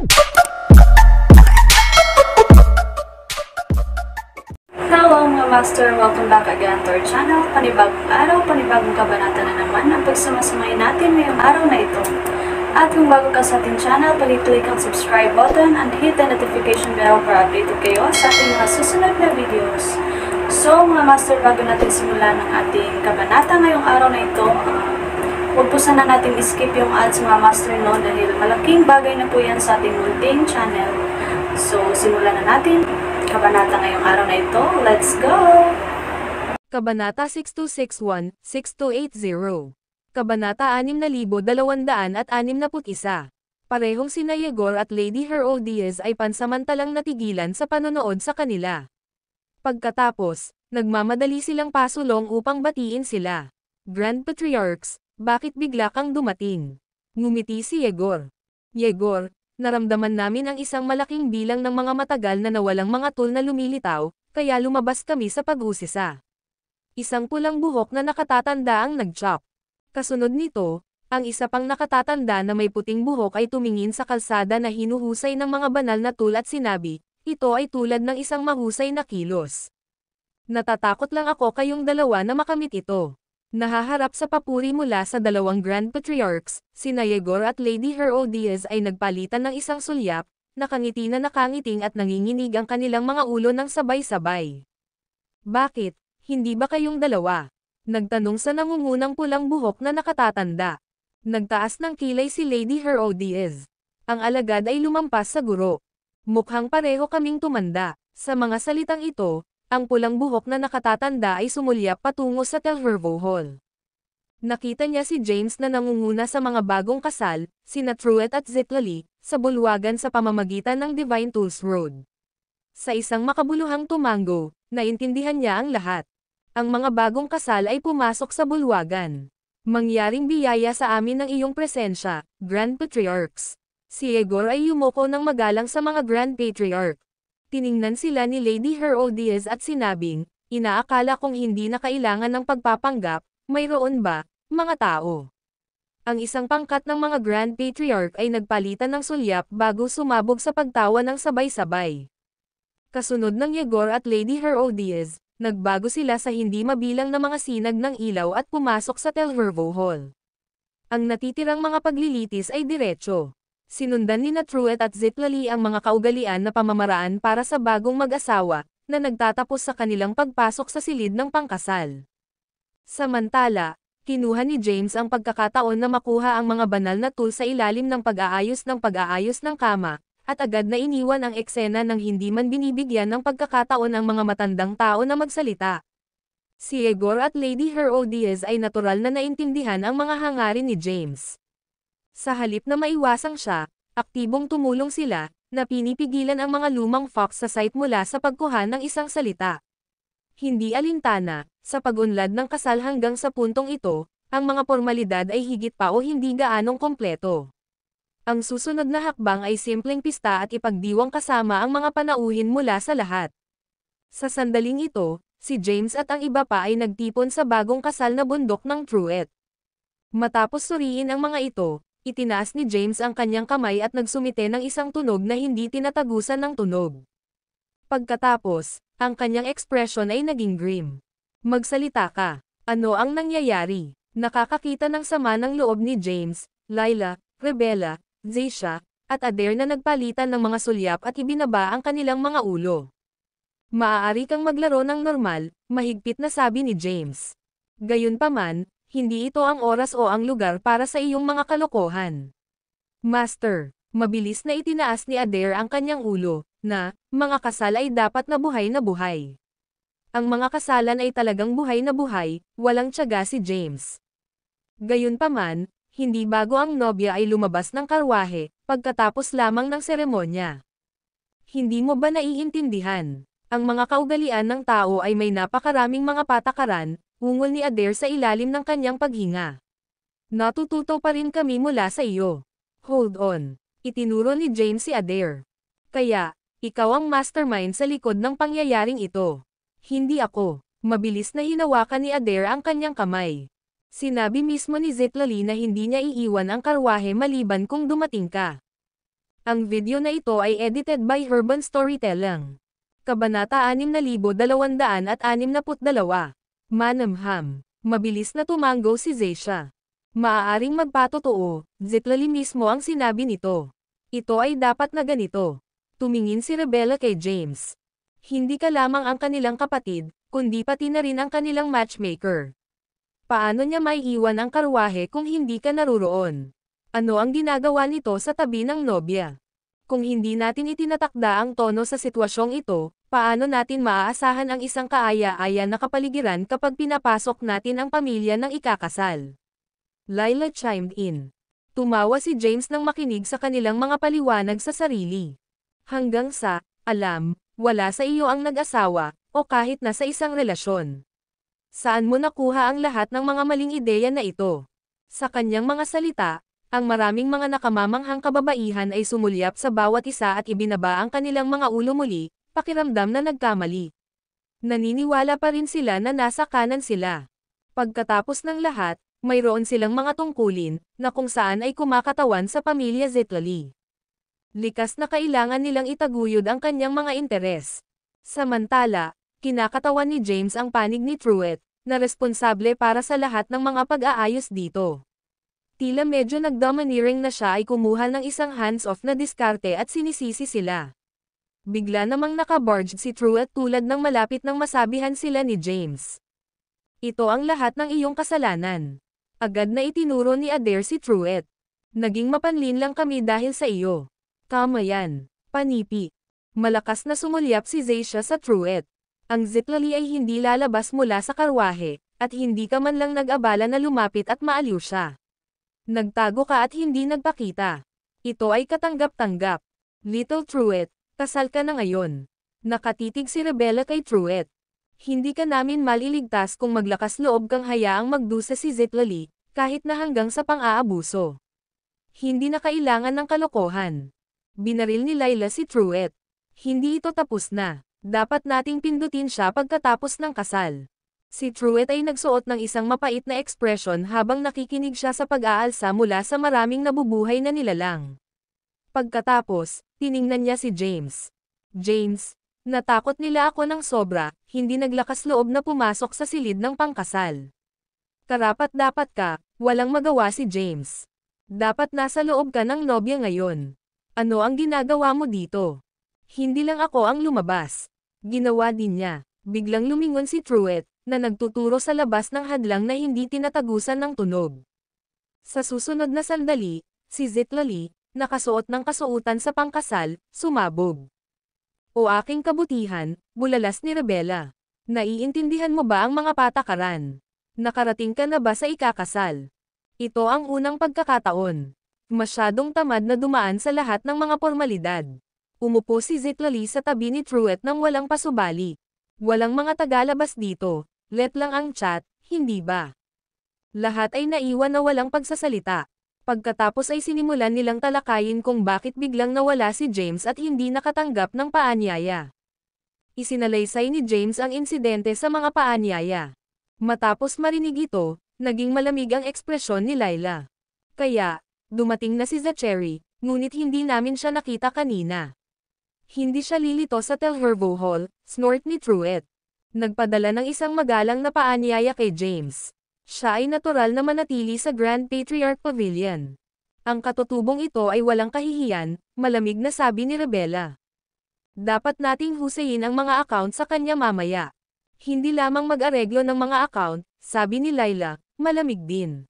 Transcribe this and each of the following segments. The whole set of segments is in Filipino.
Hello mga master! Welcome back again to our channel. Panibagong araw, panibagong kabanata na naman ang pagsamasamayin natin ngayong araw na ito. At kung bago ka sa ating channel, pag-click ang subscribe button and hit the notification bell para updated kayo sa ating mga susunod na videos. So mga master, bago natin simulan ang ating kabanata ngayong araw na ito, huwag po sana natin skip yung ads mga master no, dahil malaking bagay na po yan sa ating munting channel. So simulan na natin kabanata ngayong araw na ito. Let's go! Kabanata 6261-6280. Kabanata 6261. Parehong sina Yegor at Lady Herodias ay pansamantalang natigilan sa panonood sa kanila. Pagkatapos, nagmamadali silang pasulong upang batiin sila. Grand Patriarchs, bakit bigla kang dumating? Ngumiti si Yegor. Yegor, naramdaman namin ang isang malaking bilang ng mga matagal na nawalang mga tul na lumilitaw, kaya lumabas kami sa pag-usisa. Isang pulang buhok na nakatatanda ang nag-chop. Kasunod nito, ang isa pang nakatatanda na may puting buhok ay tumingin sa kalsada na hinuhusay ng mga banal na tul at sinabi, ito ay tulad ng isang mahusay na kilos. Natatakot lang ako kayong dalawa na makamit ito. Nahaharap sa papuri mula sa dalawang Grand Patriarchs, sina Yegor at Lady Herodias ay nagpalitan ng isang sulyap, nakangiti na nakangiting at nanginginig ang kanilang mga ulo ng sabay-sabay. Bakit, hindi ba kayong dalawa? Nagtanong sa nangungunang pulang buhok na nakatatanda. Nagtaas ng kilay si Lady Herodias. Ang alagad ay lumampas sa guro. Mukhang pareho kaming tumanda. Sa mga salitang ito, ang pulang buhok na nakatatanda ay sumulyap patungo sa Telvervo Hall. Nakita niya si James na nangunguna sa mga bagong kasal, sina Truett at Zitlali, sa bulwagan sa pamamagitan ng Divine Tools Road. Sa isang makabuluhang tumango, naintindihan niya ang lahat. Ang mga bagong kasal ay pumasok sa bulwagan. Mangyaring biyaya sa amin ng iyong presensya, Grand Patriarchs. Si Yegor ay yumuko ng magalang sa mga Grand Patriarch. Tiningnan sila ni Lady Herodias at sinabing, inaakala kong hindi na kailangan ng pagpapanggap, mayroon ba, mga tao? Ang isang pangkat ng mga Grand Patriarch ay nagpalitan ng sulyap bago sumabog sa pagtawa ng sabay-sabay. Kasunod ng Yegor at Lady Herodias, nagbago sila sa hindi mabilang na mga sinag ng ilaw at pumasok sa Telvervo Hall. Ang natitirang mga paglilitis ay diretso. Sinundan ni Truett at Zitlali ang mga kaugalian na pamamaraan para sa bagong mag-asawa, na nagtatapos sa kanilang pagpasok sa silid ng pangkasal. Samantala, kinuha ni James ang pagkakataon na makuha ang mga banal na tul sa ilalim ng pag-aayos ng kama, at agad na iniwan ang eksena nang hindi man binibigyan ng pagkakataon ang mga matandang tao na magsalita. Si Yegor at Lady Herodias ay natural na naintindihan ang mga hangarin ni James. Sa halip na maiwasang siya, aktibong tumulong sila, na pinipigilan ang mga lumang fox sa site mula sa pagkuha ng isang salita. Hindi alintana, sa pag-unlad ng kasal hanggang sa puntong ito, ang mga formalidad ay higit pa o hindi gaanong kompleto. Ang susunod na hakbang ay simpleng pista at ipagdiwang kasama ang mga panauhin mula sa lahat. Sa sandaling ito, si James at ang iba pa ay nagtipon sa bagong kasal na bundok ng Truett. Matapos suriin ang mga ito, itinaas ni James ang kanyang kamay at nagsumite ng isang tunog na hindi tinatagusan ng tunog. Pagkatapos, ang kanyang ekspresyon ay naging grim. Magsalita ka. Ano ang nangyayari? Nakakakita ng sama ng loob ni James, Lila, Rebella, Zaisha, at Adair na nagpalitan ng mga sulyap at ibinaba ang kanilang mga ulo. Maaari kang maglaro ng normal, mahigpit na sabi ni James. Gayunpaman, hindi ito ang oras o ang lugar para sa iyong mga kalokohan. Master, mabilis na itinaas ni Adair ang kanyang ulo, na, mga kasal ay dapat na buhay na buhay. Ang mga kasalan ay talagang buhay na buhay, walang tiyaga si James. Gayunpaman, hindi bago ang nobya ay lumabas ng karwahe, pagkatapos lamang ng seremonya. Hindi mo ba naiintindihan? Ang mga kaugalian ng tao ay may napakaraming mga patakaran, ungol ni Adair sa ilalim ng kanyang paghinga. Natututo pa rin kami mula sa iyo. Hold on. Itinuro ni James si Adair. Kaya, ikaw ang mastermind sa likod ng pangyayaring ito. Hindi ako. Mabilis na hinawakan ni Adair ang kanyang kamay. Sinabi mismo ni Zitlali na hindi niya iiwan ang karwahe maliban kung dumating ka. Ang video na ito ay edited by Herban Storytelling. Kabanata 6262. Manamham. Mabilis na tumango si Zeisha. Maaaring magpatotoo, Zitlali mismo ang sinabi nito. Ito ay dapat na ganito. Tumingin si Rebella kay James. Hindi ka lamang ang kanilang kapatid, kundi pati na rin ang kanilang matchmaker. Paano niya maiiwan ang karwahe kung hindi ka naruroon? Ano ang ginagawa nito sa tabi ng nobya? Kung hindi natin itinatakda ang tono sa sitwasyong ito, paano natin maaasahan ang isang kaaya-aya na kapaligiran kapag pinapasok natin ang pamilya ng ikakasal? Layla chimed in. Tumawa si James nang makinig sa kanilang mga paliwanag sa sarili. Hanggang sa, alam, wala sa iyo ang nag-asawa, o kahit na sa isang relasyon. Saan mo nakuha ang lahat ng mga maling ideya na ito? Sa kanyang mga salita, ang maraming mga nakamamanghang kababaihan ay sumulyap sa bawat isa at ibinaba ang kanilang mga ulo muli, pakiramdam na nagkamali. Naniniwala pa rin sila na nasa kanan sila. Pagkatapos ng lahat, mayroon silang mga tungkulin, na kung saan ay kumakatawan sa pamilya Zitlali. Likas na kailangan nilang itaguyod ang kanyang mga interes. Samantala, kinakatawan ni James ang panig ni Truett, na responsable para sa lahat ng mga pag-aayos dito. Tila medyo nagdomineering na siya ay kumuha ng isang hands-off na diskarte at sinisisi sila. Bigla namang nakabarged si Truett tulad ng malapit nang masabihan sila ni James. Ito ang lahat ng iyong kasalanan. Agad na itinuro ni Adair si Truett. Naging mapanlin lang kami dahil sa iyo. Tama yan, panipi. Malakas na sumulyap si Zeisha sa Truett. Ang Zitlali ay hindi lalabas mula sa karwahe, at hindi ka man lang nag-abala na lumapit at maaliw siya. Nagtago ka at hindi nagpakita. Ito ay katanggap-tanggap. Little Truett, kasal ka na ngayon. Nakatitig si Rebella kay Truett. Hindi ka namin maliligtas kung maglakas loob kang hayaang magdusa si Zitlali, kahit na hanggang sa pang-aabuso. Hindi na kailangan ng kalokohan. Binaril ni Layla si Truett. Hindi ito tapos na. Dapat nating pindutin siya pagkatapos ng kasal. Si Truett ay nagsuot ng isang mapait na ekspresyon habang nakikinig siya sa pag-aalsa mula sa maraming nabubuhay na nilalang. Pagkatapos, tiningnan niya si James. James, natakot nila ako ng sobra, hindi naglakas loob na pumasok sa silid ng pangkasal. Karapat-dapat ka, walang magawa si James. Dapat nasa loob ka ng nobya ngayon. Ano ang ginagawa mo dito? Hindi lang ako ang lumabas. Ginawa din niya. Biglang lumingon si Truett, na nagtuturo sa labas ng hadlang na hindi tinatagusan ng tunog. Sa susunod na sandali, si Zitlali, nakasuot ng kasuotan sa pangkasal, sumabog. O aking kabutihan, bulalas ni Rebella. Naiintindihan mo ba ang mga patakaran? Nakarating ka na ba sa ikakasal? Ito ang unang pagkakataon. Masyadong tamad na dumaan sa lahat ng mga formalidad. Umupo si Zitlali sa tabi ni Truett nang walang pasubali. Walang mga tagalabas dito, let lang ang chat, hindi ba? Lahat ay naiwan na walang pagsasalita. Pagkatapos ay sinimulan nilang talakayin kung bakit biglang nawala si James at hindi nakatanggap ng paanyaya. Isinalaysay ni James ang insidente sa mga paanyaya. Matapos marinig ito, naging malamig ang ekspresyon ni Layla. Kaya, dumating na si Zachary, ngunit hindi namin siya nakita kanina. Hindi siya lilito sa Telhervo Hall, snort ni Truett. Nagpadala ng isang magalang na paanyaya kay James. Siya ay natural na manatili sa Grand Patriarch Pavilion. Ang katutubong ito ay walang kahihiyan, malamig na sabi ni Rebella. Dapat nating husayin ang mga account sa kanya mamaya. Hindi lamang mag-areglo ng mga account, sabi ni Layla, malamig din.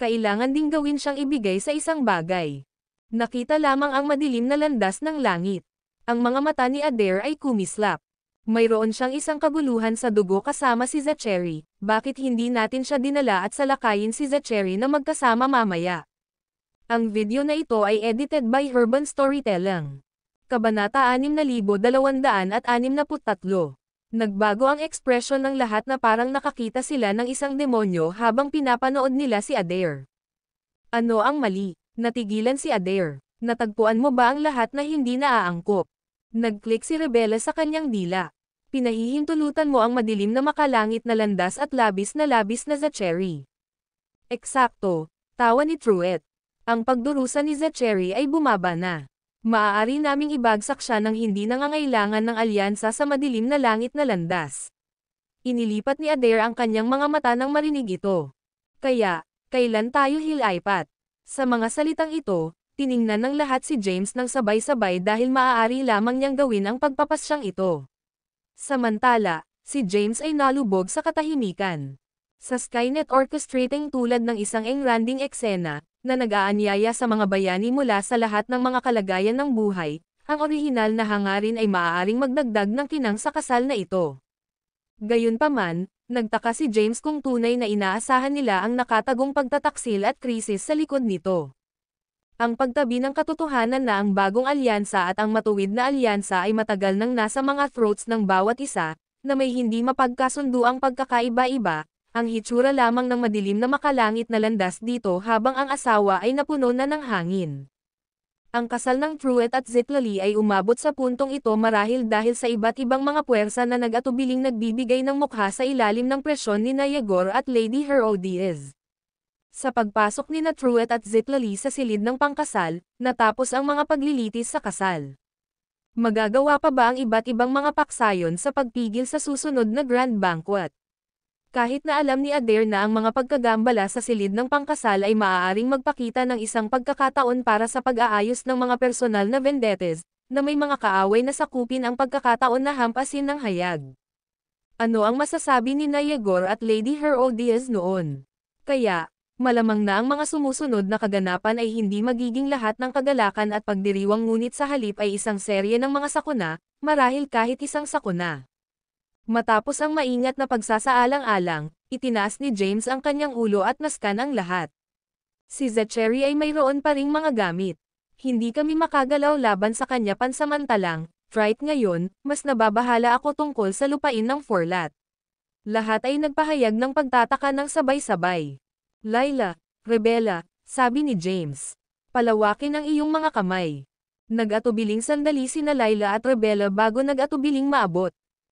Kailangan ding gawin siyang ibigay sa isang bagay. Nakita lamang ang madilim na landas ng langit. Ang mga mata ni Adair ay kumislap. Mayroon siyang isang kaguluhan sa dugo kasama si Zachary, bakit hindi natin siya dinala at salakayin si Zachary na magkasama mamaya? Ang video na ito ay edited by Herban Storytelling. Kabanata 6263. Nagbago ang ekspresyon ng lahat na parang nakakita sila ng isang demonyo habang pinapanood nila si Adair. Ano ang mali? Natigilan si Adair. Natagpuan mo ba ang lahat na hindi naaangkop? Nag-click si Rebella sa kanyang dila. Pinahihintulutan mo ang madilim na makalangit na landas at labis na Zachary. Eksakto, tawa ni Truett. Ang pagdurusa ni Zachary ay bumaba na. Maaari naming ibagsak siya nang hindi nangangailangan ng alyansa sa madilim na langit na landas. Inilipat ni Adair ang kanyang mga mata nang marinig ito. Kaya, kailan tayo hilipat? Sa mga salitang ito, tiningnan ng lahat si James ng sabay-sabay dahil maaari lamang niyang gawin ang pagpapasyang ito. Samantala, si James ay nalubog sa katahimikan. Sa Skynet orchestrating tulad ng isang engranding eksena, na nag-aanyaya sa mga bayani mula sa lahat ng mga kalagayan ng buhay, ang orihinal na hangarin ay maaaring magdagdag ng kinang sa kasal na ito. Gayunpaman, nagtaka si James kung tunay na inaasahan nila ang nakatagong pagtataksil at krisis sa likod nito. Ang pagtabi ng katotohanan na ang bagong alyansa at ang matuwid na alyansa ay matagal nang nasa mga throats ng bawat isa, na may hindi mapagkasundo ang pagkakaiba-iba, ang hitsura lamang ng madilim na makalangit na landas dito habang ang asawa ay napuno na ng hangin. Ang kasal ng Truett at Zitlali ay umabot sa puntong ito marahil dahil sa iba't ibang mga puwersa na nag-atubiling nagbibigay ng mukha sa ilalim ng presyon ni Yegor at Lady Herodias. Sa pagpasok ni Truett at Zitlali sa silid ng pangkasal, natapos ang mga paglilitis sa kasal. Magagawa pa ba ang iba't ibang mga paksayon sa pagpigil sa susunod na grand banquet? Kahit na alam ni Adair na ang mga pagkagambala sa silid ng pangkasal ay maaaring magpakita ng isang pagkakataon para sa pag-aayos ng mga personal na vendettas, na may mga kaaway na sakupin ang pagkakataon na hampasin ng hayag. Ano ang masasabi ni Yegor at Lady Herodias noon? Kaya, malamang na ang mga sumusunod na kaganapan ay hindi magiging lahat ng kagalakan at pagdiriwang ngunit sa halip ay isang serye ng mga sakuna, marahil kahit isang sakuna. Matapos ang maingat na pagsasaalang-alang, itinaas ni James ang kanyang ulo at naskan ang lahat. Si Zachary ay mayroon pa ring mga gamit. Hindi kami makagalaw laban sa kanya pansamantalang, right ngayon, mas nababahala ako tungkol sa lupain ng Forlat. Lahat ay nagpahayag ng pagtataka ng sabay-sabay. Layla, Rebella, sabi ni James. Palawakin ang iyong mga kamay. Nag-atubiling sandali sina Layla at Rebella bago nag-atubiling maabot.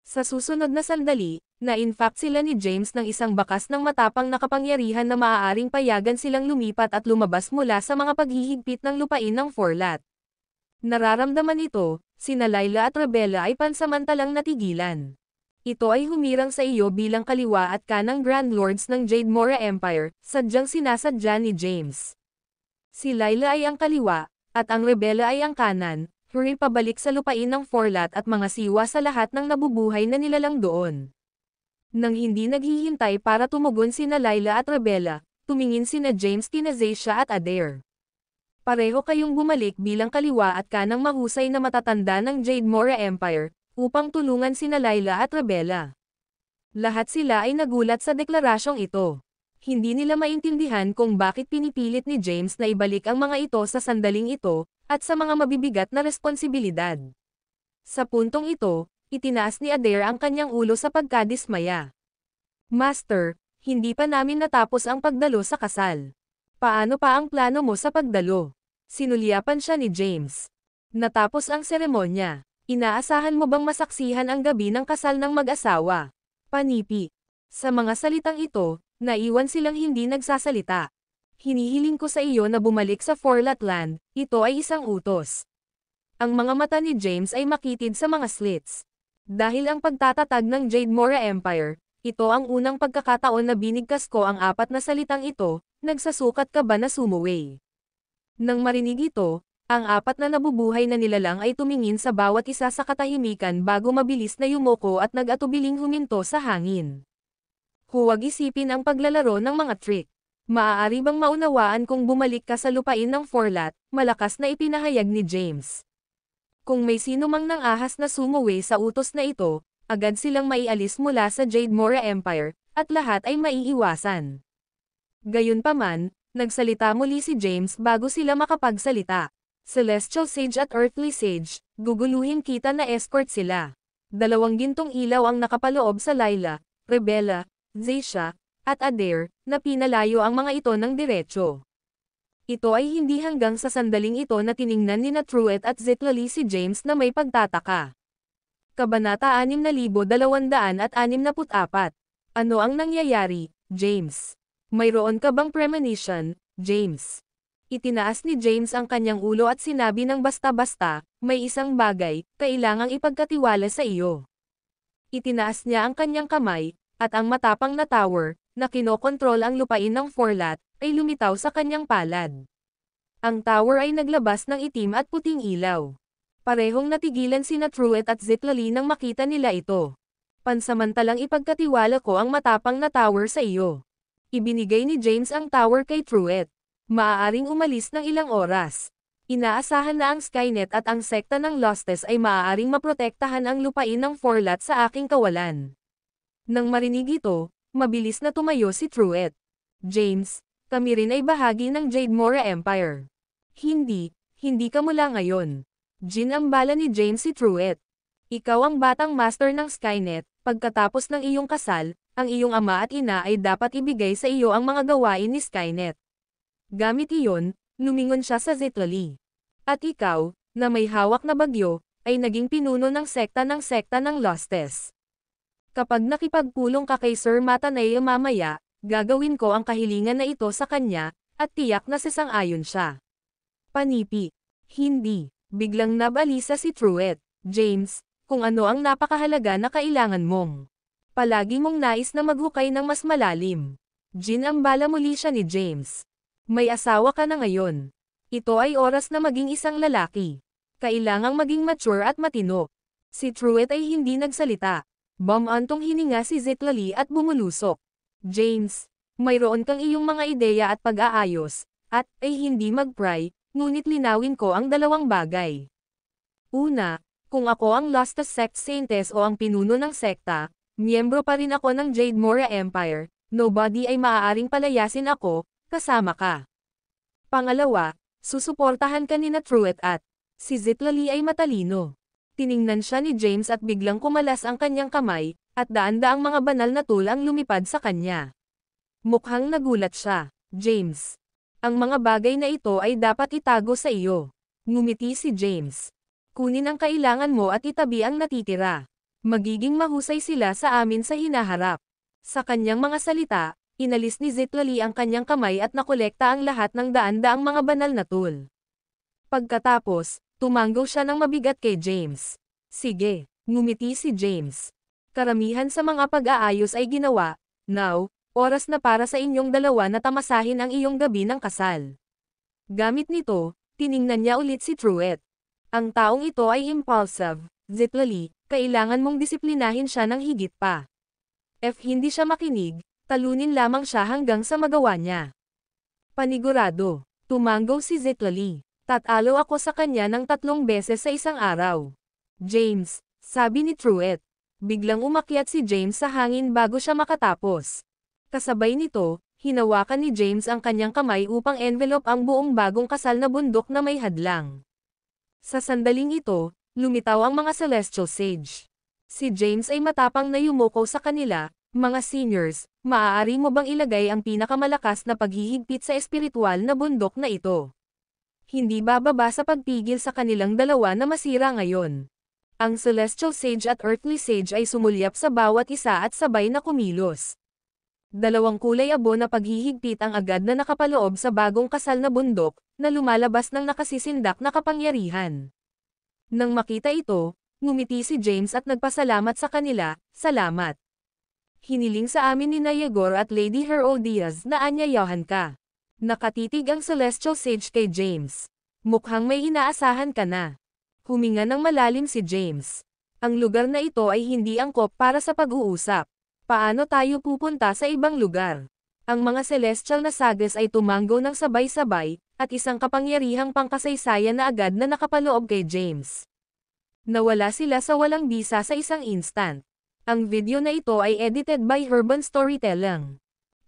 Sa susunod na sandali, na-infact sila ni James ng isang bakas ng matapang na kapangyarihan na maaaring payagan silang lumipat at lumabas mula sa mga paghihigpit ng lupain ng Forlat. Nararamdaman ito, sina Layla at Rebella ay pansamantalang natigilan. Ito ay humirang sa iyo bilang kaliwa at kanang Grand Lords ng Jade Mora Empire, sadyang sinasadya ni James. Si Layla ay ang kaliwa, at ang Rebella ay ang kanan. Hurry pabalik sa lupain ng Forlat at mga siwa sa lahat ng nabubuhay na nilalang doon. Nang hindi naghihintay para tumugon sina Layla at Rebella, tumingin sina James kina Zacia at Adair. Pareho kayong bumalik bilang kaliwa at kanang mahusay na matatanda ng Jade Mora Empire, upang tulungan sina Layla at Rebella. Lahat sila ay nagulat sa deklarasyong ito. Hindi nila maintindihan kung bakit pinipilit ni James na ibalik ang mga ito sa sandaling ito, at sa mga mabibigat na responsibilidad. Sa puntong ito, itinaas ni Adair ang kanyang ulo sa pagkadismaya. Master, hindi pa namin natapos ang pagdalo sa kasal. Paano pa ang plano mo sa pagdalo? Sinulyapan siya ni James. Natapos ang seremonya. Inaasahan mo bang masaksihan ang gabi ng kasal ng mag-asawa? Panipi. Sa mga salitang ito, naiwan silang hindi nagsasalita. Hinihiling ko sa iyo na bumalik sa Forlat Land, ito ay isang utos. Ang mga mata ni James ay makitid sa mga slits. Dahil ang pagtatatag ng Jade Mora Empire, ito ang unang pagkakataon na binigkas ko ang apat na salitang ito, nagsasukat ka ba na sumuway? Nang marinig ito, ang apat na nabubuhay na nilalang ay tumingin sa bawat isa sa katahimikan bago mabilis na yumoko at nag-atubiling huminto sa hangin. Huwag isipin ang paglalaro ng mga trick. Maaari bang maunawaan kung bumalik ka sa lupain ng Forlat, malakas na ipinahayag ni James. Kung may sino mang nang ahas na sumuwi sa utos na ito, agad silang maialis mula sa Jade Mora Empire, at lahat ay maiiwasan. Gayunpaman, nagsalita muli si James bago sila makapagsalita. Celestial Sage at Earthly Sage, guguluhin kita na escort sila. 2 gintong ilaw ang nakapaloob sa Layla, Rebella, Zacia, at Adair, na pinalayo ang mga ito ng diretsyo. Ito ay hindi hanggang sa sandaling ito na tiningnan ni Truett at Zitlali si James na may pagtataka. Kabanata 6264. Ano ang nangyayari, James? Mayroon ka bang premonition, James? Itinaas ni James ang kanyang ulo at sinabi ng basta-basta, may isang bagay, kailangang ipagkatiwala sa iyo. Itinaas niya ang kanyang kamay, at ang matapang na tower, na kinokontrol ang lupain ng Forlat, ay lumitaw sa kanyang palad. Ang tower ay naglabas ng itim at puting ilaw. Parehong natigilan sina Truett at Zitlali nang makita nila ito. Pansamantalang ipagkatiwala ko ang matapang na tower sa iyo. Ibinigay ni James ang tower kay Truett. Maaaring umalis ng ilang oras. Inaasahan na ang Skynet at ang sekta ng Lostes ay maaaring maprotektahan ang lupain ng Forlat sa aking kawalan. Nang marinig ito, mabilis na tumayo si Truett. James, kami rin ay bahagi ng Jade Mora Empire. Hindi ka mula ngayon. Ginambala ni James si Truett. Ikaw ang batang master ng Skynet, pagkatapos ng iyong kasal, ang iyong ama at ina ay dapat ibigay sa iyo ang mga gawain ni Skynet. Gamit iyon, lumingon siya sa Zitlali. At ikaw, na may hawak na bagyo, ay naging pinuno ng sekta ng Lostes. Kapag nakipagpulong ka kay Sir Mataneo mamaya, gagawin ko ang kahilingan na ito sa kanya, at tiyak na sasang-ayon siya. Panipi. Hindi. Biglang nabalisa si Truett. James, kung ano ang napakahalaga na kailangan mong. Palagi mong nais na maghukay ng mas malalim. Ginambala muli siya ni James. May asawa ka na ngayon. Ito ay oras na maging isang lalaki. Kailangang maging mature at matino. Si Truett ay hindi nagsalita. Bumantong hininga si Zitlali at bumulusok. James, mayroon kang iyong mga ideya at pag-aayos, at ay hindi mag-pry, ngunit linawin ko ang dalawang bagay. Una, kung ako ang Lostes Sect Saintes o ang pinuno ng sekta, miyembro pa rin ako ng Jade Mora Empire, nobody ay maaaring palayasin ako, kasama ka. Pangalawa, susuportahan ka ni na Truett at si Zitlali ay matalino. Tiningnan siya ni James at biglang kumalas ang kanyang kamay, at daan-daang mga banal na tool ang lumipad sa kanya. Mukhang nagulat siya. James, ang mga bagay na ito ay dapat itago sa iyo. Ngumiti si James. Kunin ang kailangan mo at itabi ang natitira. Magiging mahusay sila sa amin sa hinaharap. Sa kanyang mga salita, inalis ni Zitlali ang kanyang kamay at nakolekta ang lahat ng daan-daang mga banal na tool. Pagkatapos, tumanggaw siya ng mabigat kay James. Sige, ngumiti si James. Karamihan sa mga pag-aayos ay ginawa. Now, oras na para sa inyong dalawa na tamasahin ang iyong gabi ng kasal. Gamit nito, tiningnan niya ulit si Truett. Ang taong ito ay impulsive. Zitlali, kailangan mong disiplinahin siya ng higit pa. If hindi siya makinig, talunin lamang siya hanggang sa magawa niya. Panigurado, tumanggaw si Zitlali. Tatalo ako sa kanya ng 3 beses sa isang araw. James, sabi ni Truett. Biglang umakyat si James sa hangin bago siya makatapos. Kasabay nito, hinawakan ni James ang kanyang kamay upang envelope ang buong bagong kasal na bundok na may hadlang. Sa sandaling ito, lumitaw ang mga Celestial Sage. Si James ay matapang na yumuko sa kanila. Mga seniors, maaari mo bang ilagay ang pinakamalakas na paghihigpit sa espiritual na bundok na ito? Hindi bababa sa pagpigil sa kanilang dalawa na masira ngayon. Ang Celestial Sage at Earthly Sage ay sumulyap sa bawat isa at sabay na kumilos. Dalawang kulay abo na paghihigpit ang agad na nakapaloob sa bagong kasal na bundok, na lumalabas ng nakasisindak na kapangyarihan. Nang makita ito, ngumiti si James at nagpasalamat sa kanila, salamat. Hiniling sa amin ni Yegor at Lady Herodias na anyayahan ka. Nakatitig ang Celestial Sage kay James. Mukhang may inaasahan ka na. Huminga ng malalim si James. Ang lugar na ito ay hindi angkop para sa pag-uusap. Paano tayo pupunta sa ibang lugar? Ang mga celestial na sages ay tumanggo ng sabay-sabay, at isang kapangyarihang pangkasaysayan na agad na nakapaloob kay James. Nawala sila sa walang bisa sa isang instant. Ang video na ito ay edited by Urban Storytelling.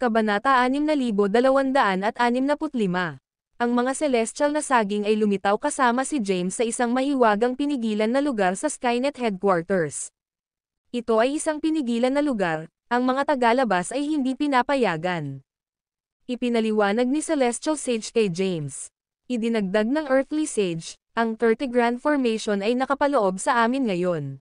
Kabanata 6265. Ang mga celestial na saging ay lumitaw kasama si James sa isang mahiwagang pinigilan na lugar sa Skynet headquarters. Ito ay isang pinigilan na lugar, ang mga tagalabas ay hindi pinapayagan. Ipinaliwanag ni Celestial Sage kay James. Idinagdag ng Earthly Sage, ang 30 Grand Formation ay nakapaloob sa amin ngayon.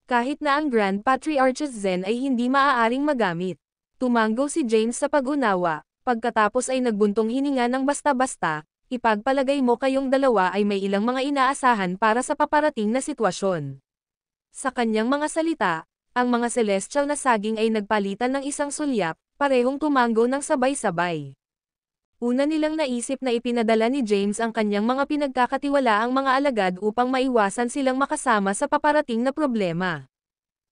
Kahit na ang Grand Patriarch's Zen ay hindi maaaring magamit. Tumanggaw si James sa pag-unawa, pagkatapos ay nagbuntong hininga ng basta-basta, Ipagpalagay mo kayong dalawa ay may ilang mga inaasahan para sa paparating na sitwasyon. Sa kanyang mga salita, ang mga celestial na saging ay nagpalitan ng isang sulyap, parehong tumango ng sabay-sabay. Una nilang naisip na ipinadala ni James ang kanyang mga pinagkakatiwalaang mga alagad upang maiwasan silang makasama sa paparating na problema.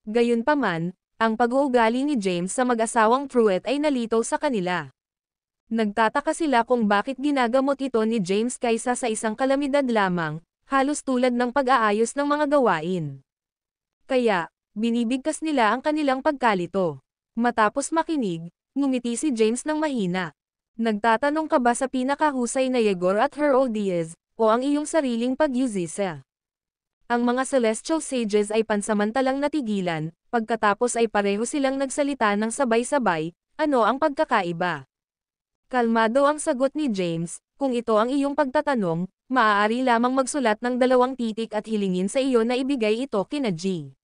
Gayunpaman, ang pag-uugali ni James sa mag-asawang Truett ay nalitaw sa kanila. Nagtataka sila kung bakit ginagamot ito ni James kaysa sa isang kalamidad lamang, halos tulad ng pag-aayos ng mga gawain. Kaya, binibigkas nila ang kanilang pagkalito. Matapos makinig, ngumiti si James ng mahina. Nagtatanong ka ba sa pinakahusay na Yegor at Herodias, o ang iyong sariling pag-Yuzisa? Ang mga celestial sages ay pansamantalang natigilan, pagkatapos ay pareho silang nagsalita ng sabay-sabay, ano ang pagkakaiba? Kalmado ang sagot ni James, kung ito ang iyong pagtatanong, maaari lamang magsulat ng 2 titik at hilingin sa iyo na ibigay ito kina G.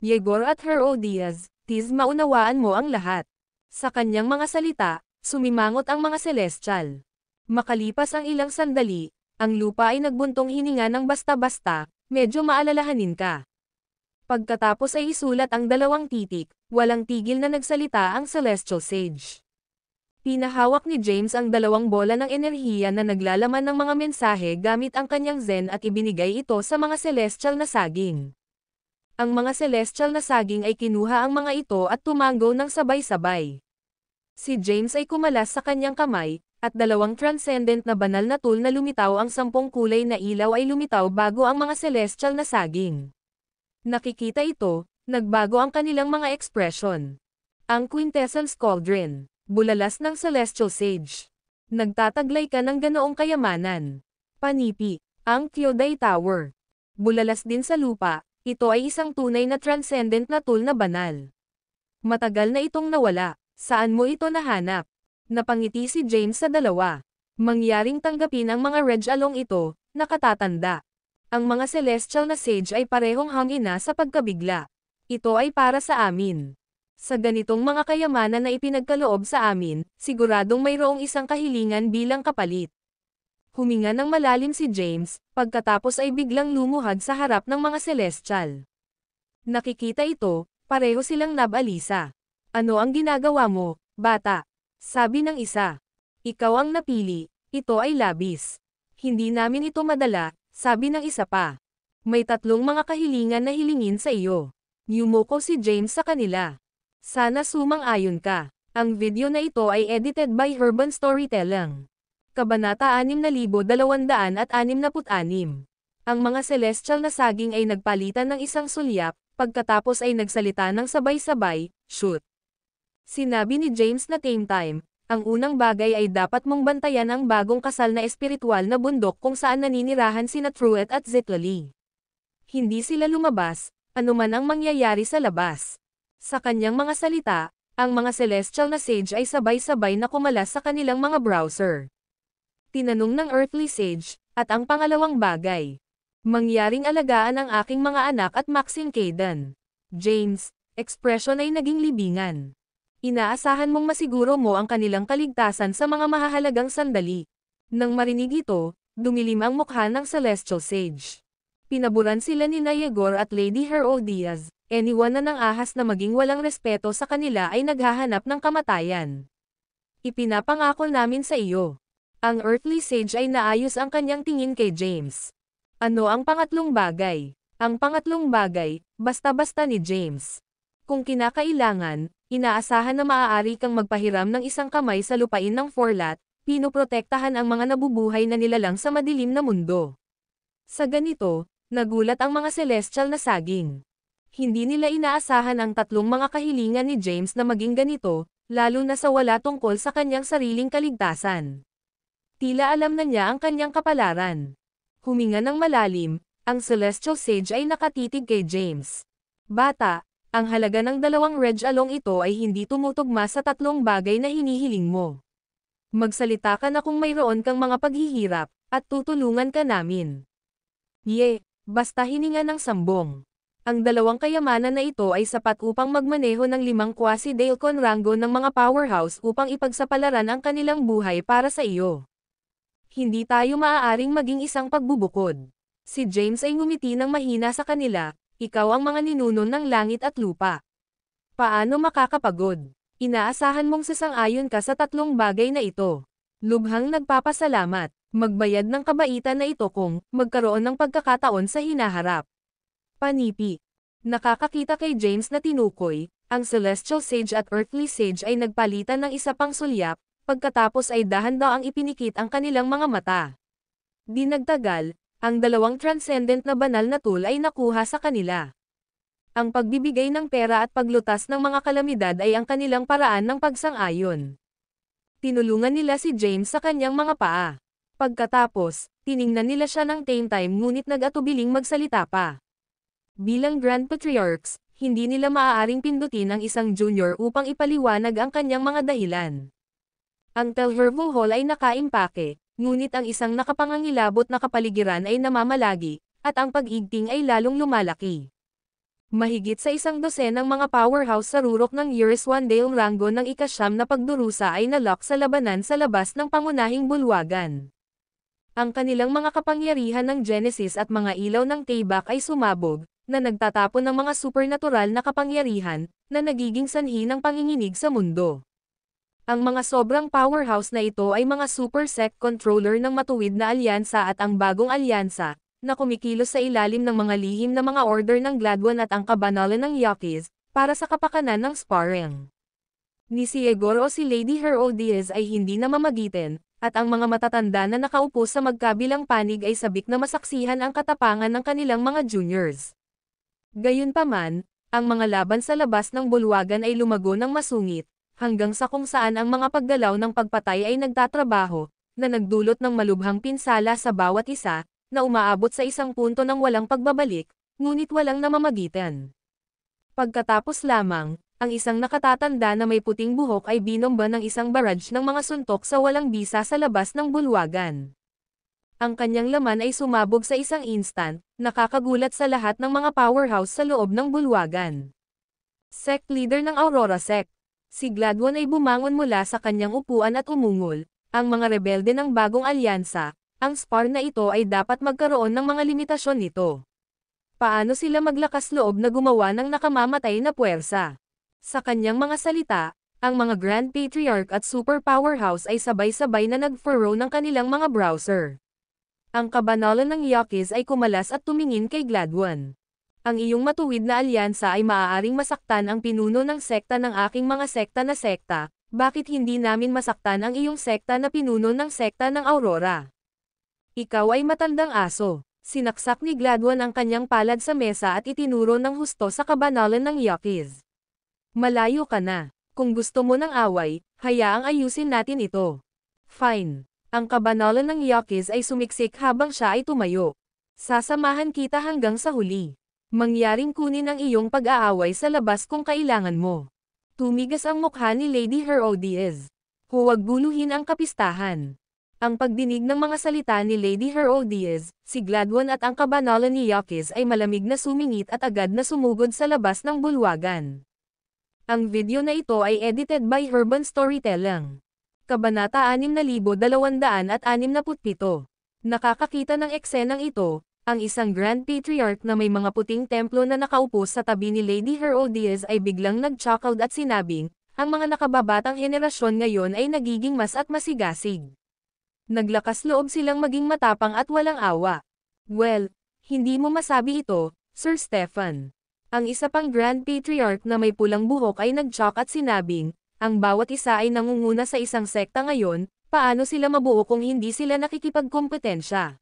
Yegor at Herodias, tis maunawaan mo ang lahat. Sa kanyang mga salita, sumimangot ang mga celestial. Makalipas ang ilang sandali, ang lupa ay nagbuntong hininga ng basta-basta, medyo maalalahanin ka. Pagkatapos ay isulat ang 2 titik, walang tigil na nagsalita ang celestial sage. Pinahawak ni James ang 2 bola ng enerhiya na naglalaman ng mga mensahe gamit ang kanyang zen at ibinigay ito sa mga celestial na saging. Ang mga celestial na saging ay kinuha ang mga ito at tumango ng sabay-sabay. Si James ay kumalas sa kanyang kamay, at 2 transcendent na banal na tool na lumitaw ang 10 kulay na ilaw ay lumitaw bago ang mga celestial na saging. Nakikita ito, nagbago ang kanilang mga ekspresyon. Ang Quintessence Cauldron. Bulalas ng Celestial Sage. Nagtataglay ka ng ganoong kayamanan. Panipi, ang Kyodai Tower. Bulalas din sa lupa, ito ay isang tunay na transcendent na tool na banal. Matagal na itong nawala, saan mo ito nahanap? Napangiti si James sa dalawa. Mangyaring tanggapin ang mga Regalong ito, nakatatanda. Ang mga Celestial na Sage ay parehong hangina sa pagkabigla. Ito ay para sa amin. Sa ganitong mga kayamanan na ipinagkaloob sa amin, siguradong mayroong isang kahilingan bilang kapalit. Huminga ng malalim si James, pagkatapos ay biglang lumuhad sa harap ng mga celestial. Nakikita ito, pareho silang nabalisa. Ano ang ginagawa mo, bata? Sabi ng isa. Ikaw ang napili, ito ay labis. Hindi namin ito madala, sabi ng isa pa. May 3 mga kahilingan na hilingin sa iyo. Yumuko si James sa kanila. Sana sumang-ayon ka. Ang video na ito ay edited by Urban Storytelling. Kabanata 6266. Ang mga celestial na saging ay nagpalitan ng isang sulyap, pagkatapos ay nagsalita ng sabay-sabay, shoot. Sinabi ni James na same time, ang unang bagay ay dapat mong bantayan ang bagong kasal na espiritual na bundok kung saan naninirahan sina Truett at Zitlali. Hindi sila lumabas, anuman ang mangyayari sa labas. Sa kanyang mga salita, ang mga celestial na sage ay sabay-sabay na kumalas sa kanilang mga browser. Tinanong ng earthly sage, at ang pangalawang bagay. Mangyaring alagaan ang aking mga anak at Maxine Caden. James, ekspresyon ay naging libingan. Inaasahan mong masiguro mo ang kanilang kaligtasan sa mga mahahalagang sandali. Nang marinig ito, dumilim ang mukha ng celestial sage. Pinaburan sila ni Yegor at Lady Herodias. Anyone na ng ahas na maging walang respeto sa kanila ay naghahanap ng kamatayan. Ipinapangako namin sa iyo. Ang earthly sage ay naayos ang kanyang tingin kay James. Ano ang pangatlong bagay? Ang pangatlong bagay, basta-basta ni James. Kung kinakailangan, inaasahan na maaari kang magpahiram ng isang kamay sa lupain ng Forlat, pinoprotektahan ang mga nabubuhay na nilalang sa madilim na mundo. Sa ganito, nagulat ang mga celestial na saging. Hindi nila inaasahan ang 3 mga kahilingan ni James na maging ganito, lalo na sa wala tungkol sa kanyang sariling kaligtasan. Tila alam na niya ang kanyang kapalaran. Huminga ng malalim, ang celestial sage ay nakatitig kay James. Bata, ang halaga ng 2 Regalong ito ay hindi tumutugma sa 3 bagay na hinihiling mo. Magsalita ka na kung mayroon kang mga paghihirap, at tutulungan ka namin. Basta hininga ng sambong. Ang 2 kayamanan na ito ay sapat upang magmaneho ng 5 quasi-Dailcon rango ng mga powerhouse upang ipagsapalaran ang kanilang buhay para sa iyo. Hindi tayo maaaring maging isang pagbubukod. Si James ay ngumiti ng mahina sa kanila, ikaw ang mga ninuno ng langit at lupa. Paano makakapagod? Inaasahan mong sasang-ayon ka sa tatlong bagay na ito. Lubhang nagpapasalamat, magbayad ng kabaitan na ito kung magkaroon ng pagkakataon sa hinaharap. Panipi. Nakakakita kay James na tinukoy, ang Celestial Sage at Earthly Sage ay nagpalitan ng isa pang sulyap, pagkatapos ay dahan-daang ipinikit ang kanilang mga mata. Di nagtagal, ang dalawang transcendent na banal na tool ay nakuha sa kanila. Ang pagbibigay ng pera at paglutas ng mga kalamidad ay ang kanilang paraan ng pagsang-ayon. Tinulungan nila si James sa kanyang mga paa. Pagkatapos, tiningnan nila siya ng time ngunit nag-atubiling magsalita pa. Bilang Grand Patriarchs, hindi nila maaaring pindutin ang isang junior upang ipaliwanag ang kanyang mga dahilan. Ang Telhervo Hall ay nakaimpake, ngunit ang isang nakapangangilabot na kapaligiran ay namamalagi, at ang pag-igting ay lalong lumalaki. Mahigit sa 100 ng mga powerhouse sa rurok ng Uriswandale Rango ng ika-9 na pagdurusa ay nalock sa labanan sa labas ng pangunahing bulwagan. Ang kanilang mga kapangyarihan ng Genesis at mga ilaw ng Tayback ay sumabog, na nagtatapon ng mga supernatural na kapangyarihan, na nagiging sanhi ng panginginig sa mundo. Ang mga sobrang powerhouse na ito ay mga super sect controller ng matuwid na alyansa at ang bagong alyansa, na kumikilos sa ilalim ng mga lihim na mga order ng Gladwin at ang kabanalan ng Yakis, para sa kapakanan ng sparring. Ni si Igor o si Lady Herodias ay hindi na mamagitin, at ang mga matatanda na nakaupo sa magkabilang panig ay sabik na masaksihan ang katapangan ng kanilang mga juniors. Gayunpaman, ang mga laban sa labas ng bulwagan ay lumago ng masungit, hanggang sa kung saan ang mga paggalaw ng pagpatay ay nagtatrabaho, na nagdulot ng malubhang pinsala sa bawat isa, na umaabot sa isang punto ng walang pagbabalik, ngunit walang namamagitan. Pagkatapos lamang, ang isang nakatatanda na may puting buhok ay binomba ng isang barrage ng mga suntok sa walang bisa sa labas ng bulwagan. Ang kanyang laman ay sumabog sa isang instant, nakakagulat sa lahat ng mga powerhouse sa loob ng bulwagan. Sect leader ng Aurora Sect. Si Gladwin ay bumangon mula sa kanyang upuan at umungol, ang mga rebelde ng bagong alyansa. Ang spar na ito ay dapat magkaroon ng mga limitasyon nito. Paano sila maglakas loob na gumawa ng nakamamatay na puwersa? Sa kanyang mga salita, ang mga Grand Patriarch at Super Powerhouse ay sabay-sabay na nag-furrow ng kanilang mga browser. Ang kabanalan ng Yakis ay kumalas at tumingin kay Gladwin. Ang iyong matuwid na alyansa ay maaaring masaktan ang pinuno ng sekta ng aking mga sekta na sekta, bakit hindi namin masaktan ang iyong sekta na pinuno ng sekta ng Aurora? Ikaw ay matandang aso. Sinaksak ni Gladwin ang kanyang palad sa mesa at itinuro ng husto sa kabanalan ng Yakis. Malayo ka na. Kung gusto mo ng away, hayaang ayusin natin ito. Fine. Ang kabanalan ng Yakis ay sumiksik habang siya ay tumayo. Sasamahan kita hanggang sa huli. Mangyaring kunin ang iyong pag-aaway sa labas kung kailangan mo. Tumigas ang mukha ni Lady Herodias. Huwag guluhin ang kapistahan. Ang pagdinig ng mga salita ni Lady Herodias, si Gladwin at ang kabanalan ni Yakis ay malamig na sumingit at agad na sumugod sa labas ng bulwagan. Ang video na ito ay edited by Urban Storytelling. Kabanata 6267. Nakakakita ng eksenang ito, ang isang Grand Patriarch na may mga puting templo na nakaupo sa tabi ni Lady Herodias ay biglang nag-chuckled at sinabing, ang mga nakababatang henerasyon ngayon ay nagiging mas at masigasig. Naglakas loob silang maging matapang at walang awa. Well, hindi mo masabi ito, Sir Stephen. Ang isa pang Grand Patriarch na may pulang buhok ay nag-shock at sinabing, ang bawat isa ay nangunguna sa isang sekta ngayon, paano sila mabuo kung hindi sila nakikipagkompetensya?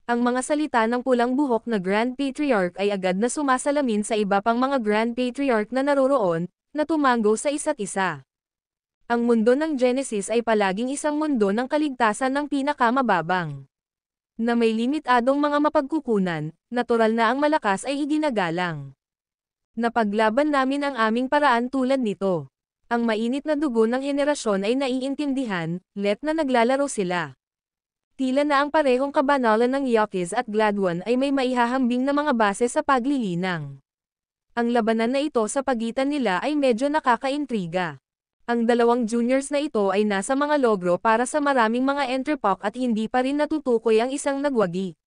Ang mga salita ng pulang buhok na Grand Patriarch ay agad na sumasalamin sa iba pang mga Grand Patriarch na naroroon, na tumango sa isa't isa. Ang mundo ng Genesis ay palaging isang mundo ng kaligtasan ng pinakamababang. Na may limitadong mga mapagkukunan, natural na ang malakas ay iginagalang. Napaglaban namin ang aming paraan tulad nito. Ang mainit na dugo ng henerasyon ay naiintindihan, let na naglalaro sila. Tila na ang parehong kabanalan ng Yakis at Gladwin ay may maihahambing na mga base sa paglilinang. Ang labanan na ito sa pagitan nila ay medyo nakakaintriga. Ang dalawang juniors na ito ay nasa mga logro para sa maraming mga entrepok at hindi pa rin natutukoy ang isang nagwagi.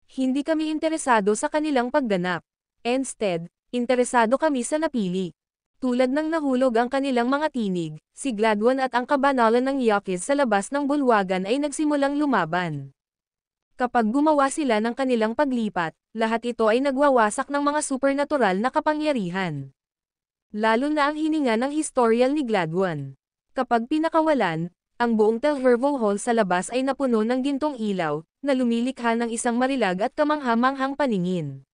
Hindi kami interesado sa kanilang pagganap. Instead, interesado kami sa napili. Tulad ng nahulog ang kanilang mga tinig, si Gladwin at ang kabanalan ng Yakis sa labas ng bulwagan ay nagsimulang lumaban. Kapag gumawa sila ng kanilang paglipat, lahat ito ay nagwawasak ng mga supernatural na kapangyarihan. Lalo na ang hininga ng historial ni Gladwin. Kapag pinakawalan, ang buong Telhervo Hall sa labas ay napuno ng gintong ilaw, na lumilikha ng isang marilag at kamangha-manghang paningin.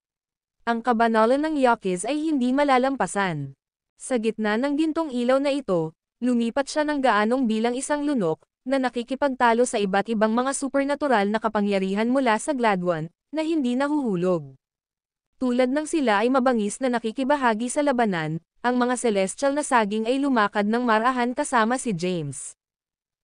Ang kabanalan ng Yakis ay hindi malalampasan. Sa gitna ng gintong ilaw na ito, lumipat siya ng gaanong bilang isang lunok, na nakikipagtalo sa iba't ibang mga supernatural na kapangyarihan mula sa Gladwin, na hindi nahuhulog. Tulad ng sila ay mabangis na nakikibahagi sa labanan, ang mga celestial na saging ay lumakad ng marahan kasama si James.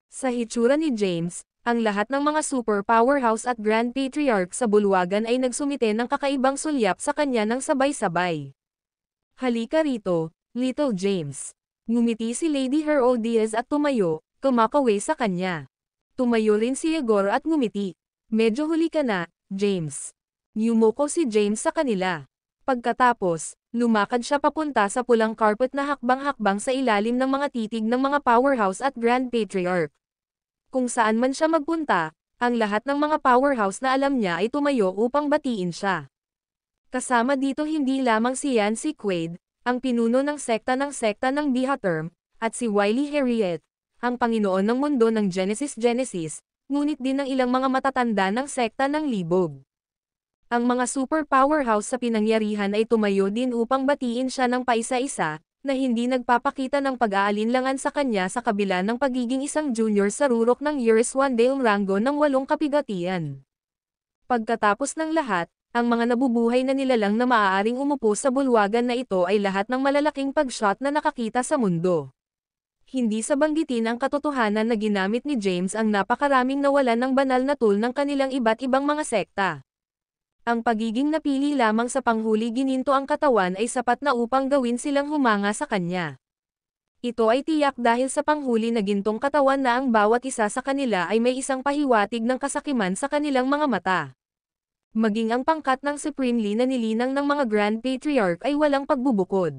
Sa hitsura ni James, ang lahat ng mga super powerhouse at Grand Patriarch sa bulwagan ay nagsumite ng kakaibang sulyap sa kanya ng sabay-sabay. Halika rito, Little James. Ngumiti si Lady Herodias at tumayo, kumakaway sa kanya. Tumayo rin si Yegor at ngumiti. Medyo huli ka na, James. Yumuko si James sa kanila. Pagkatapos, lumakad siya papunta sa pulang carpet na hakbang-hakbang sa ilalim ng mga titig ng mga powerhouse at Grand Patriarch. Kung saan man siya magpunta, ang lahat ng mga powerhouse na alam niya ay tumayo upang batiin siya. Kasama dito hindi lamang si Yancy Quaid, ang pinuno ng sekta ng Bihaterm, at si Wiley Harriet, ang Panginoon ng mundo ng Genesis, ngunit din ng ilang mga matatanda ng sekta ng Libog. Ang mga super powerhouse sa pinangyarihan ay tumayo din upang batiin siya ng paisa-isa, na hindi nagpapakita ng pag-aalinlangan sa kanya sa kabila ng pagiging isang junior sa rurok ng Uriswandale Rango ng 8 kabigatian. Pagkatapos ng lahat, ang mga nabubuhay na nilalang na maaaring umupo sa bulwagan na ito ay lahat ng malalaking pagshot na nakakita sa mundo. Hindi sa banggitin ang katotohanan na ginamit ni James ang napakaraming nawalan ng banal na tool ng kanilang iba't ibang mga sekta. Ang pagiging napili lamang sa panghuli gininto ang katawan ay sapat na upang gawin silang humanga sa kanya. Ito ay tiyak dahil sa panghuli na gintong katawan na ang bawat isa sa kanila ay may isang pahiwatig ng kasakiman sa kanilang mga mata. Maging ang pangkat ng supremely na nilinang ng mga Grand Patriarch ay walang pagbubukod.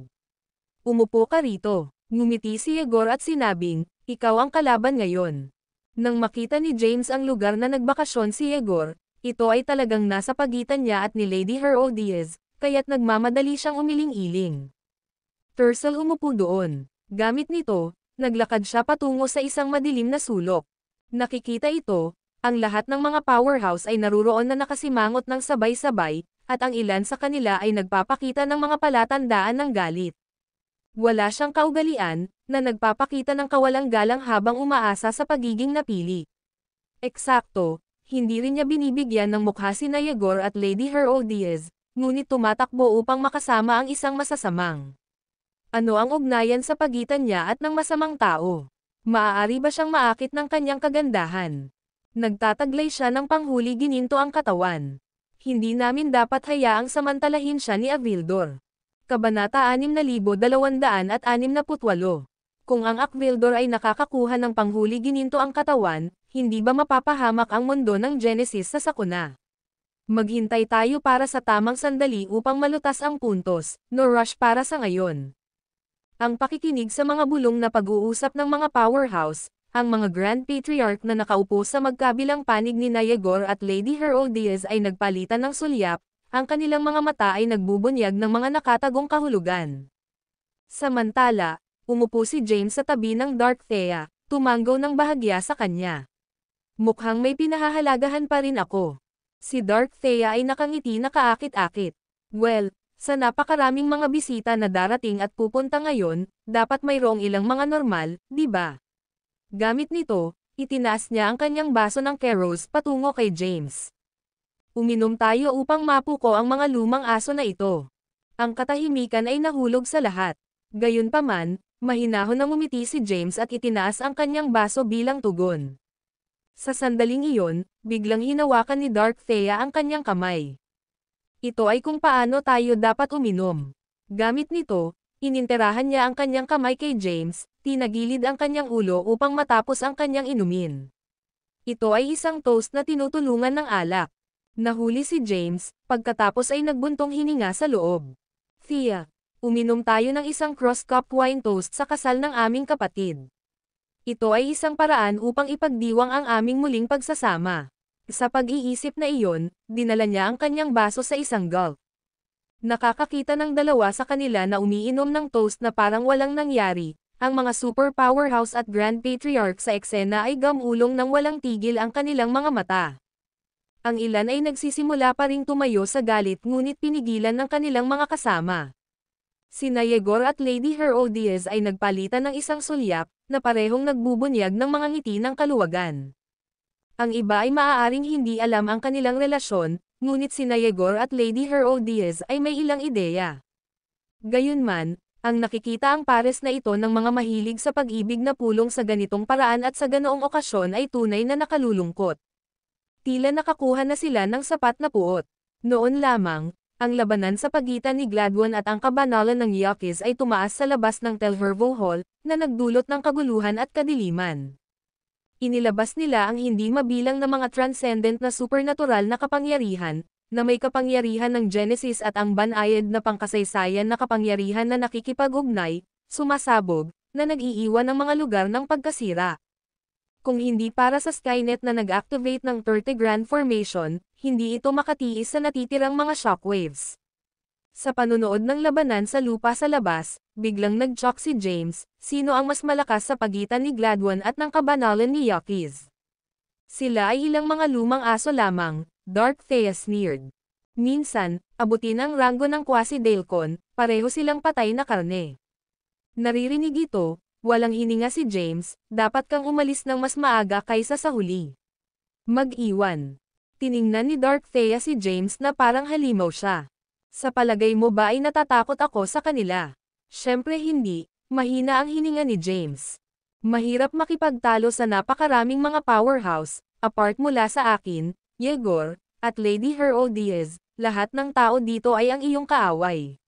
Umupo ka rito. Ngumiti si Yegor at sinabing, ikaw ang kalaban ngayon. Nang makita ni James ang lugar na nagbakasyon si Yegor, ito ay talagang nasa pagitan niya at ni Lady Herodias, kaya't nagmamadali siyang umiling-iling. Tercel umupo doon. Gamit nito, naglakad siya patungo sa isang madilim na sulok. Nakikita ito, ang lahat ng mga powerhouse ay naruroon na nakasimangot ng sabay-sabay, at ang ilan sa kanila ay nagpapakita ng mga palatandaan ng galit. Wala siyang kaugalian, na nagpapakita ng kawalang galang habang umaasa sa pagiging napili. Eksakto, hindi rin niya binibigyan ng mukha sina Yegor at Lady Herodias, ngunit tumatakbo upang makasama ang isang masasamang. Ano ang ugnayan sa pagitan niya at ng masamang tao? Maaari ba siyang maakit ng kanyang kagandahan? Nagtataglay siya ng panghuli gininto ang katawan. Hindi namin dapat hayaang samantalahin siya ni Avildor. Kabanata 6268. Kung ang Akvildor ay nakakakuha ng panghuli gininto ang katawan, hindi ba mapapahamak ang mundo ng Genesis sa sakuna? Maghintay tayo para sa tamang sandali upang malutas ang puntos, no rush para sa ngayon. Ang pakikinig sa mga bulong na pag-uusap ng mga powerhouse, ang mga Grand Patriarch na nakaupo sa magkabilang panig ni Yegor at Lady Herodias ay nagpalitan ng sulyap, ang kanilang mga mata ay nagbubunyag ng mga nakatagong kahulugan. Samantala, umupo si James sa tabi ng Dark Thea, tumanggaw ng bahagya sa kanya. Mukhang may pinahahalagahan pa rin ako. Si Dark Thea ay nakangiti na kaakit-akit. Well, sa napakaraming mga bisita na darating at pupunta ngayon, dapat mayroong ilang mga normal, di ba? Gamit nito, itinaas niya ang kanyang baso ng Keros patungo kay James. Uminom tayo upang mapuko ang mga lumang aso na ito. Ang katahimikan ay nahulog sa lahat. Gayunpaman, mahinahon na ngumiti si James at itinaas ang kanyang baso bilang tugon. Sa sandaling iyon, biglang hinawakan ni Dark Thea ang kanyang kamay. Ito ay kung paano tayo dapat uminom. Gamit nito, ininterahan niya ang kanyang kamay kay James, Tinagilid ang kanyang ulo upang matapos ang kanyang inumin. Ito ay isang toast na tinutulungan ng alak. Nahuli si James, pagkatapos ay nagbuntong hininga sa loob. Thea, uminom tayo ng isang cross-cup wine toast sa kasal ng aming kapatid. Ito ay isang paraan upang ipagdiwang ang aming muling pagsasama. Sa pag-iisip na iyon, dinala niya ang kanyang baso sa isang gulp. Nakakakita ng dalawa sa kanila na umiinom ng toast na parang walang nangyari. Ang mga super powerhouse at grand patriarch sa eksena ay gamulong ng walang tigil ang kanilang mga mata. Ang ilan ay nagsisimula pa ring tumayo sa galit ngunit pinigilan ng kanilang mga kasama. Sina Yegor at Lady Herodias ay nagpalitan ng isang sulyap, na parehong nagbubunyag ng mga ngiti ng kaluwagan. Ang iba ay maaaring hindi alam ang kanilang relasyon, ngunit sina Yegor at Lady Herodias ay may ilang ideya. Gayunman, ang nakikita ang pares na ito ng mga mahilig sa pag-ibig na pulong sa ganitong paraan at sa ganoong okasyon ay tunay na nakalulungkot. Tila nakakuha na sila ng sapat na puot. Noon lamang, ang labanan sa pagitan ni Gladwin at ang kabanalan ng Yakis ay tumaas sa labas ng Telhervo Hall, na nagdulot ng kaguluhan at kadiliman. Inilabas nila ang hindi mabilang na mga transcendent na supernatural na kapangyarihan, na may kapangyarihan ng Genesis at ang banayad na pangkasaysayan na kapangyarihan na nakikipag-ugnay, sumasabog, na nag-iiwan ng mga lugar ng pagkasira. Kung hindi para sa Skynet na nag-activate ng 30 Grand Formation, hindi ito makatiis sa natitirang mga shockwaves. Sa panunood ng labanan sa lupa sa labas, biglang nag-shock si James, sino ang mas malakas sa pagitan ni Gladwin at ng kabanalan ni Yakis. Sila ay ilang mga lumang aso lamang, Dark Thea sneered. Minsan, abutin ang ranggo ng Quasi-Delcon, pareho silang patay na karne. Naririnig ito, walang hininga si James, dapat kang umalis ng mas maaga kaysa sa huli. Mag-iwan. Tiningnan ni Dark Thea si James na parang halimaw siya. Sa palagay mo ba ay natatakot ako sa kanila? Siyempre hindi, mahina ang hininga ni James. Mahirap makipagtalo sa napakaraming mga powerhouse, apart mula sa akin, Yegor, at Lady Herodias, lahat ng tao dito ay ang iyong kaaway.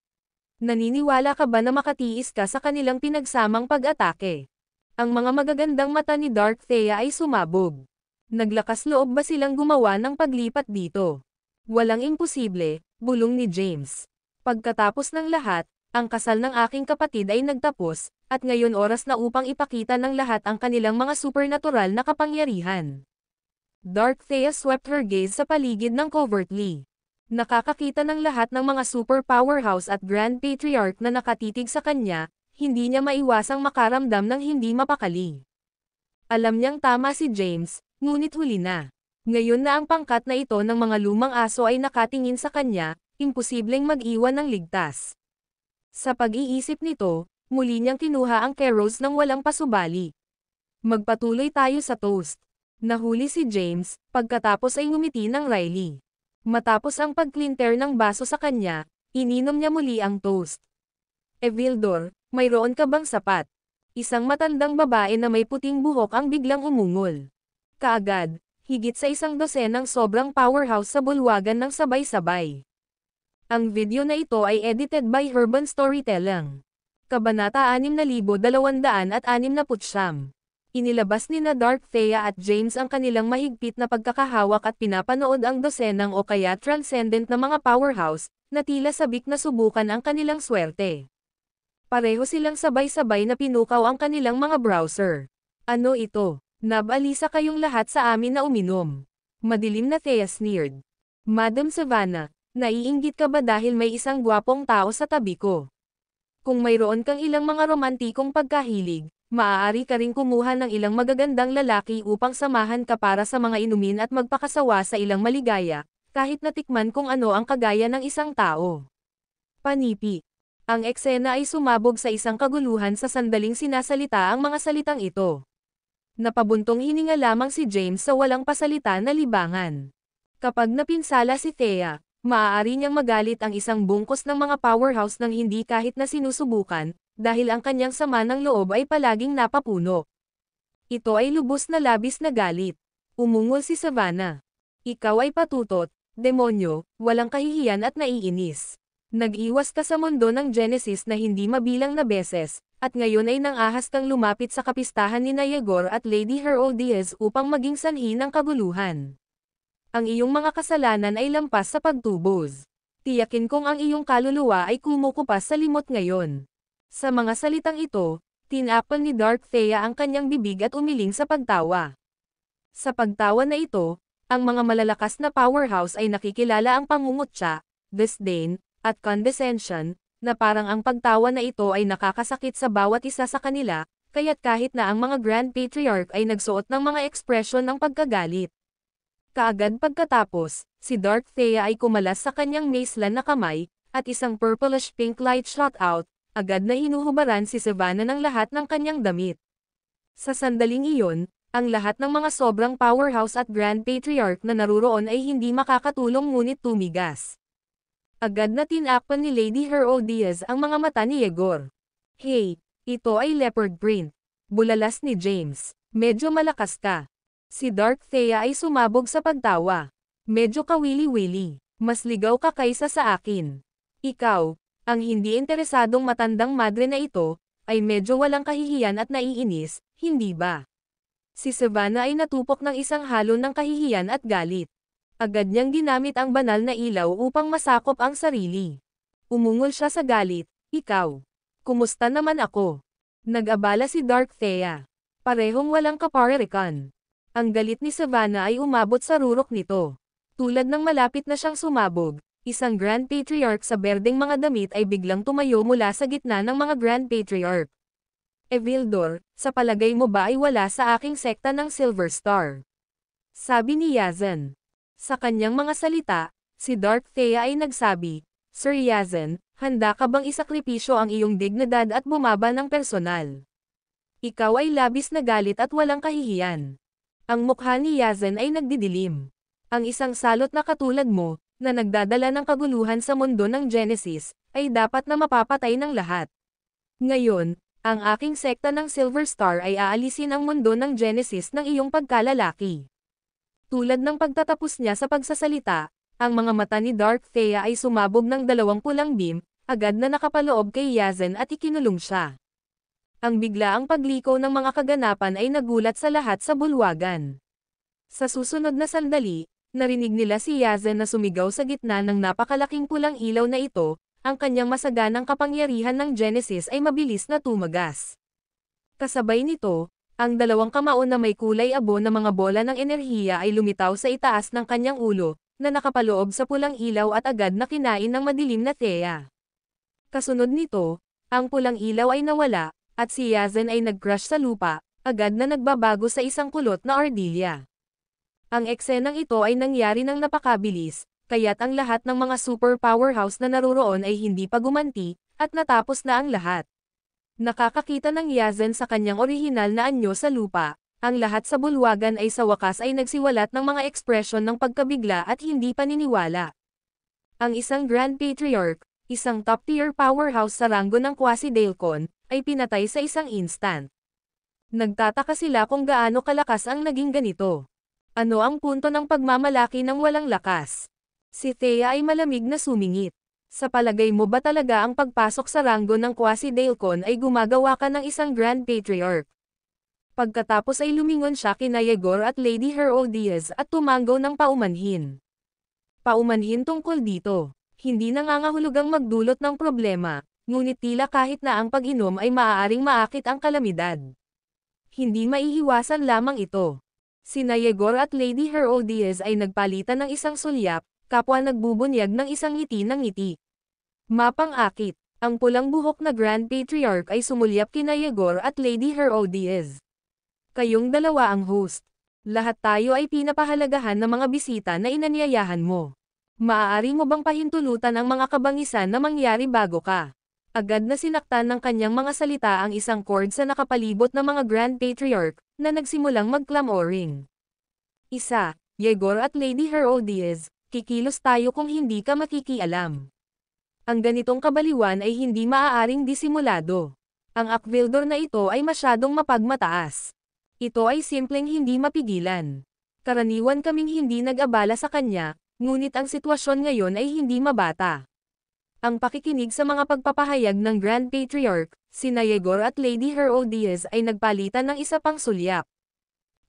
Naniniwala ka ba na makatiis ka sa kanilang pinagsamang pag-atake? Ang mga magagandang mata ni Dark Thea ay sumabog. Naglakas loob ba silang gumawa ng paglipat dito? Walang imposible, bulong ni James. Pagkatapos ng lahat, ang kasal ng aking kapatid ay nagtapos, at ngayon oras na upang ipakita ng lahat ang kanilang mga supernatural na kapangyarihan. Dark Thea swept her gaze sa paligid ng covertly. Nakakakita ng lahat ng mga super powerhouse at grand patriarch na nakatitig sa kanya, hindi niya maiwasang makaramdam ng hindi mapakali. Alam niyang tama si James, ngunit huli na. Ngayon na ang pangkat na ito ng mga lumang aso ay nakatingin sa kanya, imposibleng mag-iwan ng ligtas. Sa pag-iisip nito, muli niyang kinuha ang keros ng walang pasubali. Magpatuloy tayo sa toast. Nahuli si James, pagkatapos ay ngumiti ng Riley. Matapos ang pag-clinter ng baso sa kanya, ininom niya muli ang toast. Evildor, mayroon ka bang sapat? Isang matandang babae na may puting buhok ang biglang umungol. Kaagad, higit sa 100 ng sobrang powerhouse sa bulwagan ng sabay-sabay. Ang video na ito ay edited by Urban Storytelling. Kabanata 6269. Inilabas ni na Dark Thea at James ang kanilang mahigpit na pagkakahawak at pinapanood ang dosenang o kaya transcendent na mga powerhouse, na tila sabik na subukan ang kanilang swerte. Pareho silang sabay-sabay na pinukaw ang kanilang mga browser. Ano ito? Nabalisa kayong lahat sa amin na uminom. Madilim na Thea sneered. Madam Savannah, naiinggit ka ba dahil may isang gwapong tao sa tabi ko? Kung mayroon kang ilang mga romantikong pagkahilig, maaari ka ring kumuha ng ilang magagandang lalaki upang samahan ka para sa mga inumin at magpakasawa sa ilang maligaya, kahit natikman kung ano ang kagaya ng isang tao. Panipi. Ang eksena ay sumabog sa isang kaguluhan sa sandaling sinasalita ang mga salitang ito. Napabuntong hininga lamang si James sa walang pasalita na libangan. Kapag napinsala si Thea, maaari niyang magalit ang isang bungkos ng mga powerhouse ng hindi kahit na sinusubukan, dahil ang kanyang sama ng loob ay palaging napapuno. Ito ay lubos na labis na galit. Umungol si Savannah. Ikaw ay patutot, demonyo, walang kahihiyan at naiinis. Nag-iwas ka sa mundo ng Genesis na hindi mabilang na beses, At ngayon ay nangahas kang lumapit sa kapistahan ni Yegor at Lady Herodias upang maging sanhi ng kaguluhan. Ang iyong mga kasalanan ay lampas sa pagtubos. Tiyakin kong ang iyong kaluluwa ay kumukupas sa limot ngayon. Sa mga salitang ito, tinapal ni Dark Thea ang kanyang bibig at umiling sa pagtawa. Sa pagtawa na ito, ang mga malalakas na powerhouse ay nakikilala ang pangungutya, disdain, at condescension, na parang ang pagtawa na ito ay nakakasakit sa bawat isa sa kanila, kaya't kahit na ang mga Grand Patriarch ay nagsuot ng mga ekspresyon ng pagkagalit. Kaagad pagkatapos, si Dark Thea ay kumalas sa kanyang macelan na kamay, at isang purplish-pink light shot out, agad na hinuhubaran si Savannah ng lahat ng kanyang damit. Sa sandaling iyon, ang lahat ng mga sobrang powerhouse at Grand Patriarch na naruroon ay hindi makakatulong ngunit tumigas. Agad na tinakpan ni Lady Herodias ang mga mata ni Yegor. Hey, ito ay leopard print. Bulalas ni James. Medyo malakas ka. Si Dark Thea ay sumabog sa pagtawa. Medyo kawili-wili. Mas ligaw ka kaysa sa akin. Ikaw, ang hindi interesadong matandang madre na ito, ay medyo walang kahihiyan at naiinis, hindi ba? Si Savannah ay natupok ng isang halo ng kahihiyan at galit. Agad niyang ginamit ang banal na ilaw upang masakop ang sarili. Umungol siya sa galit, ikaw. Kumusta naman ako? Nag-abala si Dark Thea. Parehong walang kaparerikan. Ang galit ni Savannah ay umabot sa rurok nito. Tulad ng malapit na siyang sumabog, isang Grand Patriarch sa berdeng mga damit ay biglang tumayo mula sa gitna ng mga Grand Patriarch. Evildor, sa palagay mo ba ay wala sa aking sekta ng Silver Star? Sabi ni Yazan. Sa kanyang mga salita, si Dark Thea ay nagsabi, Sir Yazan, handa ka bang isakripisyo ang iyong dignidad at bumaba ng personal? Ikaw ay labis na galit at walang kahihiyan. Ang mukha ni Yazan ay nagdidilim. Ang isang salot na katulad mo, na nagdadala ng kaguluhan sa mundo ng Genesis, ay dapat na mapapatay ng lahat. Ngayon, ang aking sekta ng Silver Star ay aalisin ang mundo ng Genesis ng iyong pagkalalaki. Tulad ng pagtatapos niya sa pagsasalita, ang mga mata ni Dark Thea ay sumabog ng dalawang pulang beam, agad na nakapaloob kay Yazan at ikinulong siya. Ang biglaang pagliko ng mga kaganapan ay nagulat sa lahat sa bulwagan. Sa susunod na sandali, narinig nila si Yazan na sumigaw sa gitna ng napakalaking pulang ilaw na ito, ang kanyang masaganang kapangyarihan ng Genesis ay mabilis na tumagas. Kasabay nito, ang dalawang kamao na may kulay abo na mga bola ng enerhiya ay lumitaw sa itaas ng kanyang ulo, na nakapaloob sa pulang ilaw at agad na kinain ng madilim na Thea. Kasunod nito, ang pulang ilaw ay nawala, at si Yazan ay nag-crash sa lupa, agad na nagbabago sa isang kulot na ardilya. Ang eksenang ito ay nangyari ng napakabilis, kaya't ang lahat ng mga super powerhouse na naruroon ay hindi pa gumanti, at natapos na ang lahat. Nakakakita ng Yazan sa kanyang orihinal na anyo sa lupa, ang lahat sa bulwagan ay sa wakas ay nagsiwalat ng mga ekspresyon ng pagkabigla at hindi paniniwala. Ang isang Grand Patriarch, isang top-tier powerhouse sa ranggo ng Quasi-Dailcon, ay pinatay sa isang instant. Nagtataka sila kung gaano kalakas ang naging ganito. Ano ang punto ng pagmamalaki ng walang lakas? Si Thea ay malamig na sumingit. Sa palagay mo ba talaga ang pagpasok sa ranggo ng Quasi-Dailcon ay gumagawa ka ng isang Grand Patriarch? Pagkatapos ay lumingon siya kina Yegor at Lady Herodias at tumanggaw ng paumanhin. Paumanhin tungkol dito. Hindi nangangahulugang magdulot ng problema, ngunit tila kahit na ang pag-inom ay maaaring maakit ang kalamidad. Hindi maiiwasan lamang ito. Sina Yegor at Lady Herodias ay nagpalitan ng isang sulyap, kapwa nagbubunyag ng isang ngiti ng ngiti. Mapang-akit, ang pulang buhok na Grand Patriarch ay sumulyap kina Yegor at Lady Herodias. Kayong dalawa ang host. Lahat tayo ay pinapahalagahan ng mga bisita na inanyayahan mo. Maaari mo bang pahintulutan ang mga kabangisan na mangyari bago ka? Agad na sinaktan ng kanyang mga salita ang isang cord sa nakapalibot na mga Grand Patriarch, na nagsimulang mag-clamoring. Isa, Yegor at Lady Herodias, kikilos tayo kung hindi ka makikialam. Ang ganitong kabaliwan ay hindi maaaring disimulado. Ang Aquildor na ito ay masyadong mapagmataas. Ito ay simpleng hindi mapigilan. Karaniwan kaming hindi nag-abala sa kanya, ngunit ang sitwasyon ngayon ay hindi mabata. Ang pakikinig sa mga pagpapahayag ng Grand Patriarch, sina Yegor at Lady Herodias ay nagpalitan ng isa pang sulyap.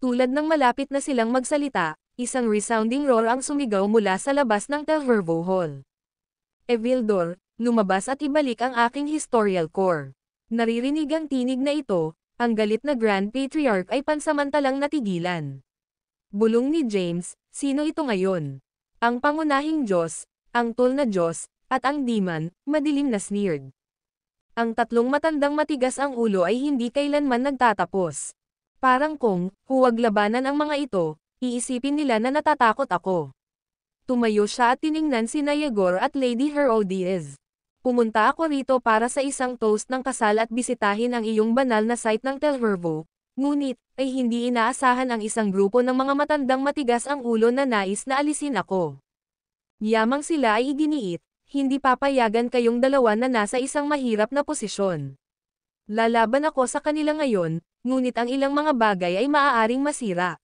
Tulad ng malapit na silang magsalita, isang resounding roar ang sumigaw mula sa labas ng Telvervo Hall. Evildor, lumabas at ibalik ang aking historical core. Naririnig ang tinig na ito, ang galit na Grand Patriarch ay pansamantalang natigilan. Bulong ni James, sino ito ngayon? Ang pangunahing Diyos, ang tool na Diyos, at ang demon, madilim na sneered. Ang tatlong matandang matigas ang ulo ay hindi kailanman nagtatapos. Parang kung, huwag labanan ang mga ito, iisipin nila na natatakot ako. Tumayo siya at tiningnan sina Yegor at Lady Herodias. Pumunta ako rito para sa isang toast ng kasal at bisitahin ang iyong banal na site ng Telvervo, ngunit, ay hindi inaasahan ang isang grupo ng mga matandang matigas ang ulo na nais na alisin ako. Yamang sila ay iginiit, hindi papayagan kayong dalawa na nasa isang mahirap na posisyon. Lalaban ako sa kanila ngayon, ngunit ang ilang mga bagay ay maaaring masira.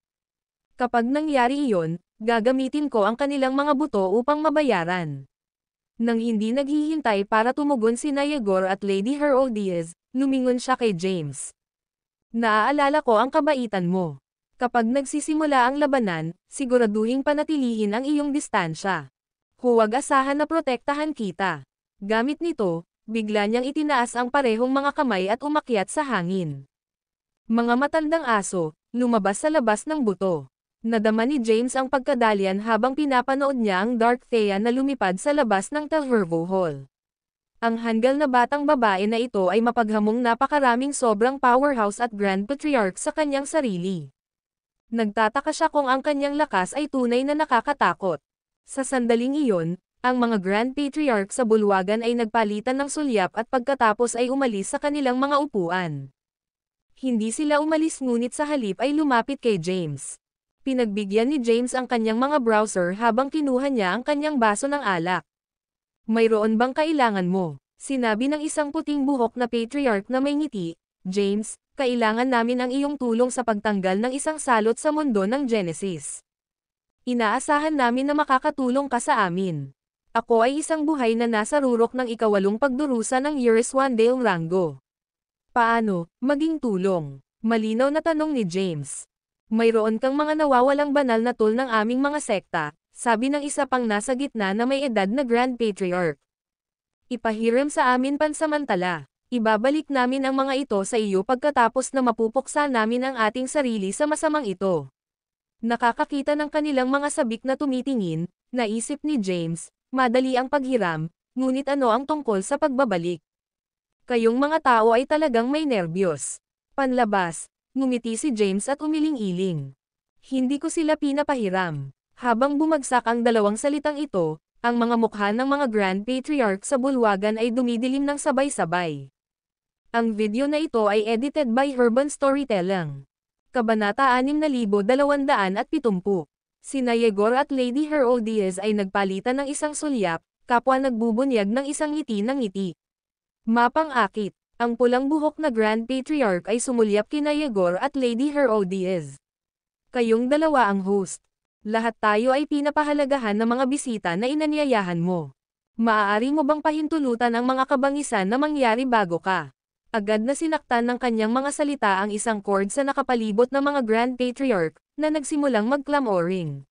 Kapag nangyari iyon, gagamitin ko ang kanilang mga buto upang mabayaran. Nang hindi naghihintay para tumugon sina Yegor at Lady Herodias, lumingon siya kay James. Naaalala ko ang kabaitan mo. Kapag nagsisimula ang labanan, siguraduhing panatilihin ang iyong distansya. Huwag asahan na protektahan kita. Gamit nito, bigla niyang itinaas ang parehong mga kamay at umakyat sa hangin. Mga matandang aso, lumabas sa labas ng buto. Nadama ni James ang pagkadalian habang pinapanood niya ang Dark Thea na lumipad sa labas ng Telvervo Hall. Ang hanggal na batang babae na ito ay mapaghamong napakaraming sobrang powerhouse at Grand Patriarch sa kanyang sarili. Nagtataka siya kung ang kanyang lakas ay tunay na nakakatakot. Sa sandaling iyon, ang mga Grand Patriarch sa bulwagan ay nagpalitan ng sulyap at pagkatapos ay umalis sa kanilang mga upuan. Hindi sila umalis ngunit sa halip ay lumapit kay James. Pinagbigyan ni James ang kanyang mga browser habang kinuha niya ang kanyang baso ng alak. Mayroon bang kailangan mo? Sinabi ng isang puting buhok na patriarch na may ngiti, James, kailangan namin ang iyong tulong sa pagtanggal ng isang salot sa mundo ng Genesis. Inaasahan namin na makakatulong ka sa amin. Ako ay isang buhay na nasa rurok ng ikawalong pagdurusa ng Iriswandale Rango. Paano, maging tulong? Malinaw na tanong ni James. Mayroon kang mga nawawalang banal na tool ng aming mga sekta, sabi ng isa pang nasa gitna na may edad na Grand Patriarch. Ipahiram sa amin pansamantala. Ibabalik namin ang mga ito sa iyo pagkatapos na mapupuksa namin ang ating sarili sa masamang ito. Nakakakita ng kanilang mga sabik na tumitingin, naisip ni James, madali ang paghiram, ngunit ano ang tungkol sa pagbabalik? Kayong mga tao ay talagang may nerbiyos. Panlabas, ngumiti si James at umiling-iling. Hindi ko sila pinapahiram. Habang bumagsak ang dalawang salitang ito, ang mga mukha ng mga Grand Patriarch sa bulwagan ay dumidilim ng sabay-sabay. Ang video na ito ay edited by Urban Storytelling. Kabanata 6270. Sina Yegor at Lady Herodias ay nagpalitan ng isang sulyap, kapwa nagbubunyag ng isang ngiti ng ngiti. Mapang-akit, ang pulang buhok na Grand Patriarch ay sumulyap kina Yegor at Lady Herodias. Kayong dalawa ang host. Lahat tayo ay pinapahalagahan ng mga bisita na inanyayahan mo. Maaari mo bang pahintulutan ang mga kabangisan na mangyari bago ka? Agad na sinaktan ng kanyang mga salita ang isang chord sa nakapalibot na mga Grand Patriarch, na nagsimulang mag-clamoring.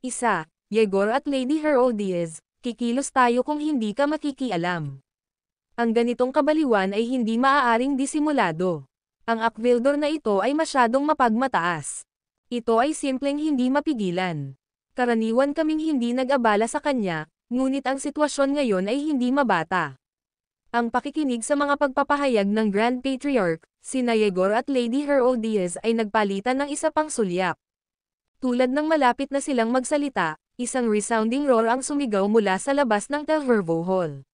Isa, Yegor at Lady Herodias, kikilos tayo kung hindi ka makikialam. Ang ganitong kabaliwan ay hindi maaaring disimulado. Ang akvildor na ito ay masyadong mapagmataas. Ito ay simpleng hindi mapigilan. Karaniwan kaming hindi nag-abala sa kanya, ngunit ang sitwasyon ngayon ay hindi mabata. Ang pakikinig sa mga pagpapahayag ng Grand Patriarch, sina Yegor at Lady Herodias ay nagpalitan ng isa pang sulyap. Tulad ng malapit na silang magsalita, isang resounding roar ang sumigaw mula sa labas ng Telvervo Hall.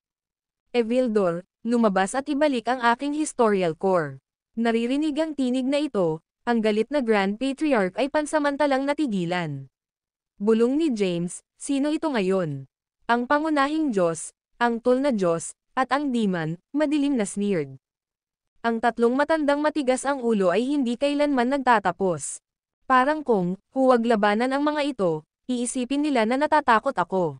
Evildor, lumabas at ibalik ang aking historical core. Naririnig ang tinig na ito, ang galit na Grand Patriarch ay pansamantalang natigilan. Bulong ni James, sino ito ngayon? Ang pangunahing Diyos, ang tool na Diyos, at ang demon, madilim na sneered. Ang tatlong matandang matigas ang ulo ay hindi kailanman nagtatapos. Parang kung, huwag labanan ang mga ito, iisipin nila na natatakot ako.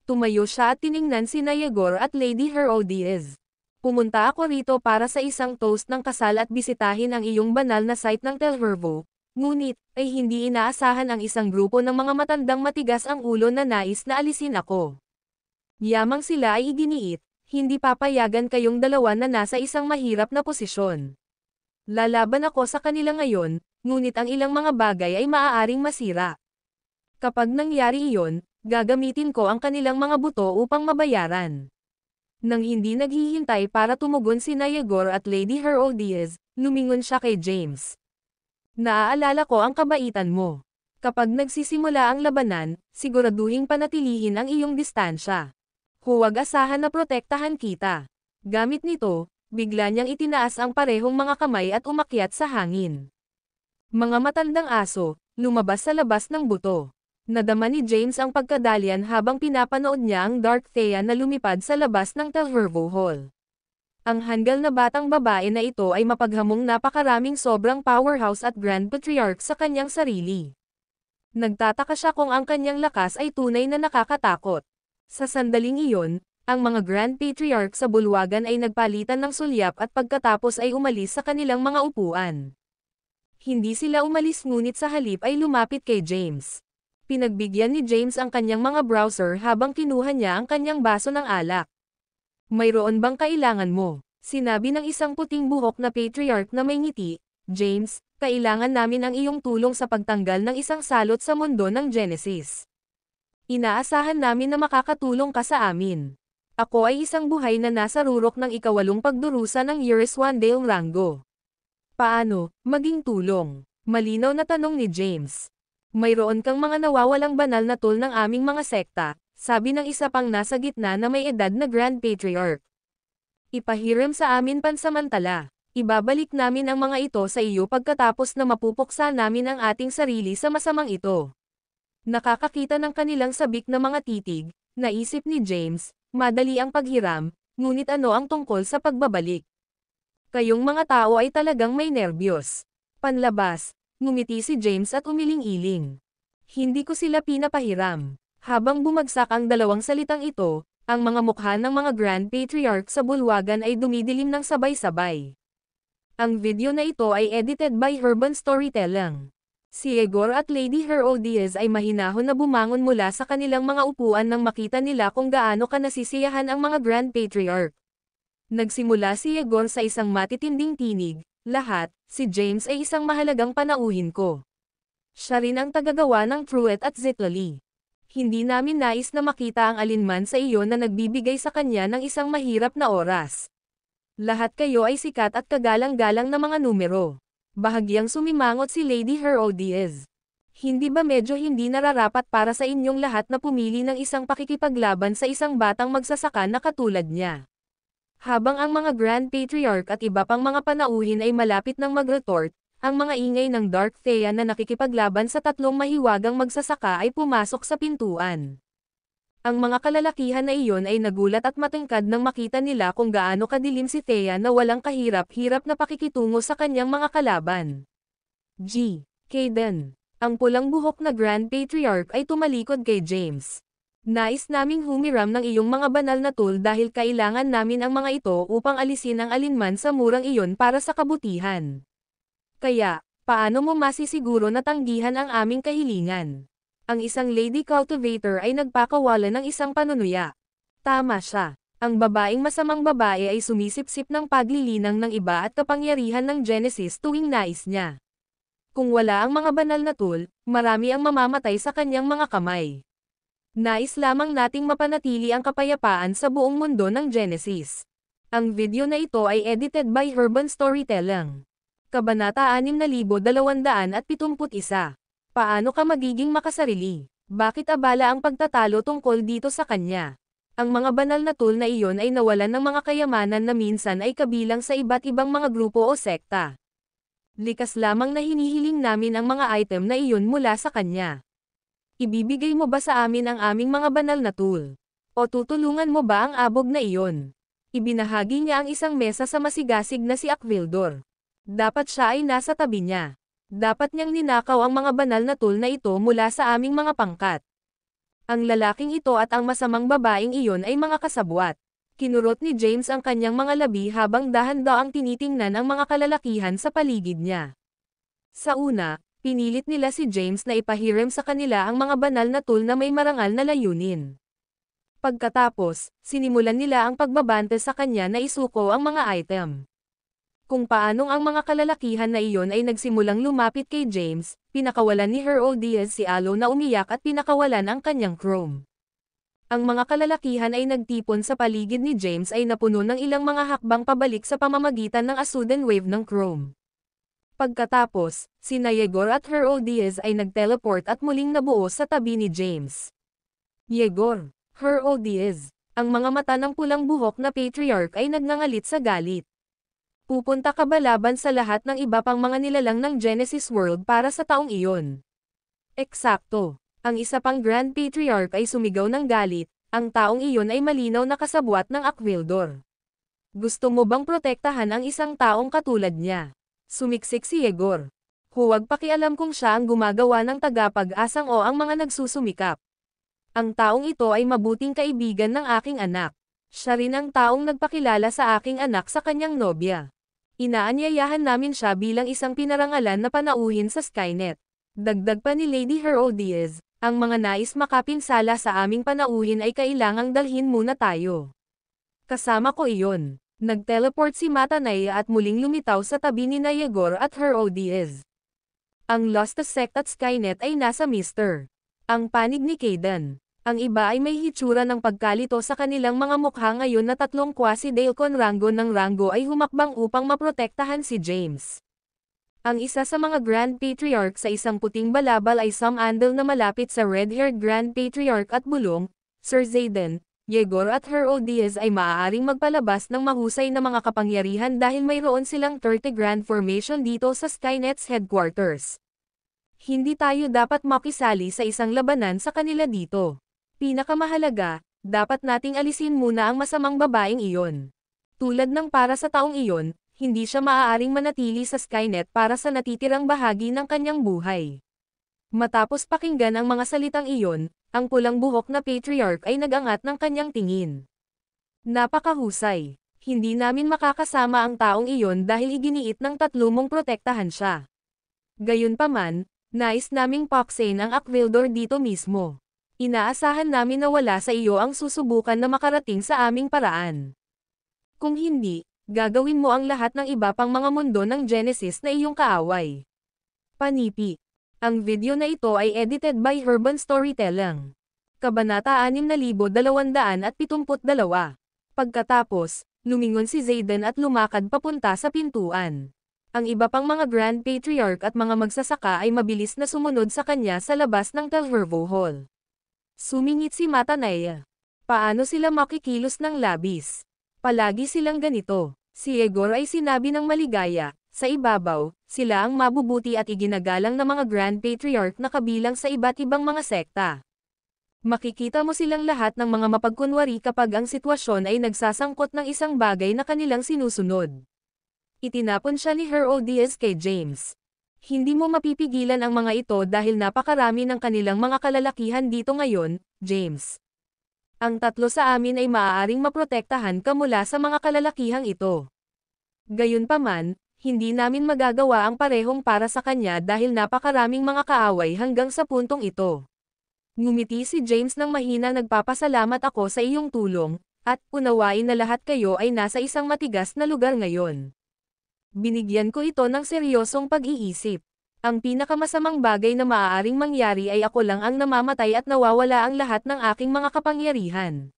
Tumayo siya at tiningnan sina Yegor at Lady Herodias. Pumunta ako rito para sa isang toast ng kasal at bisitahin ang iyong banal na site ng Telvervo, ngunit, ay hindi inaasahan ang isang grupo ng mga matandang matigas ang ulo na nais na alisin ako. Yamang sila ay iginiit, hindi papayagan kayong dalawa na nasa isang mahirap na posisyon. Lalaban ako sa kanila ngayon, ngunit ang ilang mga bagay ay maaaring masira. Kapag nangyari iyon, gagamitin ko ang kanilang mga buto upang mabayaran. Nang hindi naghihintay para tumugon sina Yegor at Lady Herodias, lumingon siya kay James. Naaalala ko ang kabaitan mo. Kapag nagsisimula ang labanan, siguraduhing panatilihin ang iyong distansya. Huwag asahan na protektahan kita. Gamit nito, bigla niyang itinaas ang parehong mga kamay at umakyat sa hangin. Mga matandang aso, lumabas sa labas ng buto. Nadama ni James ang pagkadalian habang pinapanood niya ang Dark Thea na lumipad sa labas ng Telvervo Hall. Ang hanggal na batang babae na ito ay mapaghamong napakaraming sobrang powerhouse at Grand Patriarch sa kanyang sarili. Nagtataka siya kung ang kanyang lakas ay tunay na nakakatakot. Sa sandaling iyon, ang mga Grand Patriarch sa bulwagan ay nagpalitan ng sulyap at pagkatapos ay umalis sa kanilang mga upuan. Hindi sila umalis ngunit sa halip ay lumapit kay James. Pinagbigyan ni James ang kanyang mga browser habang kinuha niya ang kanyang baso ng alak. Mayroon bang kailangan mo? Sinabi ng isang puting buhok na patriarch na may ngiti, James, kailangan namin ang iyong tulong sa pagtanggal ng isang salot sa mundo ng Genesis. Inaasahan namin na makakatulong ka sa amin. Ako ay isang buhay na nasa rurok ng ikawalong pagdurusa ng Iriswandale Rango. Paano, maging tulong? Malinaw na tanong ni James. Mayroon kang mga nawawalang banal na tool ng aming mga sekta, sabi ng isa pang nasa gitna na may edad na Grand Patriarch. Ipahiram sa amin pansamantala. Ibabalik namin ang mga ito sa iyo pagkatapos na mapupuksa namin ang ating sarili sa masamang ito. Nakakakita ng kanilang sabik na mga titig, naisip ni James, madali ang paghiram, ngunit ano ang tungkol sa pagbabalik? Kayong mga tao ay talagang may nerbiyos. Panlabas, ngumiti si James at umiling-iling. Hindi ko sila pinapahiram. Habang bumagsak ang dalawang salitang ito, ang mga mukha ng mga Grand Patriarch sa bulwagan ay dumidilim ng sabay-sabay. Ang video na ito ay edited by Urban Storytelling. Si Yegor at Lady Herodias ay mahinahon na bumangon mula sa kanilang mga upuan nang makita nila kung gaano ka nasisiyahan ang mga Grand Patriarch. Nagsimula si Yegor sa isang matitinding tinig, lahat, si James ay isang mahalagang panauhin ko. Siya rin ang tagagawa ng Truet at Zitlali. Hindi namin nais na makita ang alinman sa iyo na nagbibigay sa kanya ng isang mahirap na oras. Lahat kayo ay sikat at kagalang-galang na mga numero. Bahagyang sumimangot si Lady Herodias. Hindi ba medyo hindi nararapat para sa inyong lahat na pumili ng isang pakikipaglaban sa isang batang magsasaka na katulad niya? Habang ang mga Grand Patriarch at iba pang mga panauhin ay malapit ng mag-retort, ang mga ingay ng Dark Thea na nakikipaglaban sa tatlong mahiwagang magsasaka ay pumasok sa pintuan. Ang mga kalalakihan na iyon ay nagulat at matingkad nang makita nila kung gaano kadilim si Thea na walang kahirap-hirap na pakikitungo sa kanyang mga kalaban. Caden. Ang pulang buhok na Grand Patriarch ay tumalikod kay James. Nais naming humiram ng iyong mga banal na tool dahil kailangan namin ang mga ito upang alisin ang alinman sa murang iyon para sa kabutihan. Kaya, paano mo masisiguro na tanggihan ang aming kahilingan? Ang isang lady cultivator ay nagpakawala ng isang panunuya. Tama siya. Ang babaeng masamang babae ay sumisipsip ng paglilinang ng iba at kapangyarihan ng Genesis tuwing nais niya. Kung wala ang mga banal na tool, marami ang mamamatay sa kanyang mga kamay. Nais lamang nating mapanatili ang kapayapaan sa buong mundo ng Genesis. Ang video na ito ay edited by Urban Storytelling. Kabanata 6271. Paano ka magiging makasarili? Bakit abala ang pagtatalo tungkol dito sa kanya? Ang mga banal na tool na iyon ay nawalan ng mga kayamanan na minsan ay kabilang sa iba't ibang mga grupo o sekta. Likas lamang na hinihiling namin ang mga item na iyon mula sa kanya. Ibibigay mo ba sa amin ang aming mga banal na tool? O tutulungan mo ba ang abog na iyon? Ibinahagi niya ang isang mesa sa masigasig na si Aquildor. Dapat siya ay nasa tabi niya. Dapat niyang ninakaw ang mga banal na tool na ito mula sa aming mga pangkat. Ang lalaking ito at ang masamang babaeng iyon ay mga kasabwat. Kinurot ni James ang kanyang mga labi habang dahan-daang tinitingnan ang mga kalalakihan sa paligid niya. Sa una, pinilit nila si James na ipahiram sa kanila ang mga banal na tool na may marangal na layunin. Pagkatapos, sinimulan nila ang pagbabante sa kanya na isuko ang mga item. Kung paanong ang mga kalalakihan na iyon ay nagsimulang lumapit kay James, pinakawalan ni Herodias si Alo na umiyak at pinakawalan ang kanyang chrome. Ang mga kalalakihan ay nagtipon sa paligid ni James ay napuno ng ilang mga hakbang pabalik sa pamamagitan ng Asuden Wave ng Chrome. Pagkatapos, sina Yegor at Herodias ay nag-teleport at muling nabuo sa tabi ni James. Yegor, Herodias, ang mga mata ng pulang buhok na patriarch ay nagngangalit sa galit. Pupunta ka ba laban sa lahat ng iba pang mga nilalang ng Genesis World para sa taong iyon? Eksakto. Ang isa pang Grand Patriarch ay sumigaw ng galit, ang taong iyon ay malinaw na kasabwat ng Aquildor. Gusto mo bang protektahan ang isang taong katulad niya? Sumiksik si Yegor. Huwag pakialam kung siya ang gumagawa ng tagapag-asang o ang mga nagsusumikap. Ang taong ito ay mabuting kaibigan ng aking anak. Siya rin ang taong nagpakilala sa aking anak sa kanyang nobya. Inaanyayahan namin siya bilang isang pinarangalan na panauhin sa Skynet. Dagdag pa ni Lady Herodias, ang mga nais makapinsala sa aming panauhin ay kailangang dalhin muna tayo. Kasama ko iyon. Nag-teleport si Matanaya at muling lumitaw sa tabi ni Yegor at Herodias. Ang Lost Sect at Skynet ay nasa Mr. Ang panig ni Kaidan. Ang iba ay may hitsura ng pagkalito sa kanilang mga mukha ngayon na tatlong quasi-Dailcon rango ng rango ay humakbang upang maprotektahan si James. Ang isa sa mga Grand Patriarch sa isang puting balabal ay Sam Andal na malapit sa red-haired Grand Patriarch at bulong, Sir Zayden, Yegor at Herodias ay maaaring magpalabas ng mahusay na mga kapangyarihan dahil mayroon silang 30 Grand Formation dito sa Skynet's headquarters. Hindi tayo dapat makisali sa isang labanan sa kanila dito. Pinakamahalaga, dapat nating alisin muna ang masamang babaeng iyon. Tulad ng para sa taong iyon, hindi siya maaaring manatili sa Skynet para sa natitirang bahagi ng kanyang buhay. Matapos pakinggan ang mga salitang iyon, ang pulang buhok na patriarch ay nagangat ng kanyang tingin. Napakahusay. Hindi namin makakasama ang taong iyon dahil iginiit ng tatlo mong protektahan siya. Gayunpaman, nais naming paksain ang Aquildor dito mismo. Inaasahan namin na wala sa iyo ang susubukan na makarating sa aming paraan. Kung hindi, gagawin mo ang lahat ng iba pang mga mundo ng Genesis na iyong kaaway. Panipi. Ang video na ito ay edited by Urban Storytelling. Kabanata 6272. Pagkatapos, lumingon si Zayden at lumakad papunta sa pintuan. Ang iba pang mga Grand Patriarch at mga magsasaka ay mabilis na sumunod sa kanya sa labas ng Telvervo Hall. Sumingit si Matanaya. Paano sila makikilos ng labis? Palagi silang ganito. Si Yegor ay sinabi ng maligaya, sa ibabaw, sila ang mabubuti at iginagalang na mga Grand Patriarch na kabilang sa iba't ibang mga sekta. Makikita mo silang lahat ng mga mapagkunwari kapag ang sitwasyon ay nagsasangkot ng isang bagay na kanilang sinusunod. Itinapon siya ni Herodias kay James. Hindi mo mapipigilan ang mga ito dahil napakarami ng kanilang mga kalalakihan dito ngayon, James. Ang tatlo sa amin ay maaaring maprotektahan ka mula sa mga kalalakihang ito. Gayunpaman, hindi namin magagawa ang parehong para sa kanya dahil napakaraming mga kaaway hanggang sa puntong ito. Ngumiti si James ng mahina. Nagpapasalamat ako sa iyong tulong, at unawain na lahat kayo ay nasa isang matigas na lugar ngayon. Binigyan ko ito ng seryosong pag-iisip. Ang pinakamasamang bagay na maaaring mangyari ay ako lang ang namamatay at nawawala ang lahat ng aking mga kapangyarihan.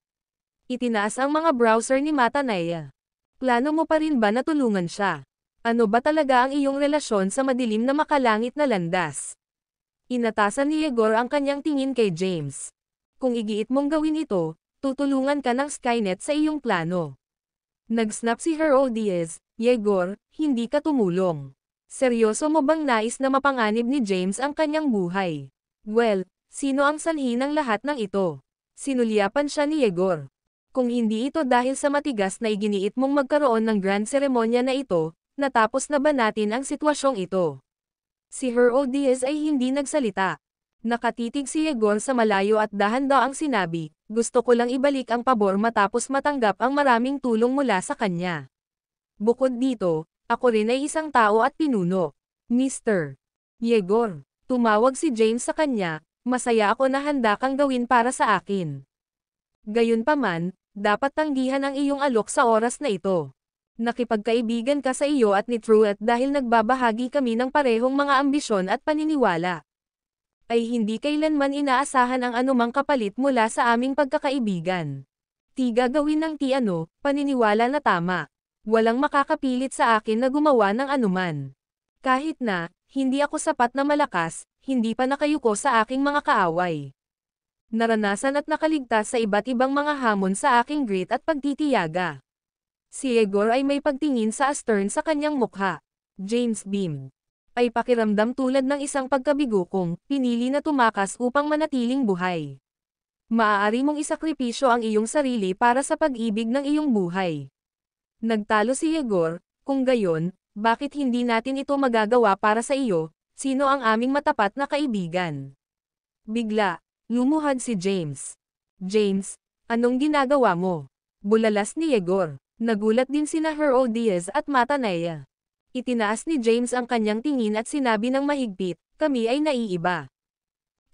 Itinaas ang mga browser ni Matanaya. Plano mo pa rin ba na tulungan siya? Ano ba talaga ang iyong relasyon sa madilim na makalangit na landas? Inatasan ni Yegor ang kanyang tingin kay James. Kung igiit mong gawin ito, tutulungan ka ng Skynet sa iyong plano. Nag-snap si Herodias, Yegor, hindi ka tumulong. Seryoso mo bang nais na mapanganib ni James ang kanyang buhay? Well, sino ang sanhi ng lahat ng ito? Sinulyapan siya ni Yegor. Kung hindi ito dahil sa matigas na iginiit mong magkaroon ng grand seremonya na ito, natapos na ba natin ang sitwasyong ito? Si Herodias ay hindi nagsalita. Nakatitig si Yegor sa malayo at dahan-daang sinabi, gusto ko lang ibalik ang pabor matapos matanggap ang maraming tulong mula sa kanya. Bukod dito, ako rin ay isang tao at pinuno. Mr. Yegor, tumawag si James sa kanya, masaya ako na handa kang gawin para sa akin. Gayunpaman, dapat tanggihan ang iyong alok sa oras na ito. Nakipagkaibigan ka sa iyo at ni Truett dahil nagbabahagi kami ng parehong mga ambisyon at paniniwala. Ay hindi kailanman inaasahan ang anumang kapalit mula sa aming pagkakaibigan. Tiga gawin ng paniniwala na tama. Walang makakapilit sa akin na gumawa ng anuman. Kahit na, hindi ako sapat na malakas, hindi pa nakayuko sa aking mga kaaway. Naranasan at nakaligtas sa iba't ibang mga hamon sa aking grit at pagtitiyaga. Si Yegor ay may pagtingin sa astern sa kanyang mukha. James beamed. Ay pakiramdam tulad ng isang pagkabigo kung pinili na tumakas upang manatiling buhay. Maaari mong isakripisyo ang iyong sarili para sa pag-ibig ng iyong buhay. Nagtalo si Yegor, kung gayon, bakit hindi natin ito magagawa para sa iyo, sino ang aming matapat na kaibigan? Bigla, lumuhad si James. James, anong ginagawa mo? Bulalas ni Yegor. Nagulat din sina Herodias at Matanea. Itinaas ni James ang kanyang tingin at sinabi ng mahigpit, kami ay naiiba.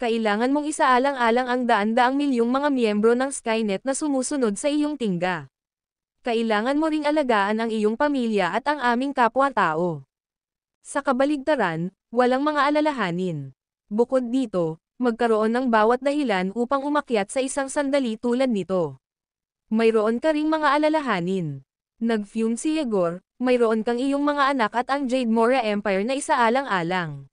Kailangan mong isaalang-alang ang daan-daang milyong mga miyembro ng Skynet na sumusunod sa iyong tingga. Kailangan mo ring alagaan ang iyong pamilya at ang aming kapwa-tao. Sa kabaligtaran, walang mga alalahanin. Bukod dito, magkaroon ng bawat dahilan upang umakyat sa isang sandali tulad nito. Mayroon ka ring mga alalahanin. Nag-fume si Yegor, mayroon kang iyong mga anak at ang Jade Mora Empire na isaalang-alang.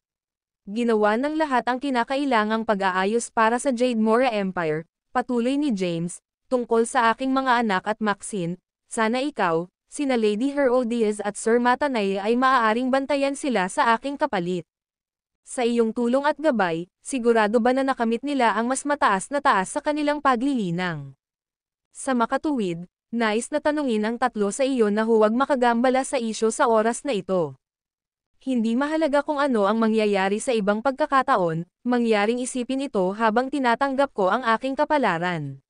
Ginawa ng lahat ang kinakailangang pag-aayos para sa Jade Mora Empire, patuloy ni James, tungkol sa aking mga anak at Maxine, sana ikaw, sina Lady Herodias at Sir Matanay ay maaaring bantayan sila sa aking kapalit. Sa iyong tulong at gabay, sigurado ba na nakamit nila ang mas mataas na taas sa kanilang paglilinang? Sa makatuwid, nais na tanungin ang tatlo sa iyo na huwag makagambala sa isyo sa oras na ito. Hindi mahalaga kung ano ang mangyayari sa ibang pagkakataon, mangyaring isipin ito habang tinatanggap ko ang aking kapalaran.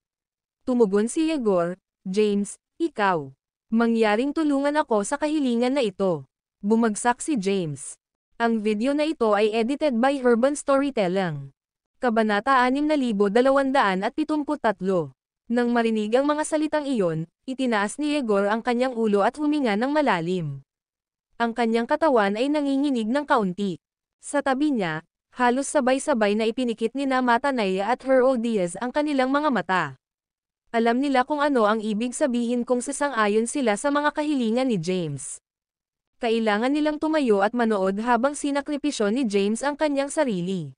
Tumugon si Yegor, James, ikaw. Mangyaring tulungan ako sa kahilingan na ito. Bumagsak si James. Ang video na ito ay edited by Urban Storytelling. Kabanata 6273. Nang marinig ang mga salitang iyon, itinaas ni Yegor ang kanyang ulo at huminga ng malalim. Ang kanyang katawan ay nanginginig ng kaunti. Sa tabi niya, halos sabay-sabay na ipinikit ni Matanaya at Herodias ang kanilang mga mata. Alam nila kung ano ang ibig sabihin kung sasang-ayon sila sa mga kahilingan ni James. Kailangan nilang tumayo at manood habang sinakripisyo ni James ang kanyang sarili.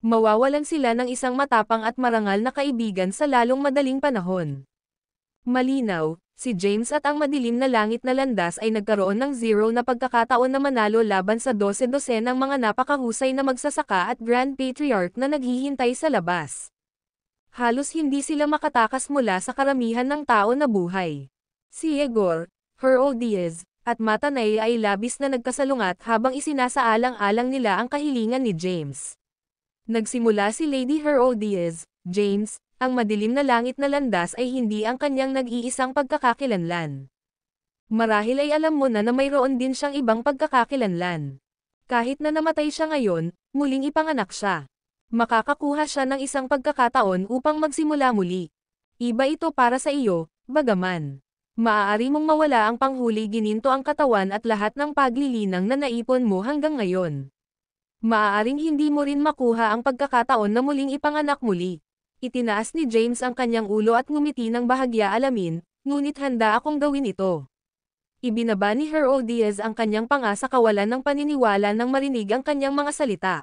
Mawawalan sila ng isang matapang at marangal na kaibigan sa lalong madaling panahon. Malinaw, si James at ang madilim na langit na landas ay nagkaroon ng zero na pagkakataon na manalo laban sa 12-12 ng mga napakahusay na magsasaka at Grand Patriarch na naghihintay sa labas. Halos hindi sila makatakas mula sa karamihan ng tao na buhay. Si Yegor, Herodias, at Matanay ay labis na nagkasalungat habang isinasaalang-alang nila ang kahilingan ni James. Nagsimula si Lady Herodias, James, ang madilim na langit na landas ay hindi ang kanyang nag-iisang pagkakakilanlan. Marahil ay alam mo na mayroon din siyang ibang pagkakakilanlan. Kahit na namatay siya ngayon, muling ipanganak siya. Makakakuha siya ng isang pagkakataon upang magsimula muli. Iba ito para sa iyo, bagaman. Maaari mong mawala ang panghuli gininto ang katawan at lahat ng paglilinang na naipon mo hanggang ngayon. Maaaring hindi mo rin makuha ang pagkakataon na muling ipanganak muli. Itinaas ni James ang kanyang ulo at ngumiti ng bahagya alamin, ngunit handa akong gawin ito. Ibinaba ni Herodias ang kanyang panga sa kawalan ng paniniwala nang marinig ang kanyang mga salita.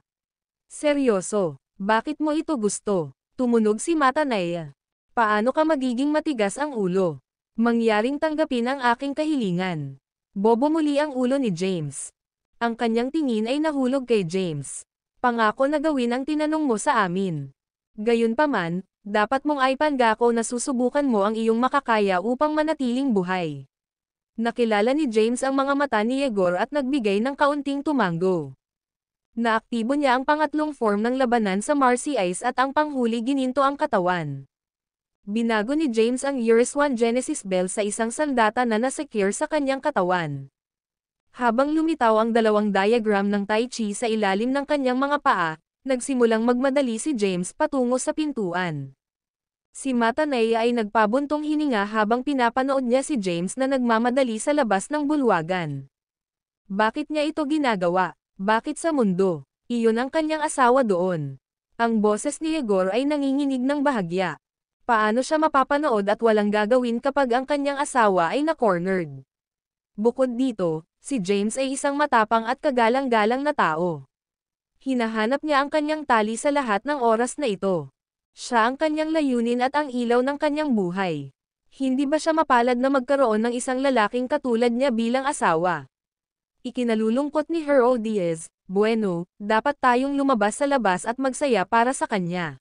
Seryoso, bakit mo ito gusto? Tumunog si Matanaya. Paano ka magiging matigas ang ulo? Mangyaring tanggapin ang aking kahilingan. Bobo muli ang ulo ni James. Ang kanyang tingin ay nahulog kay James. Pangako na gawin ang tinanong mo sa amin. Gayunpaman, dapat mong ipangako na susubukan mo ang iyong makakaya upang manatiling buhay. Nakilala ni James ang mga mata ni Yegor at nagbigay ng kaunting tumango. Naaktibo niya ang pangatlong form ng labanan sa Marcy Ice at ang panghuli gininto ang katawan. Binago ni James ang Eurus 1 Genesis Bell sa isang sandata na nasecure sa kanyang katawan. Habang lumitaw ang dalawang diagram ng Tai Chi sa ilalim ng kanyang mga paa, nagsimulang magmadali si James patungo sa pintuan. Si Matanea ay nagpabuntong hininga habang pinapanood niya si James na nagmamadali sa labas ng bulwagan. Bakit niya ito ginagawa? Bakit sa mundo? Iyon ang kanyang asawa doon. Ang boses ni Yegor ay nanginginig ng bahagya. Paano siya mapapanood at walang gagawin kapag ang kanyang asawa ay na-cornered? Bukod dito, si James ay isang matapang at kagalang-galang na tao. Hinahanap niya ang kanyang tali sa lahat ng oras na ito. Siya ang kanyang layunin at ang ilaw ng kanyang buhay. Hindi ba siya mapalad na magkaroon ng isang lalaking katulad niya bilang asawa? Ikinalulungkot ni Hero Diaz, bueno, dapat tayong lumabas sa labas at magsaya para sa kanya.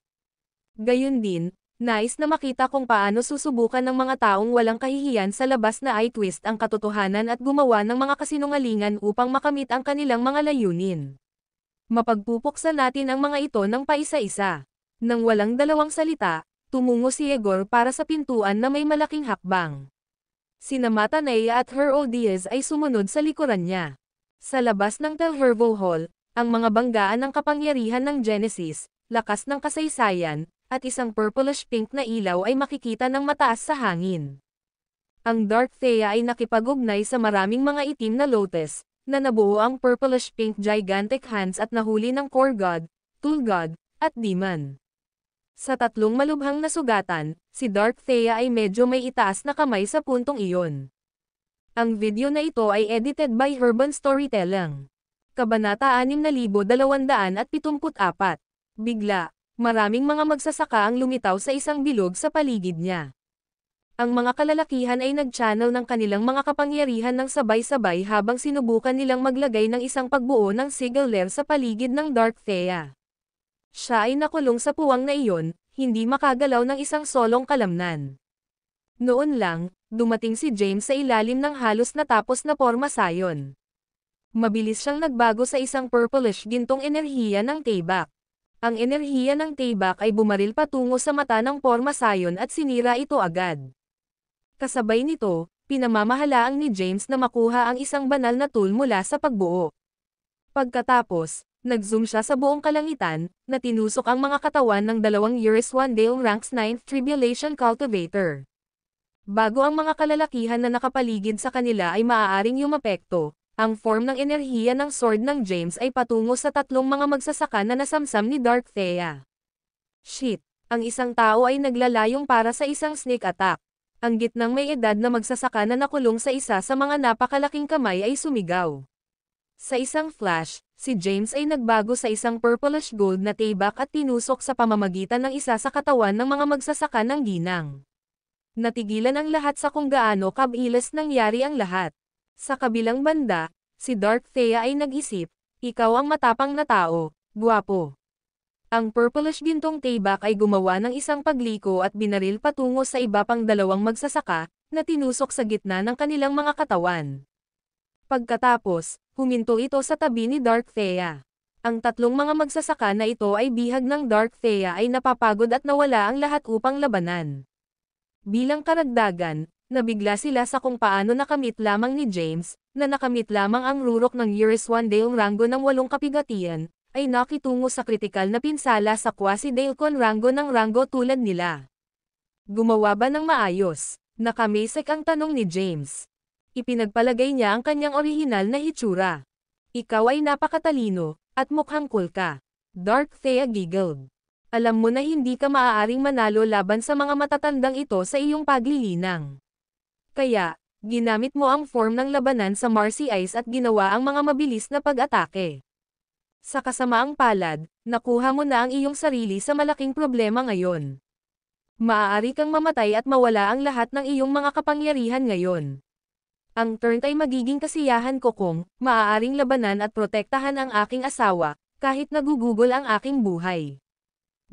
Gayun din, nais na makita kung paano susubukan ng mga taong walang kahihiyan sa labas na i-twist ang katotohanan at gumawa ng mga kasinungalingan upang makamit ang kanilang mga layunin. Mapagpupuksan natin ang mga ito ng paisa-isa. Nang walang dalawang salita, tumungo si Yegor para sa pintuan na may malaking hakbang. Sina Matanea at Hero Diaz ay sumunod sa likuran niya. Sa labas ng Telhervo Hall, ang mga banggaan ng kapangyarihan ng Genesis, lakas ng kasaysayan, at isang purplish-pink na ilaw ay makikita ng mataas sa hangin. Ang Dark Thea ay nakipag-ugnay sa maraming mga itim na lotus, na nabuo ang purplish-pink gigantic hands at nahuli ng Core God, Tool God, at Demon. Sa tatlong malubhang na sugatan, si Dark Thea ay medyo may itaas na kamay sa puntong iyon. Ang video na ito ay edited by Herban Storytelling. Kabanata 6274. Bigla, maraming mga magsasaka ang lumitaw sa isang bilog sa paligid niya. Ang mga kalalakihan ay nag-channel ng kanilang mga kapangyarihan ng sabay-sabay habang sinubukan nilang maglagay ng isang pagbuo ng sigil lair sa paligid ng Dark Thea. Siya ay nakulong sa puwang na iyon, hindi makagalaw ng isang solong kalamnan. Noon lang, dumating si James sa ilalim ng halos natapos na porma sayon. Mabilis siyang nagbago sa isang purplish gintong enerhiya ng Taybak. Ang enerhiya ng Taybak ay bumaril patungo sa mata ng porma sayon at sinira ito agad. Kasabay nito, pinamamahalaang ni James na makuha ang isang banal na tool mula sa pagbuo. Pagkatapos, nag-zoom siya sa buong kalangitan, na tinusok ang mga katawan ng dalawang Eurus 1 Dale Ranks 9th Tribulation Cultivator. Bago ang mga kalalakihan na nakapaligid sa kanila ay maaaring yumapekto, ang form ng enerhiya ng sword ng James ay patungo sa tatlong mga magsasaka na nasamsam ni Dark Thea. Shit! Ang isang tao ay naglalayong para sa isang sneak attack. Ang gitnang may edad na magsasaka na nakulong sa isa sa mga napakalaking kamay ay sumigaw. Sa isang flash, si James ay nagbago sa isang purplish gold na Taybak at tinusok sa pamamagitan ng isa sa katawan ng mga magsasaka ng ginang. Natigilan ang lahat sa kung gaano kabilis nangyari ang lahat. Sa kabilang banda, si Dark Thea ay nag-isip, ikaw ang matapang na tao, guwapo. Ang purplish gintong Taybak ay gumawa ng isang pagliko at binaril patungo sa iba pang dalawang magsasaka, na tinusok sa gitna ng kanilang mga katawan. Pagkatapos, huminto ito sa tabi ni Dark Thea. Ang tatlong mga magsasaka na ito ay bihag ng Dark Thea ay napapagod at nawala ang lahat upang labanan. Bilang karagdagan, nabigla sila sa kung paano nakamit lamang ni James, na nakamit lamang ang rurok ng Eurus 1 Dale rango ng 8 kapigatian, ay nakitungo sa kritikal na pinsala sa quasi-Dale-con rango ng rango tulad nila. Gumawa ba ng maayos? Nakamisik ang tanong ni James. Ipinagpalagay niya ang kanyang orihinal na hitsura. Ikaw ay napakatalino, at mukhang cool ka. Dark Thea giggled. Alam mo na hindi ka maaaring manalo laban sa mga matatandang ito sa iyong paglilinang. Kaya, ginamit mo ang form ng labanan sa Marcy Ice at ginawa ang mga mabilis na pag-atake. Sa kasamaang palad, nakuha mo na ang iyong sarili sa malaking problema ngayon. Maaari kang mamatay at mawala ang lahat ng iyong mga kapangyarihan ngayon. Ang turn ay magiging kasiyahan ko kung maaaring labanan at protektahan ang aking asawa, kahit nagugugol ang aking buhay.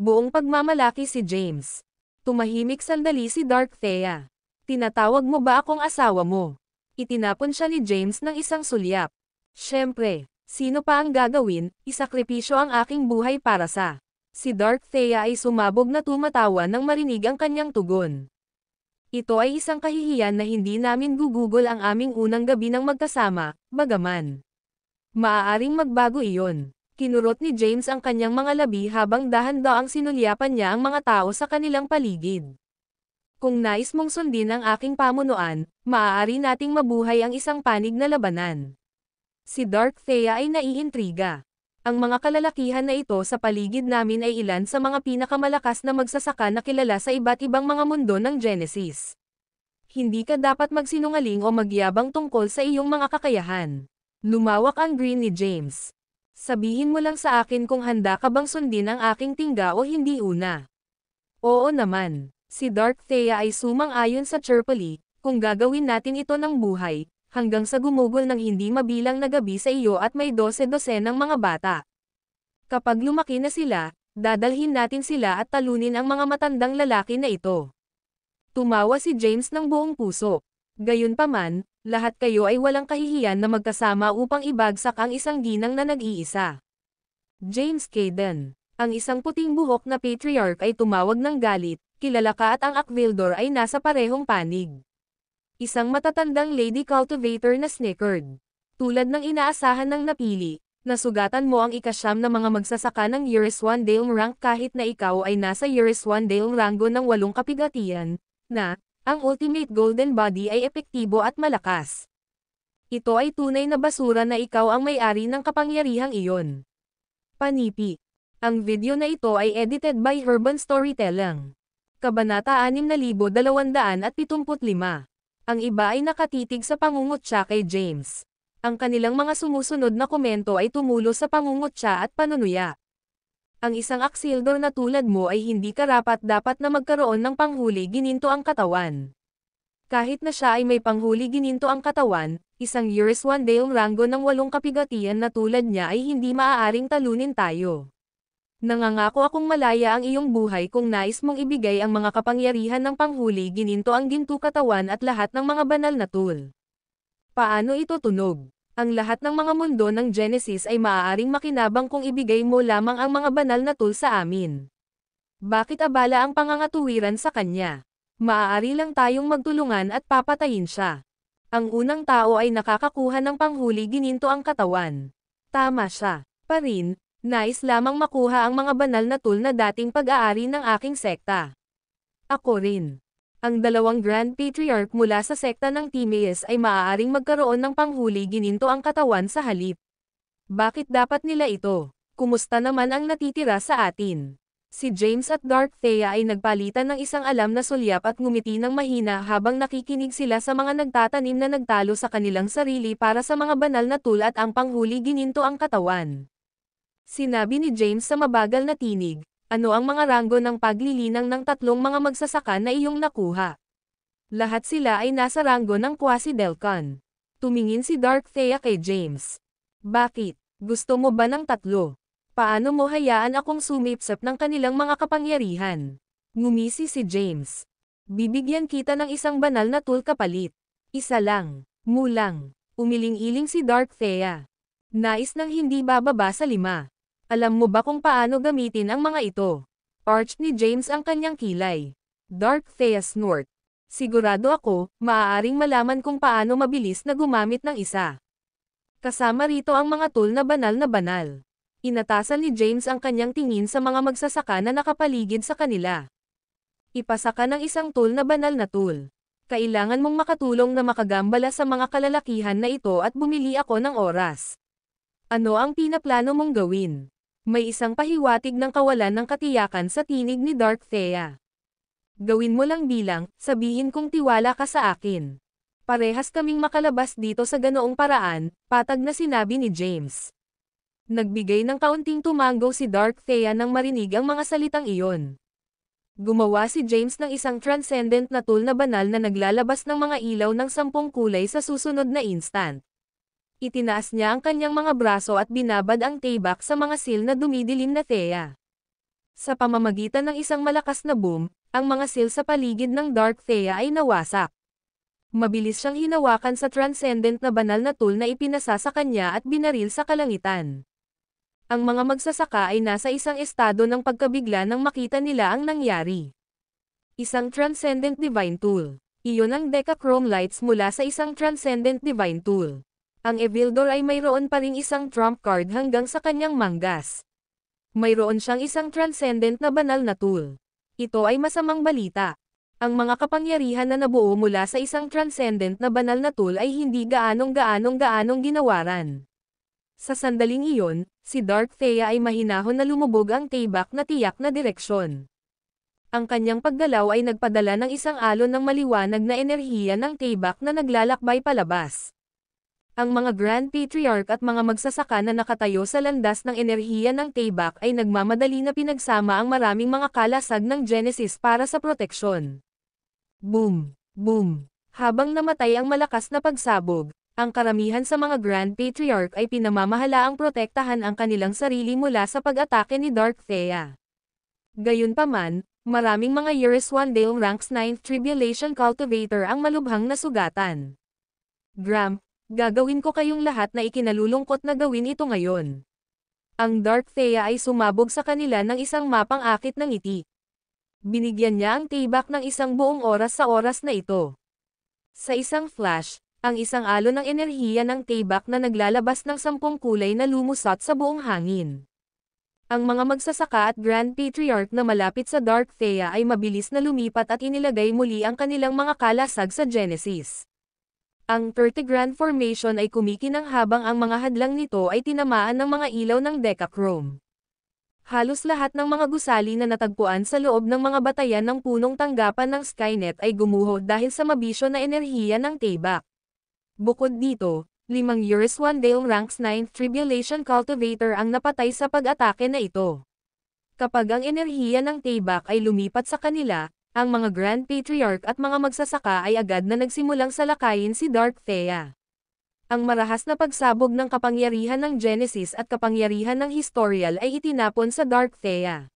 Buong pagmamalaki si James. Tumahimik sandali si Dark Thea. Tinatawag mo ba akong asawa mo? Itinapon siya ni James ng isang sulyap. Siyempre, Sino pa ang gagawin, isakripisyo ang aking buhay para sa... Si Dark Thea ay sumabog na tumatawa nang marinig ang kanyang tugon. Ito ay isang kahihiyan na hindi namin gugugol ang aming unang gabi ng magkasama, bagaman. Maaaring magbago iyon. Kinurot ni James ang kanyang mga labi habang dahan-daang sinulyapan niya ang mga tao sa kanilang paligid. Kung nais mong sundin ang aking pamunuan, maaari nating mabuhay ang isang panig na labanan. Si Dark Thea ay naiintriga. Ang mga kalalakihan na ito sa paligid namin ay ilan sa mga pinakamalakas na magsasaka na kilala sa iba't ibang mga mundo ng Genesis. Hindi ka dapat magsinungaling o magyabang tungkol sa iyong mga kakayahan. Lumawak ang grin ni James. Sabihin mo lang sa akin kung handa ka bang sundin ang aking tingga o hindi una. Oo naman. Si Dark Thea ay sumang-ayon sa chirpily, kung gagawin natin ito ng buhay, hanggang sa gumugol ng hindi mabilang na gabi sa iyo at may 12-12 ng mga bata. Kapag lumaki na sila, dadalhin natin sila at talunin ang mga matandang lalaki na ito. Tumawa si James ng buong puso. Gayunpaman, lahat kayo ay walang kahihiyan na magkasama upang ibagsak ang isang ginang na nag-iisa. James Caden, ang isang puting buhok na patriarch ay tumawag ng galit, kilala ka at ang Akvildor ay nasa parehong panig. Isang matatandang lady cultivator na snickered. Tulad ng inaasahan ng napili, nasugatan mo ang ika-9 na mga magsasaka ng Years 1 Dale rank kahit na ikaw ay nasa Years 1 Dale rango ng 8 kapigatian, na, ang ultimate golden body ay epektibo at malakas. Ito ay tunay na basura na ikaw ang may-ari ng kapangyarihang iyon. Panipi. Ang video na ito ay edited by Urban Storytelling. Kabanata 6275. Ang iba ay nakatitig sa pangungutya kay James. Ang kanilang mga sumusunod na komento ay tumulo sa pangungutya at panunuya. Ang isang Aksildor na tulad mo ay hindi karapat-dapat na magkaroon ng panghuli gininto ang katawan. Kahit na siya ay may panghuli gininto ang katawan, isang Years 1 Dale rango ng 8 kapigatian na tulad niya ay hindi maaaring talunin tayo. Nangangako akong malaya ang iyong buhay kung nais mong ibigay ang mga kapangyarihan ng panghuli gininto ang ginto katawan at lahat ng mga banal na tool. Paano ito tunog? Ang lahat ng mga mundo ng Genesis ay maaaring makinabang kung ibigay mo lamang ang mga banal na tool sa amin. Bakit abala ang pangangatuwiran sa kanya? Maaari lang tayong magtulungan at papatayin siya. Ang unang tao ay nakakakuha ng panghuli gininto ang katawan. Tama siya. Pa rin, nais lamang makuha ang mga banal na tool na dating pag-aari ng aking sekta. Ako rin. Ang dalawang Grand Patriarch mula sa sekta ng Timaeus ay maaaring magkaroon ng panghuli gininto ang katawan sa halip. Bakit dapat nila ito? Kumusta naman ang natitira sa atin? Si James at Dark Thea ay nagpalitan ng isang alam na sulyap at ngumiti ng mahina habang nakikinig sila sa mga nagtatanim na nagtalo sa kanilang sarili para sa mga banal na tool at ang panghuli gininto ang katawan. Sinabi ni James sa mabagal na tinig, ano ang mga ranggo ng paglilinang ng 3 mga magsasaka na iyong nakuha? Lahat sila ay nasa ranggo ng Quasi-Delcan. Tumingin si Dark Thea kay James. Bakit? Gusto mo ba ng 3? Paano mo hayaan akong sumipsap ng kanilang mga kapangyarihan? Ngumisi si James. Bibigyan kita ng isang banal na tool kapalit. Isa lang. Mulang. Umiling-iling si Dark Thea. Nais nang hindi bababa sa 5. Alam mo ba kung paano gamitin ang mga ito? Arched ni James ang kanyang kilay. Dark Thea snort. Sigurado ako, maaaring malaman kung paano mabilis na gumamit ng isa. Kasama rito ang mga tool na banal na banal. Inatasan ni James ang kanyang tingin sa mga magsasaka na nakapaligid sa kanila. Ipasaka ng isang tool na banal na tool. Kailangan mong makatulong na makagambala sa mga kalalakihan na ito at bumili ako ng oras. Ano ang pinaplano mong gawin? May isang pahiwatig ng kawalan ng katiyakan sa tinig ni Dark Thea. Gawin mo lang bilang, sabihin kong tiwala ka sa akin. Parehas kaming makalabas dito sa ganoong paraan, patag na sinabi ni James. Nagbigay ng kaunting tumango si Dark Thea nang marinig ang mga salitang iyon. Gumawa si James ng isang transcendent na tool na banal na naglalabas ng mga ilaw ng 10 kulay sa susunod na instant. Itinaas niya ang kanyang mga braso at binabad ang taybak sa mga seal na dumidilim na Thea. Sa pamamagitan ng isang malakas na boom, ang mga seal sa paligid ng Dark Thea ay nawasak. Mabilis siyang hinawakan sa transcendent na banal na tool na ipinasa sa kanya at binaril sa kalangitan. Ang mga magsasaka ay nasa isang estado ng pagkabigla nang makita nila ang nangyari. Isang Transcendent Divine Tool. Iyon ang Decachrome Lights mula sa isang Transcendent Divine Tool. Ang Evildor ay mayroon pa ring isang trump card hanggang sa kanyang manggas. Mayroon siyang isang Transcendent na banal na tool. Ito ay masamang balita. Ang mga kapangyarihan na nabuo mula sa isang Transcendent na banal na tool ay hindi gaanong ginawaran. Sa sandaling iyon, si Dark Thea ay mahinahon na lumubog ang Tayback na tiyak na direksyon. Ang kanyang paggalaw ay nagpadala ng isang alon ng maliwanag na enerhiya ng Tayback na naglalakbay palabas. Ang mga Grand Patriarch at mga magsasaka na nakatayo sa landas ng enerhiya ng Tayback ay nagmamadali na pinagsama ang maraming mga kalasag ng Genesis para sa proteksyon. Boom! Boom! Habang namatay ang malakas na pagsabog, ang karamihan sa mga Grand Patriarch ay pinamamahalaang protektahan ang kanilang sarili mula sa pag-atake ni Dark Thea. Gayunpaman, maraming mga Euriswandale Ranks 9th Tribulation Cultivator ang malubhang nasugatan. Gramp, gagawin ko kayong lahat na ikinalulungkot na gawin ito ngayon. Ang Dark Thea ay sumabog sa kanila ng isang mapang akit ng ngiti. Binigyan niya ang Tayback ng isang buong oras sa oras na ito. Sa isang flash, ang isang alon ng enerhiya ng Tayback na naglalabas ng 10 kulay na lumusot sa buong hangin. Ang mga magsasaka at Grand Patriarch na malapit sa Dark Thea ay mabilis na lumipat at inilagay muli ang kanilang mga kalasag sa Genesis. Ang 30 Grand Formation ay kumikinang habang ang mga hadlang nito ay tinamaan ng mga ilaw ng Decachrome. Halos lahat ng mga gusali na natagpuan sa loob ng mga batayan ng punong tanggapan ng Skynet ay gumuho dahil sa mabisyo na enerhiya ng Tayback. Bukod dito, 5 Euriswandale Ranks 9th Tribulation Cultivator ang napatay sa pag-atake na ito. Kapag ang enerhiya ng Tayback ay lumipat sa kanila, ang mga Grand Patriarch at mga magsasaka ay agad na nagsimulang salakayin si Dark Thea. Ang marahas na pagsabog ng kapangyarihan ng Genesis at kapangyarihan ng Historial ay itinapon sa Dark Thea.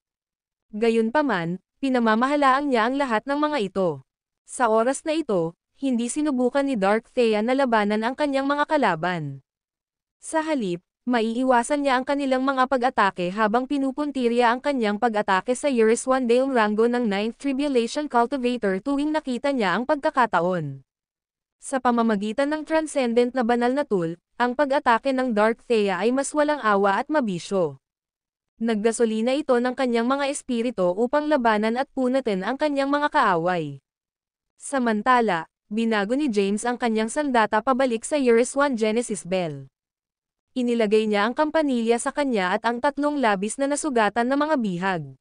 Gayunpaman, pinamamahalaang niya ang lahat ng mga ito. Sa oras na ito, hindi sinubukan ni Dark Thea na labanan ang kanyang mga kalaban. Sa halip, maiiwasan niya ang kanilang mga pag-atake habang pinupuntirya ang kanyang pag-atake sa Euriswandale Rango ng 9th Tribulation Cultivator tuwing nakita niya ang pagkakataon. Sa pamamagitan ng transcendent na banal na tool, ang pag-atake ng Dark Thea ay mas walang awa at mabisyo. Naggasolina ito ng kanyang mga espiritu upang labanan at punatin ang kanyang mga kaaway. Samantala, binago ni James ang kanyang sandata pabalik sa Euriswan Genesis Bell. Inilagay niya ang kampanilya sa kanya at ang 3 labis na nasugatan na mga bihag.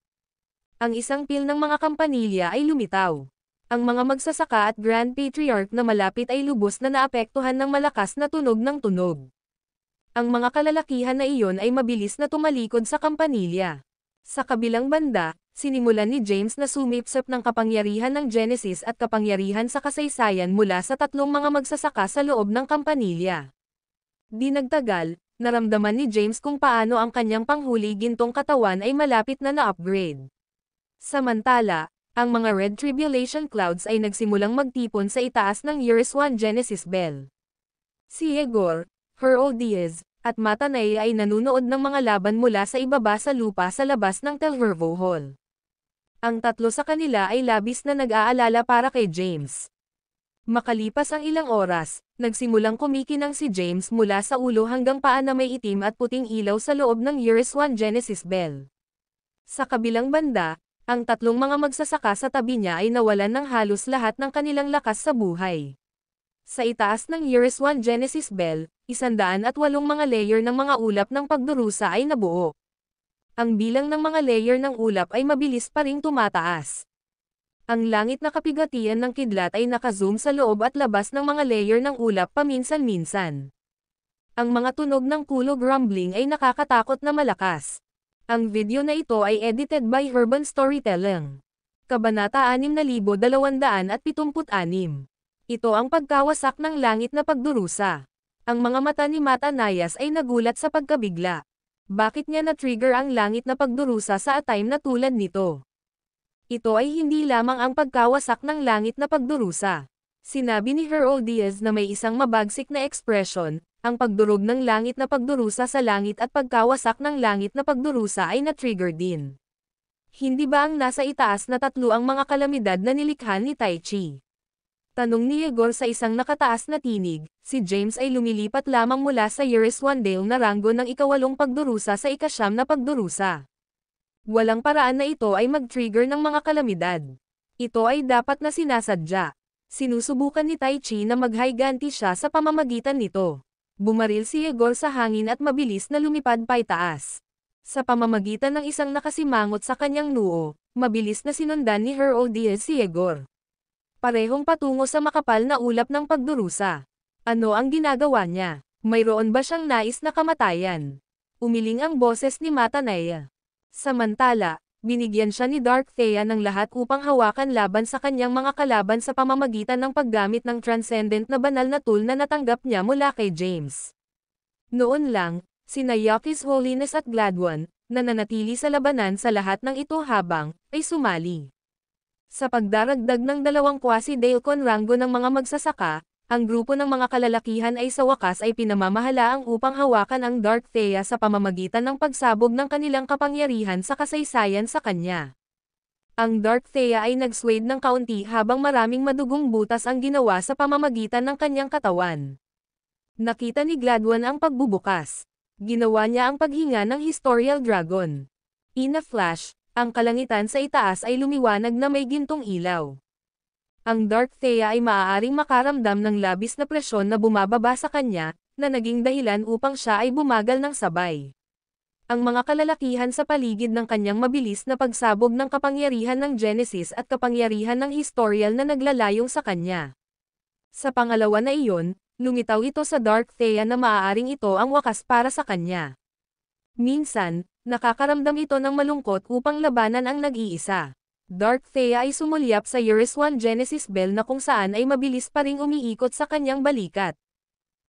Ang isang pil ng mga kampanilya ay lumitaw. Ang mga magsasaka at Grand Patriarch na malapit ay lubos na naapektuhan ng malakas na tunog ng tunog. Ang mga kalalakihan na iyon ay mabilis na tumalikod sa kampanilya. Sa kabilang banda, sinimulan ni James na sumipsip ng kapangyarihan ng Genesis at kapangyarihan sa kasaysayan mula sa 3 mga magsasaka sa loob ng kampanilya. Di nagtagal, naramdaman ni James kung paano ang kanyang panghuli gintong katawan ay malapit na na-upgrade. Samantala, ang mga Red Tribulation Clouds ay nagsimulang magtipon sa itaas ng Euriswan Genesis Bell. Si Egor, Herodias, at Matanay ay nanunood ng mga laban mula sa ibaba sa lupa sa labas ng Telvervo Hall. Ang 3 sa kanila ay labis na nag-aalala para kay James. Makalipas ang ilang oras, nagsimulang kumikinang si James mula sa ulo hanggang paa na may itim at puting ilaw sa loob ng Euriswan Genesis Bell. Sa kabilang banda, ang 3 mga magsasaka sa tabi niya ay nawalan ng halos lahat ng kanilang lakas sa buhay. Sa itaas ng Euriswan Genesis Bell, 108 mga layer ng mga ulap ng pagdurusa ay nabuo. Ang bilang ng mga layer ng ulap ay mabilis pa ring tumataas. Ang langit na kapigatian ng kidlat ay nakazoom sa loob at labas ng mga layer ng ulap paminsan-minsan. Ang mga tunog ng kulog rumbling ay nakakatakot na malakas. Ang video na ito ay edited by Urban Storytelling. Kabanata 6276. Ito ang pagkawasak ng langit na pagdurusa. Ang mga mata ni Matanayas ay nagulat sa pagkabigla. Bakit niya na-trigger ang langit na pagdurusa sa time na tulad nito? Ito ay hindi lamang ang pagkawasak ng langit na pagdurusa. Sinabi ni Herodias na may isang mabagsik na ekspresyon, ang pagdurog ng langit na pagdurusa sa langit at pagkawasak ng langit na pagdurusa ay na-trigger din. Hindi ba ang nasa itaas na tatlo ang mga kalamidad na nilikha ni Tai Chi? Tanong ni Yegor sa isang nakataas na tinig. Si James ay lumilipat lamang mula sa Yeriswandale na ranggo ng ikawalong pagdurusa sa ikasyam na pagdurusa. Walang paraan na ito ay mag-trigger ng mga kalamidad. Ito ay dapat na sinasadya. Sinusubukan ni Tai Chi na maghiganti siya sa pamamagitan nito. Bumaril si Yegor sa hangin at mabilis na lumipad paitaas. Sa pamamagitan ng isang nakasimangot sa kanyang noo, mabilis na sinundan ni Herodias si Yegor. Parehong patungo sa makapal na ulap ng pagdurusa. Ano ang ginagawa niya? Mayroon ba siyang nais na kamatayan? Umiling ang boses ni Matanaya. Samantala, binigyan siya ni Dark Thea ng lahat upang hawakan laban sa kanyang mga kalaban sa pamamagitan ng paggamit ng transcendent na banal na tool na natanggap niya mula kay James. Noon lang, sina Yakis Holiness at Gladwon, na nanatili sa labanan sa lahat ng ito habang ay sumali. Sa pagdaragdag ng dalawang quasi-Dailcon rango ng mga magsasaka, ang grupo ng mga kalalakihan ay sa wakas ay pinamamahalaang upang hawakan ang Dark Thea sa pamamagitan ng pagsabog ng kanilang kapangyarihan sa kasaysayan sa kanya. Ang Dark Thea ay nag-swayed ng kaunti habang maraming madugong butas ang ginawa sa pamamagitan ng kanyang katawan. Nakita ni Gladwon ang pagbubukas. Ginawa niya ang paghinga ng Historial Dragon. In a flash, ang kalangitan sa itaas ay lumiwanag na may gintong ilaw. Ang Dark Thea ay maaaring makaramdam ng labis na presyon na bumababa sa kanya, na naging dahilan upang siya ay bumagal ng sabay. Ang mga kalalakihan sa paligid ng kanyang mabilis na pagsabog ng kapangyarihan ng Genesis at kapangyarihan ng Historial na naglalayong sa kanya. Sa pangalawa na iyon, lumitaw ito sa Dark Thea na maaaring ito ang wakas para sa kanya. Minsan, nakakaramdam ito ng malungkot upang labanan ang nag-iisa. Dark Thea ay sumulyap sa Yeriswan Genesis Bell na kung saan ay mabilis pa ring umiikot sa kanyang balikat.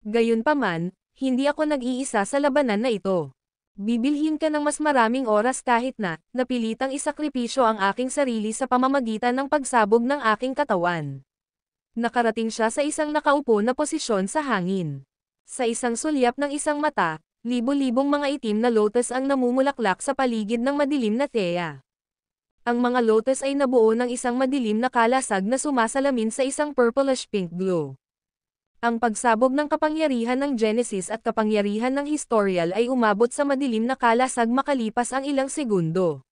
Gayunpaman, hindi ako nag-iisa sa labanan na ito. Bibilhin ka ng mas maraming oras kahit na, napilitang isakripisyo ang aking sarili sa pamamagitan ng pagsabog ng aking katawan. Nakarating siya sa isang nakaupo na posisyon sa hangin. Sa isang sulyap ng isang mata, libo-libong mga itim na lotus ang namumulaklak sa paligid ng madilim na Thea. Ang mga lotus ay nabuo ng isang madilim na kalasag na sumasalamin sa isang purplish-pink glow. Ang pagsabog ng kapangyarihan ng Genesis at kapangyarihan ng Historial ay umabot sa madilim na kalasag makalipas ang ilang segundo.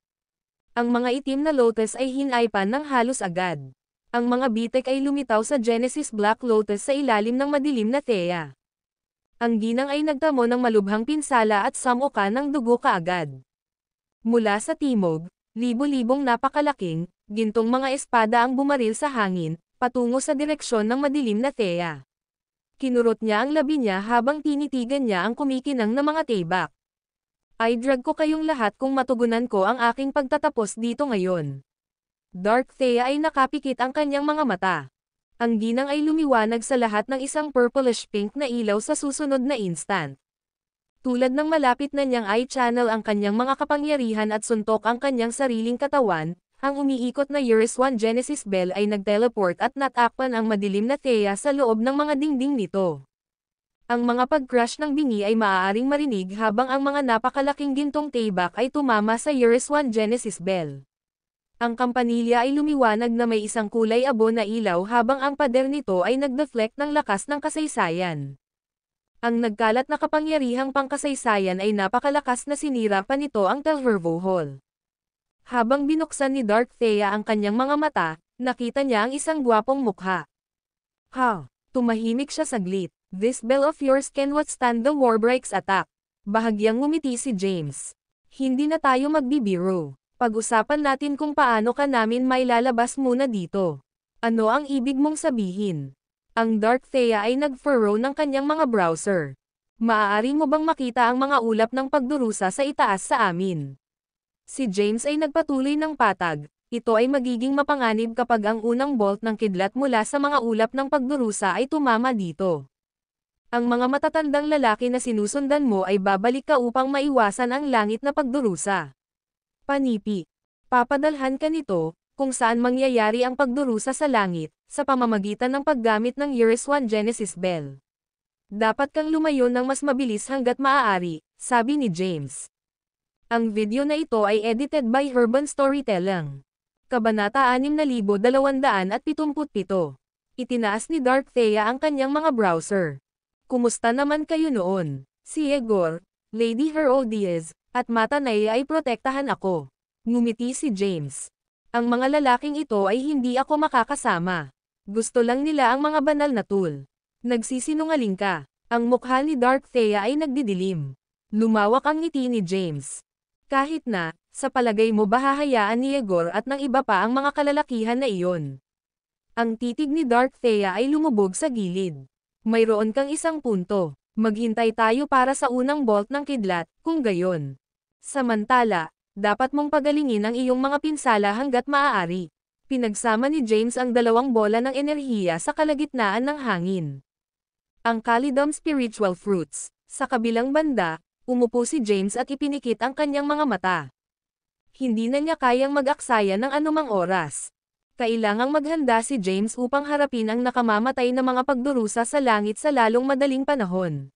Ang mga itim na lotus ay hinaypan ng halos agad. Ang mga bitek ay lumitaw sa Genesis Black Lotus sa ilalim ng madilim na Thea. Ang ginang ay nagtamo ng malubhang pinsala at samuka ng dugo kaagad. Mula sa timog, libo-libong napakalaking, gintong mga espada ang bumaril sa hangin, patungo sa direksyon ng madilim na Thea. Kinurot niya ang labi niya habang tinitigan niya ang kumikinang na mga tibak. I-drag ko kayong lahat kung matugunan ko ang aking pagtatapos dito ngayon. Dark Thea ay nakapikit ang kanyang mga mata. Ang ginang ay lumiwanag sa lahat ng isang purplish-pink na ilaw sa susunod na instant. Tulad ng malapit na niyang eye-channel ang kanyang mga kapangyarihan at suntok ang kanyang sariling katawan, ang umiikot na Yeriswan Genesis Bell ay nag-teleport at natakpan ang madilim na Thea sa loob ng mga dingding nito. Ang mga pag-crash ng bingi ay maaaring marinig habang ang mga napakalaking gintong tibak ay tumama sa Yeriswan Genesis Bell. Ang kampanilya ay lumiwanag na may isang kulay abo na ilaw habang ang pader nito ay nag-deflect ng lakas ng kasaysayan. Ang nagkalat na kapangyarihang pangkasaysayan ay napakalakas na sinira pa nito ang Telhervo Hall. Habang binuksan ni Dark Thea ang kanyang mga mata, nakita niya ang isang gwapong mukha. Ha! Tumahimik siya saglit. This bell of yours can withstand the Warbreak's attack. Bahagyang ngumiti si James. Hindi na tayo magbibiro. Pag-usapan natin kung paano ka namin mailalabas muna dito. Ano ang ibig mong sabihin? Ang Dark Thea ay nag-furrow ng kanyang mga browser. Maaari mo bang makita ang mga ulap ng pagdurusa sa itaas sa amin? Si James ay nagpatuloy ng patag. Ito ay magiging mapanganib kapag ang unang bolt ng kidlat mula sa mga ulap ng pagdurusa ay tumama dito. Ang mga matatandang lalaki na sinusundan mo ay babalik ka upang maiwasan ang langit na pagdurusa. Panipi. Papadalhan ka nito, kung saan mangyayari ang pagdurusa sa langit, sa pamamagitan ng paggamit ng Eurus-1 Genesis Bell. Dapat kang lumayo ng mas mabilis hanggat maaari, sabi ni James. Ang video na ito ay edited by Urban Storytelling. Kabanata 6277. Itinaas ni Dark Thea ang kanyang mga browser. Kumusta naman kayo noon? Si Igor, Lady Herodias, at Matanay ay protektahan ako. Ngumiti si James. Ang mga lalaking ito ay hindi ako makakasama. Gusto lang nila ang mga banal na tool. Nagsisinungaling ka. Ang mukha ni Dark Thea ay nagdidilim. Lumawak ang ngiti ni James. Kahit na, sa palagay mo ba hahayaan ni Igor at ng iba pa ang mga kalalakihan na iyon? Ang titig ni Dark Thea ay lumubog sa gilid. Mayroon kang isang punto. Maghintay tayo para sa unang bolt ng kidlat, kung gayon. Samantala, dapat mong pagalingin ang iyong mga pinsala hanggat maaari. Pinagsama ni James ang dalawang bola ng enerhiya sa kalagitnaan ng hangin. Ang Calydom Spiritual Fruits. Sa kabilang banda, umupo si James at ipinikit ang kanyang mga mata. Hindi na niya kayang mag-aksaya ng anumang oras. Kailangang maghanda si James upang harapin ang nakamamatay na mga pagdurusa sa langit sa lalong madaling panahon.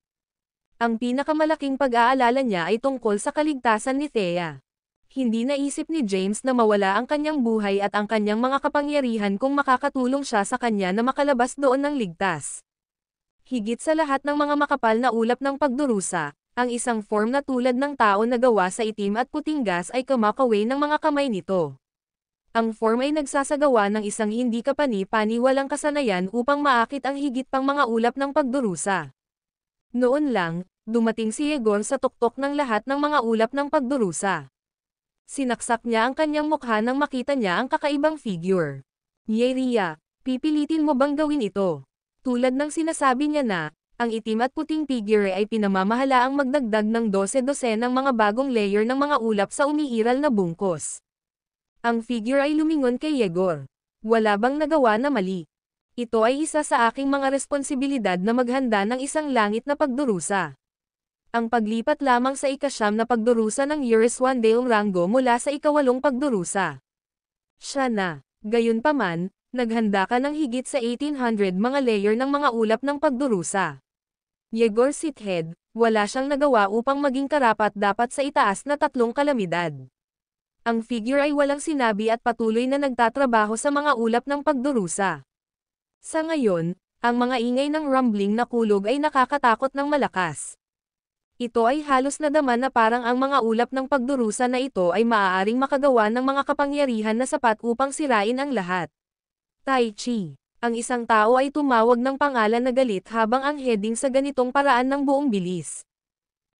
Ang pinakamalaking pag-aalala niya ay tungkol sa kaligtasan ni Thea. Hindi naisip ni James na mawala ang kanyang buhay at ang kanyang mga kapangyarihan kung makakatulong siya sa kanya na makalabas doon ng ligtas. Higit sa lahat ng mga makapal na ulap ng pagdurusa, ang isang form na tulad ng tao na gawa sa itim at puting gas ay kumakaway ng mga kamay nito. Ang form ay nagsasagawa ng isang hindi kapani-paniwalang kasanayan upang maakit ang higit pang mga ulap ng pagdurusa. Noon lang, dumating si Igor sa tuktok ng lahat ng mga ulap ng pagdurusa. Sinaksak niya ang kanyang mukha nang makita niya ang kakaibang figure. Yeria, pipilitin mo bang gawin ito? Tulad ng sinasabi niya na, ang itim at puting figure ay pinamamahalaang magdagdag ng 12 ng mga bagong layer ng mga ulap sa umiiral na bungkos. Ang figure ay lumingon kay Yegor. Wala bang nagawa na mali? Ito ay isa sa aking mga responsibilidad na maghanda ng isang langit na pagdurusa. Ang paglipat lamang sa ika-9 na pagdurusa ng Eurus-1 Deong Rango mula sa ika-8 pagdurusa. Siya na, gayunpaman, naghanda ka ng higit sa 1800 mga layer ng mga ulap ng pagdurusa. Yegor Sithead, wala siyang nagawa upang maging karapat-dapat sa itaas na 3 kalamidad. Ang figure ay walang sinabi at patuloy na nagtatrabaho sa mga ulap ng pagdurusa. Sa ngayon, ang mga ingay ng rumbling na kulog ay nakakatakot ng malakas. Ito ay halos nadama na parang ang mga ulap ng pagdurusa na ito ay maaaring makagawa ng mga kapangyarihan na sapat upang sirain ang lahat. Tai Chi. Ang isang tao ay tumawag ng pangalan na galit habang ang heading sa ganitong paraan ng buong bilis.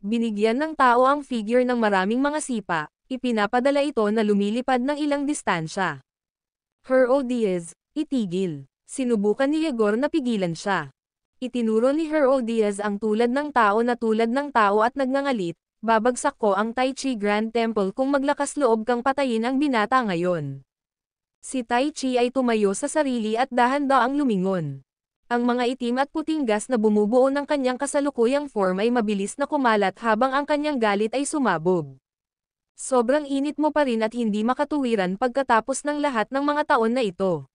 Binigyan ng tao ang figure ng maraming mga sipa, ipinapadala ito na lumilipad ng ilang distansya. Herodias, itigil. Sinubukan ni Yegor na pigilan siya. Itinuro ni Herodias ang tulad ng tao at nagngangalit, babagsak ko ang Tai Chi Grand Temple kung maglakas loob kang patayin ang binata ngayon. Si Tai Chi ay tumayo sa sarili at dahan-daang lumingon. Ang mga itim at puting gas na bumubuo ng kanyang kasalukuyang form ay mabilis na kumalat habang ang kanyang galit ay sumabog. Sobrang init mo pa rin at hindi makatuwiran pagkatapos ng lahat ng mga taon na ito.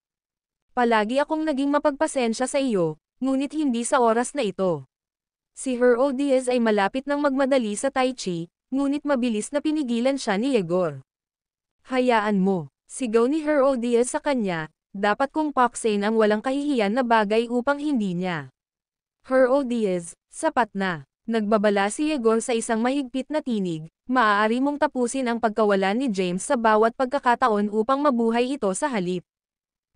Palagi akong naging mapagpasensya sa iyo, ngunit hindi sa oras na ito. Si Herodias ay malapit nang magmadali sa Tai Chi, ngunit mabilis na pinigilan siya ni Yegor. Hayaan mo, sigaw ni Herodias sa kanya, dapat kong paksain ang walang kahihiyan na bagay upang hindi niya. Herodias, sapat na. Nagbabala si Yegor sa isang mahigpit na tinig, maaari mong tapusin ang pagkawala ni James sa bawat pagkakataon upang mabuhay ito sa halip.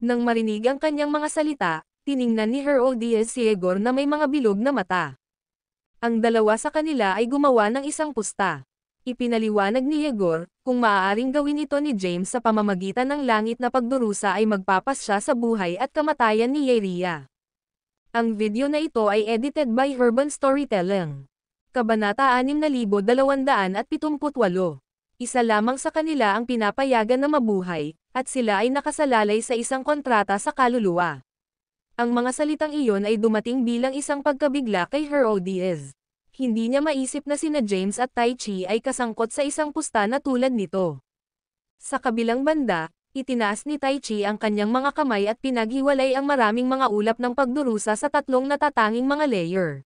Nang marinig ang kanyang mga salita, tiningnan ni Herodias si Yegor na may mga bilog na mata. Ang dalawa sa kanila ay gumawa ng isang pusta. Ipinaliwanag ni Yegor, kung maaaring gawin ito ni James sa pamamagitan ng langit na pagdurusa ay magpapasya sa buhay at kamatayan ni Yeria. Ang video na ito ay edited by Urban Storytelling. Kabanata 6278. Isa lamang sa kanila ang pinapayagan na mabuhay, at sila ay nakasalalay sa isang kontrata sa kaluluwa. Ang mga salitang iyon ay dumating bilang isang pagkabigla kay Herodias. Hindi niya maisip na sina James at Tai Chi ay kasangkot sa isang pusta na tulad nito. Sa kabilang banda, Itinaas ni Tai Chi ang kanyang mga kamay at pinaghiwalay ang maraming mga ulap ng pagdurusa sa tatlong natatanging mga layer.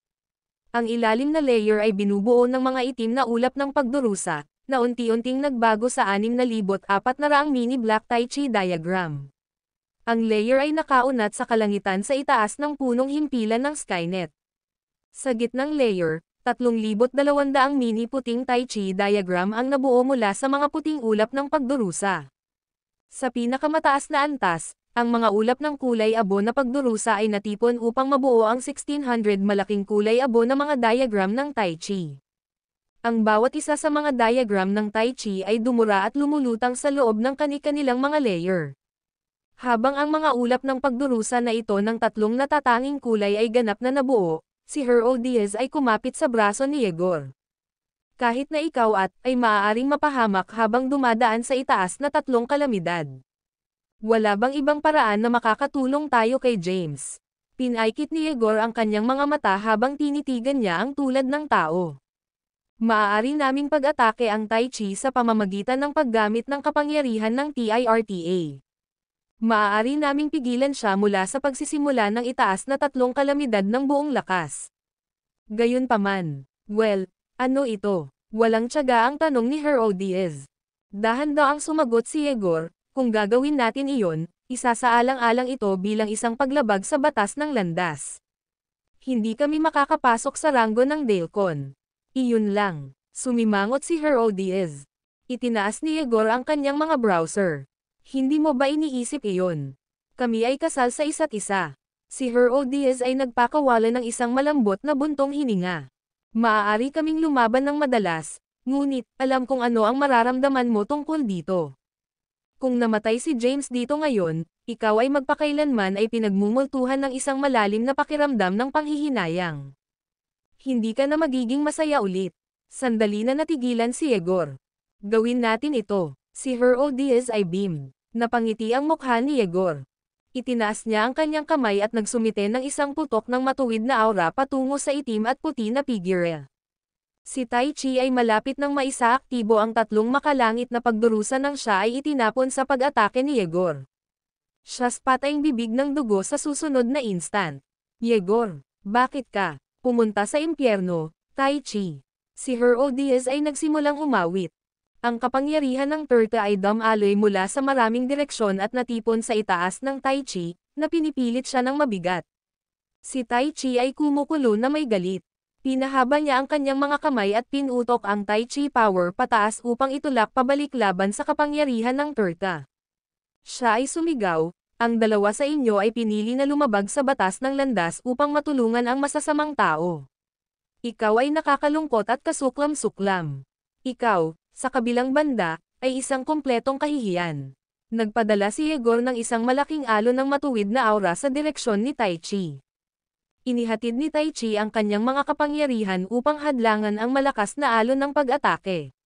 Ang ilalim na layer ay binubuo ng mga itim na ulap ng pagdurusa, na unti-unting nagbago sa 6,400 mini black Tai Chi diagram. Ang layer ay nakaunat sa kalangitan sa itaas ng punong himpilan ng Skynet. Sa gitnang layer, 3,200 mini puting Tai Chi diagram ang nabuo mula sa mga puting ulap ng pagdurusa. Sa pinakamataas na antas, ang mga ulap ng kulay abo na pagdurusa ay natipon upang mabuo ang 1,600 malaking kulay abo na mga diagram ng Tai Chi. Ang bawat isa sa mga diagram ng Tai Chi ay dumura at lumulutang sa loob ng kani-kanilang mga layer. Habang ang mga ulap ng pagdurusa na ito ng tatlong natatanging kulay ay ganap na nabuo, si Hero Diaz ay kumapit sa braso ni Yegor. Kahit na ikaw ay maaaring mapahamak habang dumadaan sa itaas na tatlong kalamidad. Wala bang ibang paraan na makakatulong tayo kay James? Pinaikit ni Yegor ang kanyang mga mata habang tinitigan niya ang tulad ng tao. Maaari naming pag-atake ang Tai Chi sa pamamagitan ng paggamit ng kapangyarihan ng TIRTA. Maaari naming pigilan siya mula sa pagsisimula ng itaas na tatlong kalamidad ng buong lakas. Gayunpaman, ano ito? Walang tiyaga ang tanong ni Hero Diaz. Dahan-daang sumagot si Yegor, kung gagawin natin iyon, isasaalang-alang ito bilang isang paglabag sa batas ng landas. Hindi kami makakapasok sa ranggo ng Delcon. Iyon lang. Sumimangot si Hero Diaz. Itinaas ni Yegor ang kanyang mga browser. Hindi mo ba iniisip iyon? Kami ay kasal sa isa't isa. Si Hero Diaz ay nagpakawala ng isang malambot na buntong hininga. Maaari kaming lumaban ng madalas, ngunit alam kung ano ang mararamdaman mo tungkol dito. Kung namatay si James dito ngayon, ikaw ay magpakailanman ay pinagmumultuhan ng isang malalim na pakiramdam ng panghihinayang. Hindi ka na magiging masaya ulit. Sandali na natigilan si Yegor. Gawin natin ito. Si Hero Diaz ay beamed. Napangiti ang mukha ni Yegor. Itinaas niya ang kanyang kamay at nagsumite ng isang putok ng matuwid na aura patungo sa itim at puti na figure. Si Tai Chi ay malapit nang maisaaktibo ang tatlong makalangit na pagdurusa nang siya ay itinapon sa pag-atake ni Yegor. Siya patayng bibig ng dugo sa susunod na instant. Yegor, bakit ka pumunta sa impyerno, Tai Chi? Si Hero Diaz ay nagsimulang umawit. Ang kapangyarihan ng Turta ay dumaloy mula sa maraming direksyon at natipon sa itaas ng Tai Chi, na pinipilit siya ng mabigat. Si Tai Chi ay kumukulo na may galit. Pinahaba niya ang kanyang mga kamay at pinutok ang Tai Chi power pataas upang itulak pabalik laban sa kapangyarihan ng Turta. Siya ay sumigaw, ang dalawa sa inyo ay pinili na lumabag sa batas ng landas upang matulungan ang masasamang tao. Ikaw ay nakakalungkot at kasuklam-suklam. Ikaw, sa kabilang banda, ay isang kumpletong kahihiyan. Nagpadala si Yegor ng isang malaking alon ng matuwid na aura sa direksyon ni Tai Chi. Inihatid ni Tai Chi ang kanyang mga kapangyarihan upang hadlangan ang malakas na alon ng pag-atake.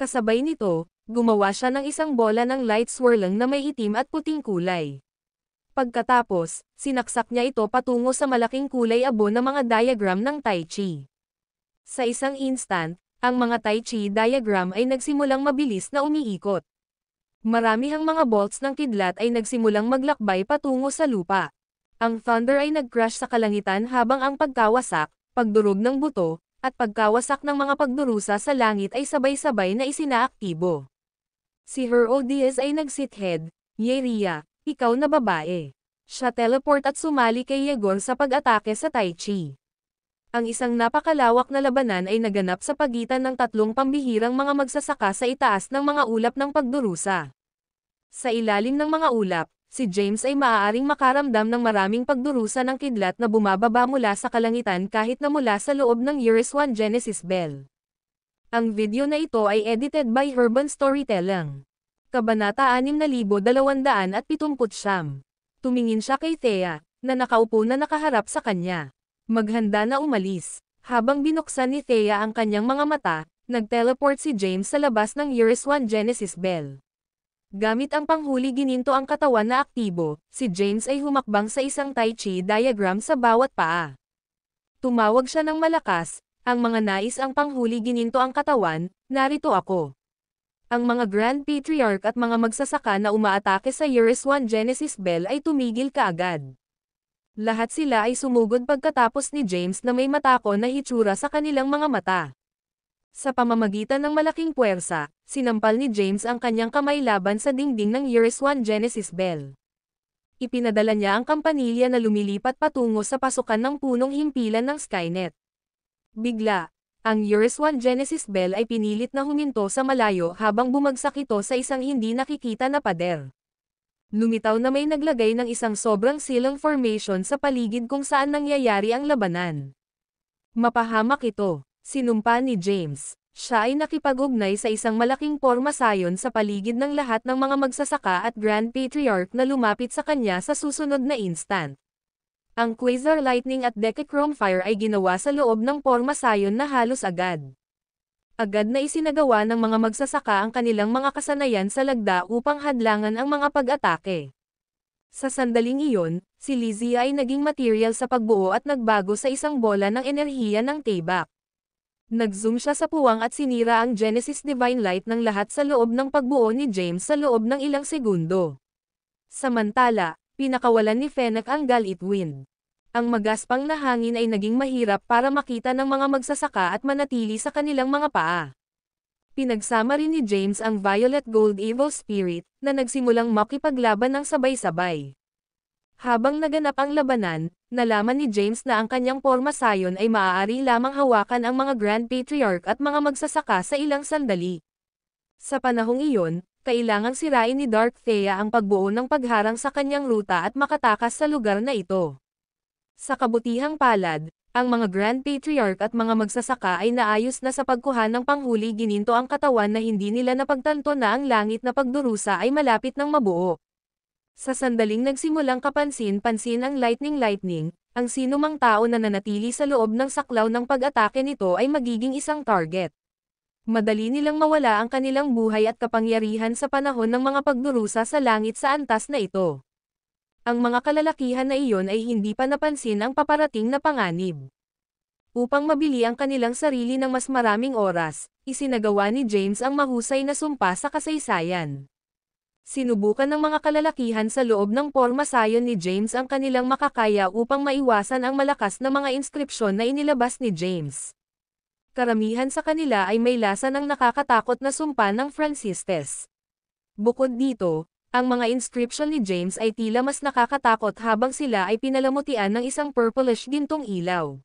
Kasabay nito, gumawa siya ng isang bola ng light swirling na may itim at puting kulay. Pagkatapos, sinaksak niya ito patungo sa malaking kulay abo na mga diagram ng Tai Chi. Sa isang instant, ang mga Tai Chi diagram ay nagsimulang mabilis na umiikot. Maramihang mga bolts ng kidlat ay nagsimulang maglakbay patungo sa lupa. Ang thunder ay nag-crash sa kalangitan habang ang pagkawasak, pagdurog ng buto, at pagkawasak ng mga pagdurusa sa langit ay sabay-sabay na isinaaktibo. Si Hero Diaz ay nag-sit-head, Yeria, ikaw na babae. Siya teleport at sumali kay Yegor sa pag-atake sa Tai Chi. Ang isang napakalawak na labanan ay naganap sa pagitan ng tatlong pambihirang mga magsasaka sa itaas ng mga ulap ng pagdurusa. Sa ilalim ng mga ulap, si James ay maaaring makaramdam ng maraming pagdurusa ng kidlat na bumababa mula sa kalangitan kahit na mula sa loob ng Eurus 1 Genesis Bell. Ang video na ito ay edited by Urban Storytelling. Kabanata 6279. Tumingin siya kay Thea, na nakaupo na nakaharap sa kanya. Maghanda na umalis. Habang binuksan ni Thea ang kanyang mga mata, nag-teleport si James sa labas ng Eurus 1 Genesis Bell. Gamit ang panghuli gininto ang katawan na aktibo, si James ay humakbang sa isang Tai Chi diagram sa bawat paa. Tumawag siya ng malakas, ang mga nais ang panghuli gininto ang katawan, narito ako. Ang mga Grand Patriarch at mga magsasaka na umaatake sa Eurus 1 Genesis Bell ay tumigil kaagad. Lahat sila ay sumugod pagkatapos ni James na may matako na hitsura sa kanilang mga mata. Sa pamamagitan ng malaking puwersa, sinampal ni James ang kanyang kamay laban sa dingding ng Eurus 1 Genesis Bell. Ipinadala niya ang kampanilya na lumilipat patungo sa pasukan ng punong himpilan ng Skynet. Bigla, ang Eurus 1 Genesis Bell ay pinilit na huminto sa malayo habang bumagsak ito sa isang hindi nakikita na pader. Lumitaw na may naglagay ng isang sobrang silang formation sa paligid kung saan nangyayari ang labanan. Mapahamak ito, sinumpa ni James. Siya ay nakipag-ugnay sa isang malaking pormasayon sa paligid ng lahat ng mga magsasaka at Grand Patriarch na lumapit sa kanya sa susunod na instant. Ang Quasar Lightning at Decachrome Fire ay ginawa sa loob ng pormasayon na halos agad. Agad na isinagawa ng mga magsasaka ang kanilang mga kasanayan sa lagda upang hadlangan ang mga pag-atake. Sa sandaling iyon, si Lizzie ay naging material sa pagbuo at nagbago sa isang bola ng enerhiya ng Tayback. Nag-zoom siya sa puwang at sinira ang Genesis Divine Light ng lahat sa loob ng pagbuo ni James sa loob ng ilang segundo. Samantala, pinakawalan ni Fennec ang Galit Wind. Ang magaspang na hangin ay naging mahirap para makita ng mga magsasaka at manatili sa kanilang mga paa. Pinagsama rin ni James ang Violet Gold Evil Spirit, na nagsimulang makipaglaban ng sabay-sabay. Habang naganap ang labanan, nalaman ni James na ang kanyang pormasayon ay maaari lamang hawakan ang mga Grand Patriarch at mga magsasaka sa ilang sandali. Sa panahong iyon, kailangang sirain ni Dark Thea ang pagbuo ng pagharang sa kanyang ruta at makatakas sa lugar na ito. Sa kabutihang palad, ang mga Grand Patriarch at mga magsasaka ay naayos na sa pagkuha ng panghuli gininto ang katawan na hindi nila napagtanto na ang langit na pagdurusa ay malapit ng mabuo. Sa sandaling nagsimulang kapansin-pansin ang Lightning, ang sinumang tao na nanatili sa loob ng saklaw ng pag-atake nito ay magiging isang target. Madali nilang mawala ang kanilang buhay at kapangyarihan sa panahon ng mga pagdurusa sa langit sa antas na ito. Ang mga kalalakihan na iyon ay hindi pa napansin ang paparating na panganib. Upang mabili ang kanilang sarili ng mas maraming oras, isinagawa ni James ang mahusay na sumpa sa kasaysayan. Sinubukan ng mga kalalakihan sa loob ng pormasayon ni James ang kanilang makakaya upang maiwasan ang malakas na mga inskripsyon na inilabas ni James. Karamihan sa kanila ay may lasa ng nakakatakot na sumpa ng Francistes. Bukod dito, ang mga inscription ni James ay tila mas nakakatakot habang sila ay pinalamutian ng isang purplish gintong ilaw.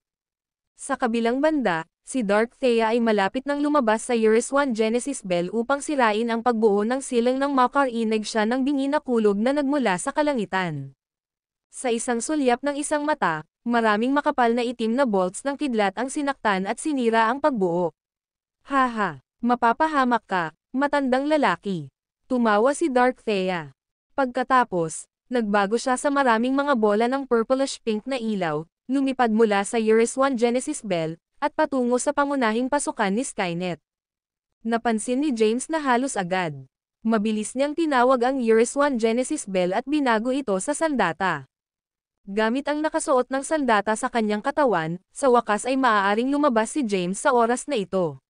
Sa kabilang banda, si Dark Thea ay malapit nang lumabas sa Eurus 1 Genesis Bell upang sirain ang pagbuo ng silang ng makarinig siya ng bingi na kulog na nagmula sa kalangitan. Sa isang sulyap ng isang mata, maraming makapal na itim na bolts ng kidlat ang sinaktan at sinira ang pagbuo. Haha, mapapahamak ka, matandang lalaki. Tumawa si Dark Thea. Pagkatapos, nagbago siya sa maraming mga bola ng purplish-pink na ilaw, lumipad mula sa Eurus 1 Genesis Bell, at patungo sa pangunahing pasukan ni Skynet. Napansin ni James na halos agad. Mabilis niyang tinawag ang Eurus 1 Genesis Bell at binago ito sa sandata. Gamit ang nakasuot ng sandata sa kanyang katawan, sa wakas ay maaaring lumabas si James sa oras na ito.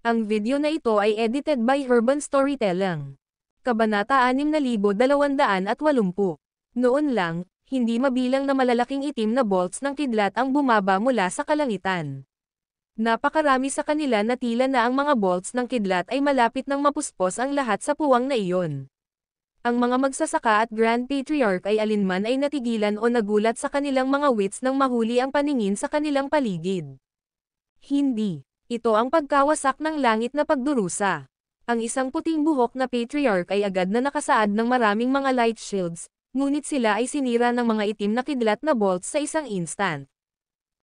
Ang video na ito ay edited by Urban Storytelling. Kabanata 6280. Noon lang, hindi mabilang na malalaking itim na bolts ng kidlat ang bumaba mula sa kalangitan. Napakarami sa kanila na tila na ang mga bolts ng kidlat ay malapit nang mapuspos ang lahat sa puwang na iyon. Ang mga magsasaka at Grand Patriarch ay alinman ay natigilan o nagulat sa kanilang mga wits nang mahuli ang paningin sa kanilang paligid. Hindi. Ito ang pagkawasak ng langit na pagdurusa. Ang isang puting buhok na Patriarch ay agad na nakasaad ng maraming mga light shields, ngunit sila ay sinira ng mga itim na kidlat na bolts sa isang instant.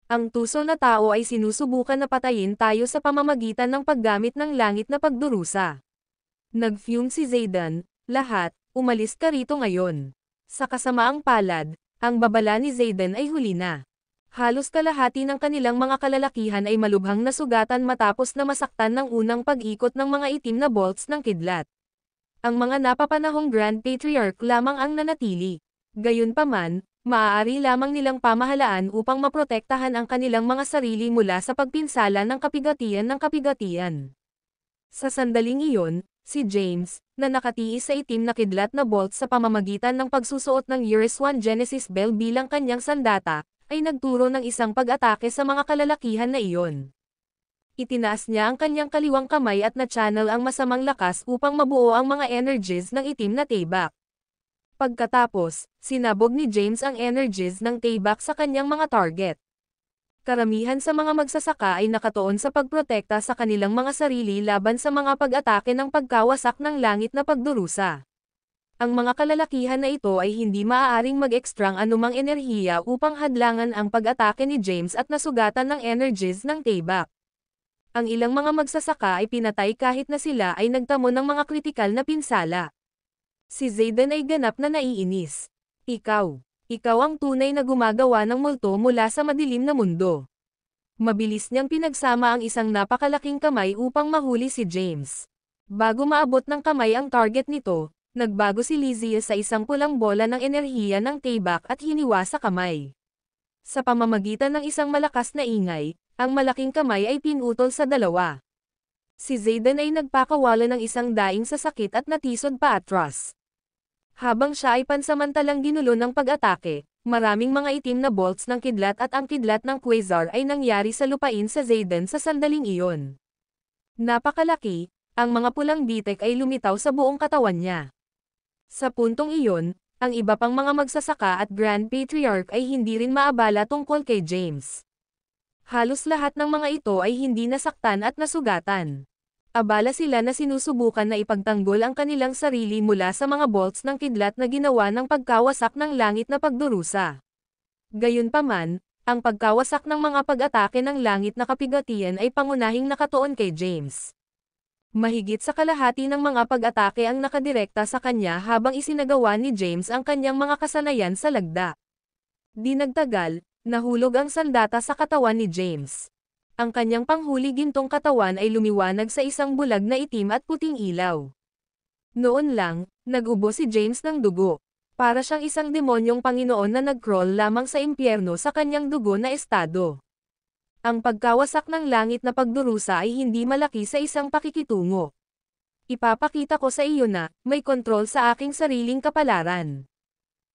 Ang tuso na tao ay sinusubukan na patayin tayo sa pamamagitan ng paggamit ng langit na pagdurusa. Nag-fume si Zayden, lahat, umalis ka rito ngayon. Sa kasamaang palad, ang babala ni Zayden ay huli na. Halos kalahati ng kanilang mga kalalakihan ay malubhang nasugatan matapos na masaktan ng unang pag-ikot ng mga itim na bolts ng kidlat. Ang mga napapanahong Grand Patriarch lamang ang nanatili. Gayunpaman, maaari lamang nilang pamahalaan upang maprotektahan ang kanilang mga sarili mula sa pagpinsala ng kapigatian. Sa sandaling iyon, Si James, na nakatiis sa itim na kidlat na bolt sa pamamagitan ng pagsusuot ng Eurus 1 Genesis Bell bilang kanyang sandata, ay nagturo ng isang pag-atake sa mga kalalakihan na iyon. Itinaas niya ang kanyang kaliwang kamay at na-channel ang masamang lakas upang mabuo ang mga energies ng itim na Tayback. Pagkatapos, sinabog ni James ang energies ng Tayback sa kanyang mga target. Karamihan sa mga magsasaka ay nakatuon sa pagprotekta sa kanilang mga sarili laban sa mga pag-atake ng pagkawasak ng langit na pagdurusa. Ang mga kalalakihan na ito ay hindi maaaring mag-extract anumang enerhiya upang hadlangan ang pag-atake ni James at nasugatan ng energies ng Tayback. Ang ilang mga magsasaka ay pinatay kahit na sila ay nagtamo ng mga kritikal na pinsala. Si Zayden ay ganap na naiinis. Ikaw ang tunay na gumagawa ng multo mula sa madilim na mundo. Mabilis niyang pinagsama ang isang napakalaking kamay upang mahuli si James. Bago maabot ng kamay ang target nito, nagbago si Lizzie sa isang pulang bola ng enerhiya ng Tayback at hiniwa sa kamay. Sa pamamagitan ng isang malakas na ingay, ang malaking kamay ay pinutol sa dalawa. Si Zayden ay nagpakawala ng isang daing sa sakit at natisod pa atras. Habang siya ay pansamantalang ginulo ng pag-atake, maraming mga itim na bolts ng kidlat at ang kidlat ng quasar ay nangyari sa lupain sa Zayden sa sandaling iyon. Napakalaki, ang mga pulang bitek ay lumitaw sa buong katawan niya. Sa puntong iyon, ang iba pang mga magsasaka at Grand Patriarch ay hindi rin maabala tungkol kay James. Halos lahat ng mga ito ay hindi nasaktan at nasugatan. Abala sila na sinusubukan na ipagtanggol ang kanilang sarili mula sa mga bolts ng kidlat na ginawa ng pagkawasak ng langit na pagdurusa. Gayunpaman, ang pagkawasak ng mga pag-atake ng langit na kapigatian ay pangunahing nakatuon kay James. Mahigit sa kalahati ng mga pag-atake ang nakadirekta sa kanya habang isinagawa ni James ang kanyang mga kasanayan sa lagda. Di nagtagal, nahulog ang sandata sa katawan ni James. Ang kanyang panghuli gintong katawan ay lumiwanag sa isang bulag na itim at puting ilaw. Noon lang, nag-ubo si James ng dugo. Para siyang isang demonyong Panginoon na nag-crawl lamang sa impyerno sa kanyang dugo na estado. Ang pagkawasak ng langit na pagdurusa ay hindi malaki sa isang pakikitungo. Ipapakita ko sa iyo na, may kontrol sa aking sariling kapalaran.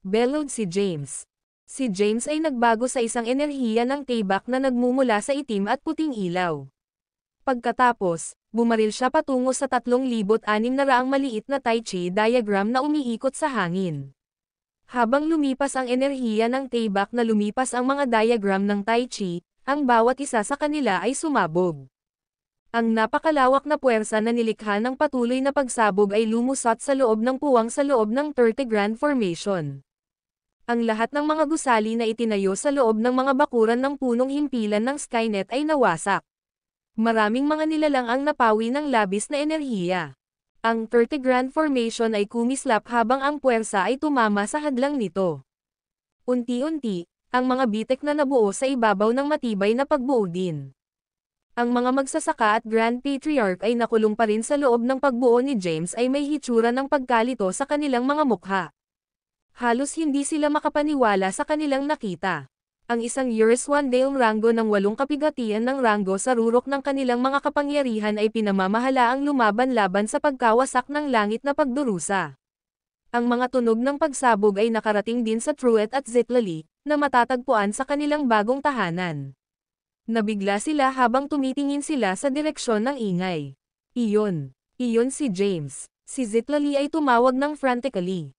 Bellowed si James. Si James ay nagbago sa isang enerhiya ng Tayback na nagmumula sa itim at puting ilaw. Pagkatapos, bumaril siya patungo sa 3,600 maliit na Tai Chi diagram na umiikot sa hangin. Habang lumipas ang enerhiya ng Tayback na lumipas ang mga diagram ng Tai Chi, ang bawat isa sa kanila ay sumabog. Ang napakalawak na puwersa na nilikha ng patuloy na pagsabog ay lumusot sa loob ng puwang sa loob ng 30 Grand Formation. Ang lahat ng mga gusali na itinayo sa loob ng mga bakuran ng punong himpilan ng Skynet ay nawasak. Maraming mga nilalang ang napawi ng labis na enerhiya. Ang 30 Grand Formation ay kumislap habang ang puwersa ay tumama sa hadlang nito. Unti-unti, ang mga bitek na nabuo sa ibabaw ng matibay na pagbuo din. Ang mga magsasaka at Grand Patriarch ay nakulong pa rin sa loob ng pagbuo ni James ay may hitsura ng pagkalito sa kanilang mga mukha. Halos hindi sila makapaniwala sa kanilang nakita. Ang isang Eurus 1 Dale Rango ng 8 kapigatian ng Rango sa rurok ng kanilang mga kapangyarihan ay pinamamahalaang lumaban-laban sa pagkawasak ng langit na pagdurusa. Ang mga tunog ng pagsabog ay nakarating din sa Truett at Zitlali, na matatagpuan sa kanilang bagong tahanan. Nabigla sila habang tumitingin sila sa direksyon ng ingay. Iyon si James. Si Zitlali ay tumawag ng frantically.